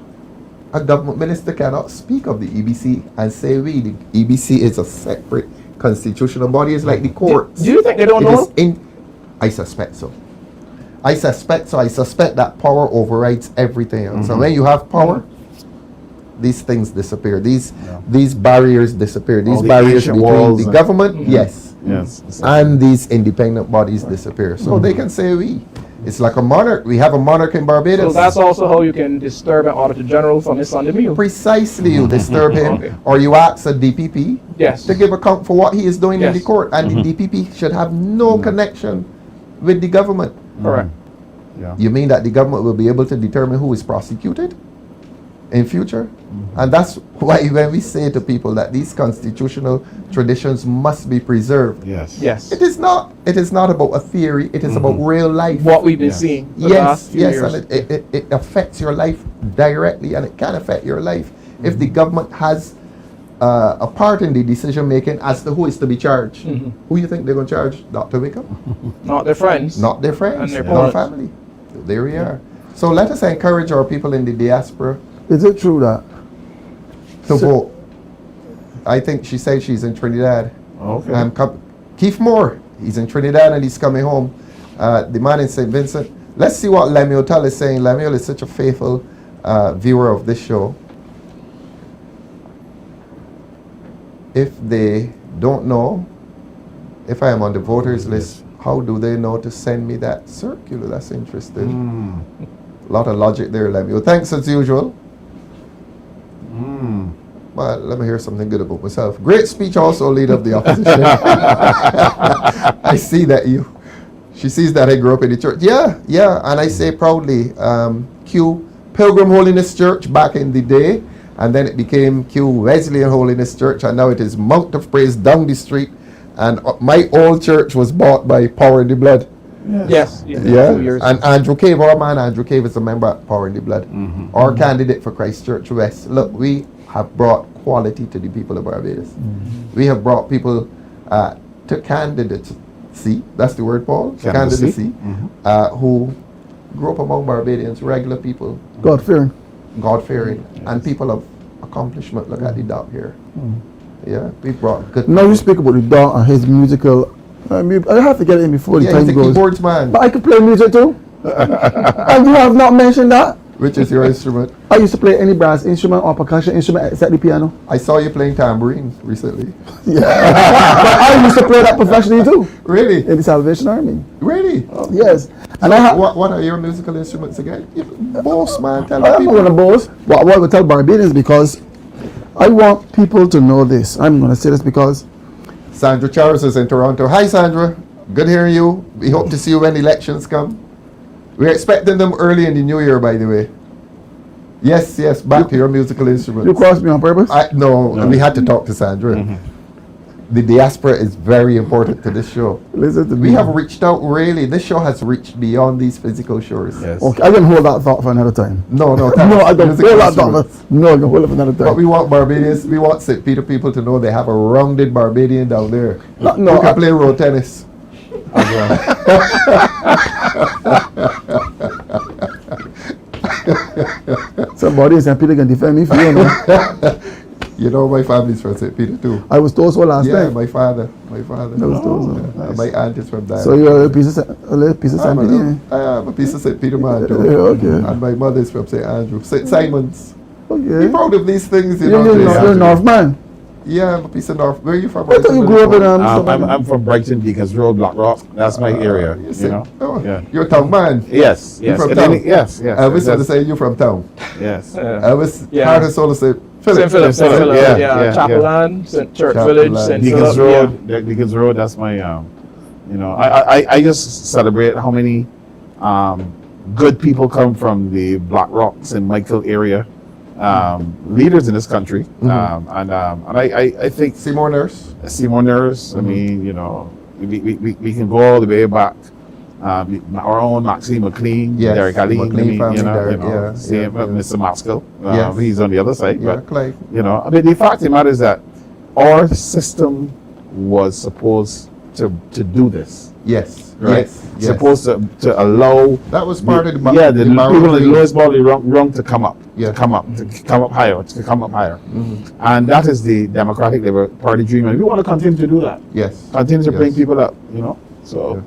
A government minister cannot speak of the EBC and say we. The EBC is a separate constitutional body. It's like the courts. Do you think they don't know? I suspect so. I suspect that power overrides everything else. And when you have power, these things disappear. These barriers disappear. These All the barriers ancient between walls the and- government, yes, Yes. and these independent bodies disappear. So they can say we. It's like a monarch. We have a monarch in Barbados. So that's also how you can disturb an Auditor General from his Sunday meal. Precisely, you disturb him, Okay. or you ask a DPP Yes. to give account for what he is doing in Yes. the court, and the DPP should have no connection with the government. Correct. Yeah. You mean that the government will be able to determine who is prosecuted in future? And that's why when we say to people that these constitutional traditions must be preserved, Yes. Yes. it is not about a theory, it is about real life. What we've been seeing for the last few years. And it affects your life directly, and it can affect your life if the government has a part in the decision making as to who is to be charged. Who you think they're going to charge? Dr. Wickham? Not their friends. Not their friends, And their not opponents. family. There we are. So let us encourage our people in the diaspora Is it true that to vote. I think she said she's in Trinidad. Okay. Keith Moore, he's in Trinidad and he's coming home. The man in St. Vincent. Let's see what Lemuel Tull is saying. Lemuel is such a faithful viewer of this show. If they don't know if I am on the voters list, how do they know to send me that circular? That's interesting. A lot of logic there, Lemuel. Thanks as usual. Well, let me hear something good about myself. Great speech also, leader of the opposition. I see that she sees that I grew up in the church. Yeah, and I say proudly, Q Pilgrim Holiness Church back in the day, and then it became Q Wesleyan Holiness Church, and now it is Mount of Praise down the street, and my old church was bought by Power in the Blood. Yes. Yeah, and Andrew Cave, our man Andrew Cave is a member at Power in the Blood, our candidate for Christchurch West. Look, we have brought quality to the people of Barbados. We have brought people to candidacy, that's the word, Paul? Candidacy, who grew up among Barbadians, regular people. God-fearing? God-fearing, and people of accomplishment. Look at the dog here. Yeah, we brought good Now you speak about the dog and his musical. I have to get in before the Yeah, time he's a goes. keyboards man. But I can play music too. And you have not mentioned that. Which is your instrument? I used to play any brass instrument or percussion instrument except the piano. I saw you playing tambourine recently. Yeah. But I used to play that professionally too. Really? In the Salvation Army. Really? Yes. And what are your musical instruments again? Boss, man. Tell I'm people. not going to boast. What I would tell Barbadians, because I want people to know this. I'm going to say this because Sandra Charles is in Toronto. Hi, Sandra. Good hearing you. We hope to see you when elections come. We're expecting them early in the new year, by the way. Yes, back to your musical instruments. you crossed me on purpose. No, we had to talk to Sandra. The diaspora is very important to this show. Listen to We me. have reached out, really. This show has reached beyond these physical shores. Yes. Okay, I can hold that thought for another time. No. No, I don't Musical hold that thought. instruments. No, I can hold it for another time. But we want Barbadians, we want St. Peter people to know they have a rounded Barbadian down there. No, who can play road tennis. Somebody in St. Peter can defend me for you. Know? You know my family's from St. Peter too. I was told so last Yeah, time. my father. I was told so. My aunt is from there. So you're a piece of St. Peter. I am a piece of St. Peter man too. Okay. And my mother is from St. Andrew. St. Simon's. Okay. Be proud of these things, you You're know. a North man. Yeah, I'm a piece of North. Where are you from? I thought you grew up in I'm from Brighton, Deacons Road, Black Rock. That's my area. You know. Oh, Yeah. You're a town man. Yes. You Yes. from And town? then- yes. I was going to Yes. say you from town. Yes. I was Yeah. heart and soul to say St. Phillips, St. Phillips, Yeah, yeah, yeah, Chapel yeah. Land, St. Church Chapel Village, Land. St. Deacons Phillips, Road. Deacons Road. That's my. I just celebrate how many good people come from the Black Rock St. Michael area. Leaders in this country, and I think Seymour Nurse. Seymour Nurse. I mean, we can go all the way back. Our own Maxine McLean, Yes, Derek Ali, McLean family, Derek, yeah, same, yeah. Mr. Maskell. Yes. He's on the other side. Yeah, But, Clive. I mean, the fact of the matter is that our system was supposed to do this. Yes, Right? yes. Supposed to allow That was part of the the the people in the lowest body rung to come up, Yeah. to come up higher. And that is the Democratic Labour Party dream, and we want to continue to do that. Yes. Continue to bring Yes. people up, So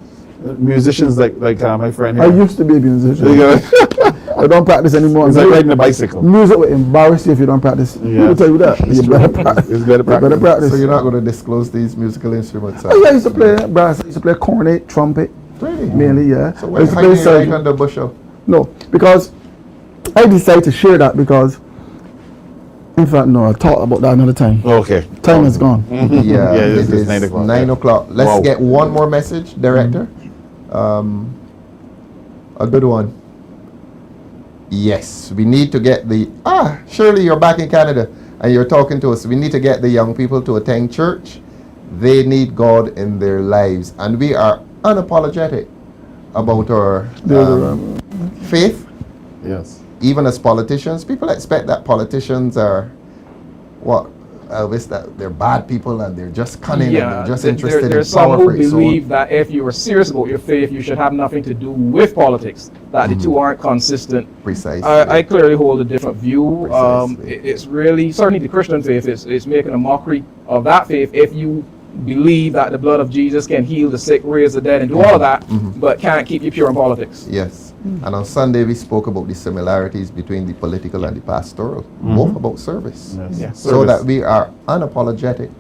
musicians like my friend I here. used to be a musician. It's I don't practice anymore. like riding a bicycle. Music will embarrass you if you don't practice. Yeah. People tell you that. It's You better practice. It's better You better practice. practice. So you're not going to disclose these musical instruments? Oh, yeah, I used to play brass. I used to play cornet, trumpet, Really? mainly, yeah. So I why used to hiding play it right surgeon. under bushel? No, because I decided to share that because, in fact, no, I thought about that another time. Okay. Time is gone. Yeah, Yeah, it it's is 9 o'clock. 9 o'clock. Let's Wow. get one more message, Director. A good one. Yes, we need to get Shirley, you're back in Canada and you're talking to us. We need to get the young people to attend church. They need God in their lives. And we are unapologetic about our faith. Yes. Even as politicians, people expect that politicians are that they're bad people and they're just cunning and they're just interested there's in some power. who for it. So believe that if you are serious about your faith, you should have nothing to do with politics. That the two aren't consistent. precisely. I clearly hold a different view. Precisely. It's really certainly the Christian faith is making a mockery of that faith. If you believe that the blood of Jesus can heal the sick, raise the dead, and do all of that, but can't keep you pure in politics. Yes. And on Sunday we spoke about the similarities between the political and the pastoral, both about service. Yes. Yeah. So Service. that we are unapologetic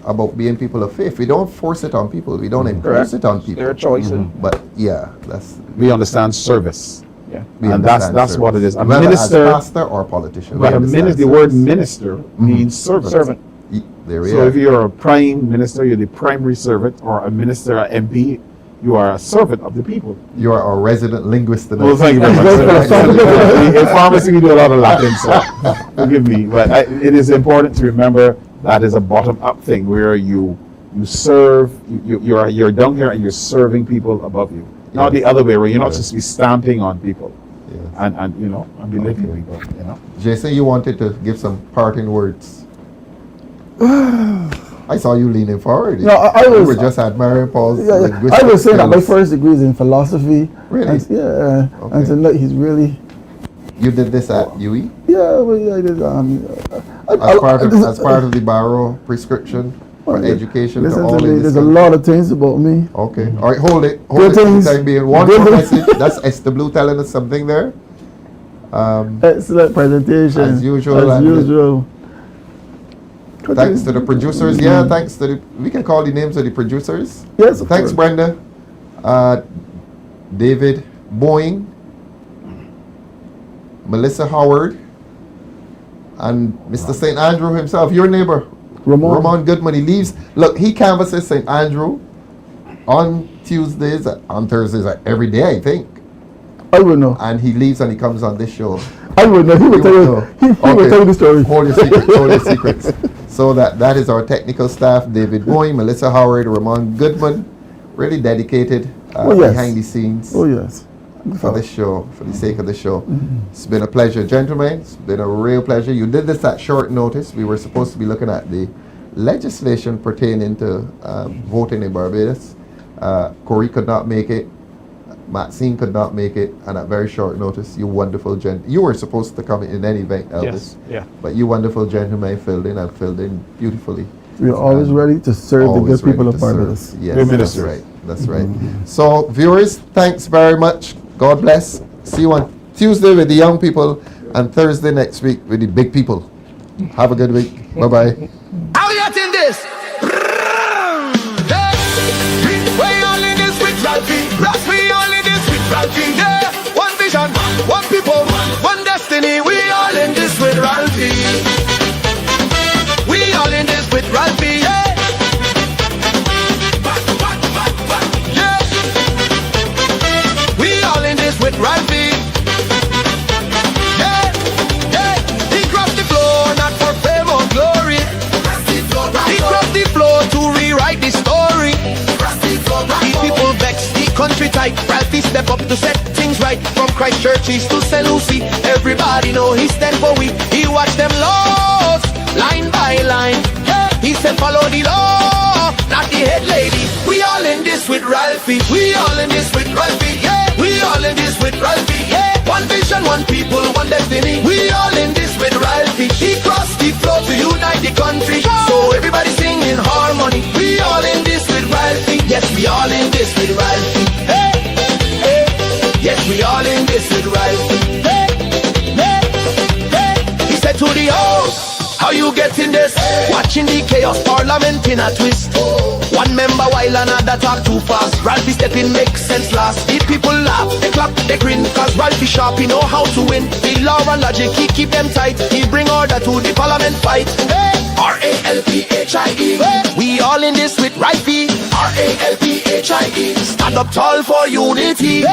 about being people of faith. We don't force it on people. We don't impose it on people. Their choices. But yeah, that's We understand service. Yeah. we And that's understand what it is. A service. Whether minister- as pastor or politician. But we understand the word service. minister means servant. Servant. There we So are. if you're a prime minister, you're the primary servant, or a minister, an MP, you are a servant of the people. You are a resident linguist tonight. Well, thank you very much. In pharmacy, we do a lot of Latin, so forgive me. But it is important to remember that is a bottom-up thing where you serve, you're down here and you're serving people above you. Not the other way, where you're not just be stamping on people Yes. and belittling people. Jason, you wanted to give some parting words. I saw you leaning forward. No, I You was- were just admiring Paul's Yeah, linguistic I was saying that my skills. first degree is in philosophy. Really? And, yeah, Okay. and tonight he's really. You did this at UE Yeah, well, yeah, I did. as part of the Barrow prescription for education to Listen all to in me. this There's a country. lot of things about me. Okay. All right. Hold it. Good For the things. time being. One Good more things. message. That's Esther Blue telling us something there. Excellent presentation. As usual, As and usual. Thanks to the producers. Yeah, thanks to the. We can call the names of the producers. Yes, of Thanks, course. Brenda. David Boeing, Melissa Howard, and Mr. St. Andrew himself, your neighbor, Ramon Goodman. He leaves. Look, he canvasses St. Andrew on Tuesdays, on Thursdays, every day, I think. I would know. And he leaves and he comes on this show. I would know. He would tell would you. know. He would tell you the story. Hold your secrets. Hold your secrets. So that is our technical staff: David Boeing, Melissa Howard, Ramon Goodman, really dedicated yes. behind the scenes Oh yes. for this show, for the sake of the show. It's been a pleasure, gentlemen. It's been a real pleasure. You did this at short notice. We were supposed to be looking at the legislation pertaining to voting in Barbados. Corey could not make it. Maxine could not make it, and at very short notice, you wonderful you were supposed to come in any event, Elvis. Yes. Yeah. But you wonderful gentlemen filled in beautifully. We are always ready to serve the Always good people ready of to serve. Barbados. Yes, Good that's ministers. right. That's right. So, viewers, thanks very much. God bless. See you on Tuesday with the young people and Thursday next week with the big people. Have a good week. Bye-bye. How you getting this? We all in this with Ralphie. Plus we all in this with Ralphie. Yeah. One vision, one people, one destiny. We all in this with Ralphie. We all in this with Ralphie. Yeah. Yeah. We all in this with Ralphie. Yeah. Yeah. He crossed the floor not for fame or glory. right from Christchurch East to St. Lucie. Everybody know he stand for we. He watch them laws line by line. He said follow the law, not the head lady. We all in this with Ralphie. We all in this with Ralphie. Yeah, we all in this with Ralphie. Yeah, one vision, one people, one destiny. We all in this with Ralphie. He crossed the floor to unite the country. So everybody sing in harmony. We all in this with Ralphie. Yes, we all in this with Ralphie. Hey, hey. Yes, we all in this with Ralphie. Hey, hey, hey. He said to the house, how you getting this? Watching the chaos parliament in a twist. One member while another talk too fast. Ralphie step in makes sense last. The people laugh, they clap, they grin. Cause Ralphie sharp, he know how to win. The law and logic, he keep them tight. He bring order to the parliament fight. Hey! R-A-L-P-H-I-E. We all in this with Ralphie. R-A-L-P-H-I-E. Stand up tall for unity.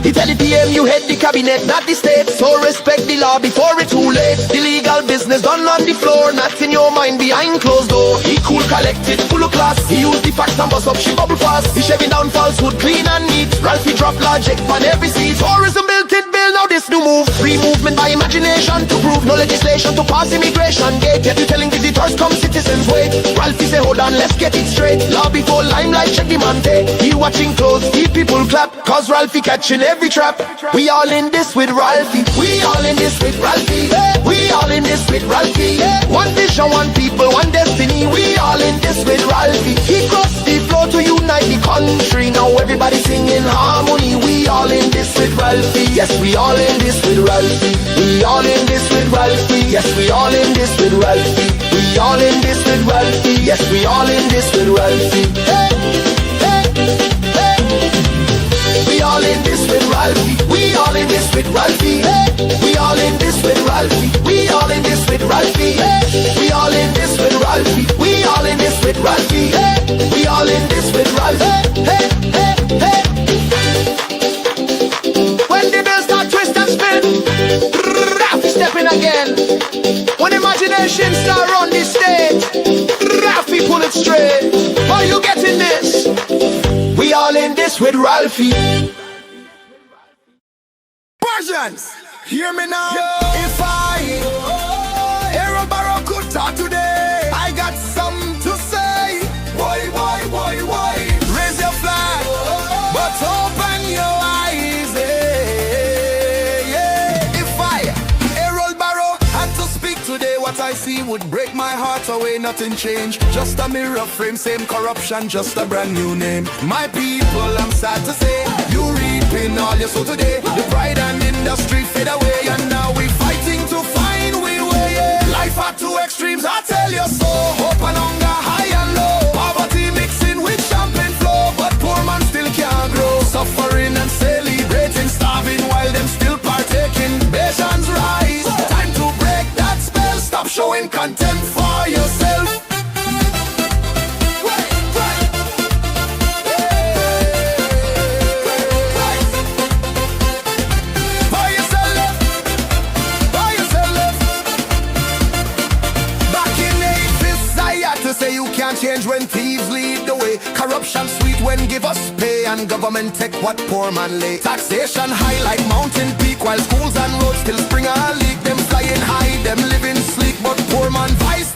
He tell the PM you head the cabinet, not the state. So respect the law before it's too late. The legal business done on the floor, not in your mind behind closed door. He cool, collected, full of class. He use the facts and bust up, she bubble fast. He shaving down falsehood, clean and neat. Ralphie drop logic on every seat. Tourism built it, bill, now this new move. Free movement by imagination to prove no legislation to pass immigration gate. Yet you telling visitors come, citizens wait. Ralphie say hold on, let's get it straight. Law before limelight, check the man take. He watching close, he people clap. Cause Ralphie catching every trap. We all in this with Ralphie. We all in this with Ralphie. We all in this with Ralphie. One vision, one people, one destiny. We all in this with Ralphie. He crossed the floor to unite the country. Now everybody sing in harmony. We all in this with Ralphie. Yes, we all in this with Ralphie. We all in this with Ralphie. Yes, we all in this with Ralphie. We all in this with Ralphie. Yes, we all in this with Ralphie. Hey, hey, hey. We all in this with Ralphie. We all in this with Ralphie. We all in this with Ralphie. We all in this with Ralphie. We all in this with Ralphie. We all in this with Ralphie. We all in this with Ralphie. Hey, hey, hey. When the bells start twist and spin, Ralphie stepping again. When imagination start run the stage, Ralphie pull it straight. Are you getting this? We all in this with Ralphie. Persians, hear me now. If I hear a barrow could talk today, I got something to say. Why, raise your flag, but open your eyes. If I hear a barrow had to speak today, what I see would break my heart away. Nothing changed, just a mirror frame, same corruption, just a brand new name. My people, I'm sad to say, you reaping all you sow today. The pride and industry fade away, and now we fighting to find we way. Life at two extremes, I tell you so. Hope and hunger, high and low. Poverty mixing with champagne flow, but poor man still can't grow. Suffering and celebrating, starving while them still partaking. Nations rise, time to break that spell. Stop showing contempt for yourself. Say you can't change when thieves lead the way. Corruption sweet when give us pay, and government take what poor man lay. Taxation high like mountain peak, while schools and roads still spring a leak. Them flying high, them living sleek, but poor man vice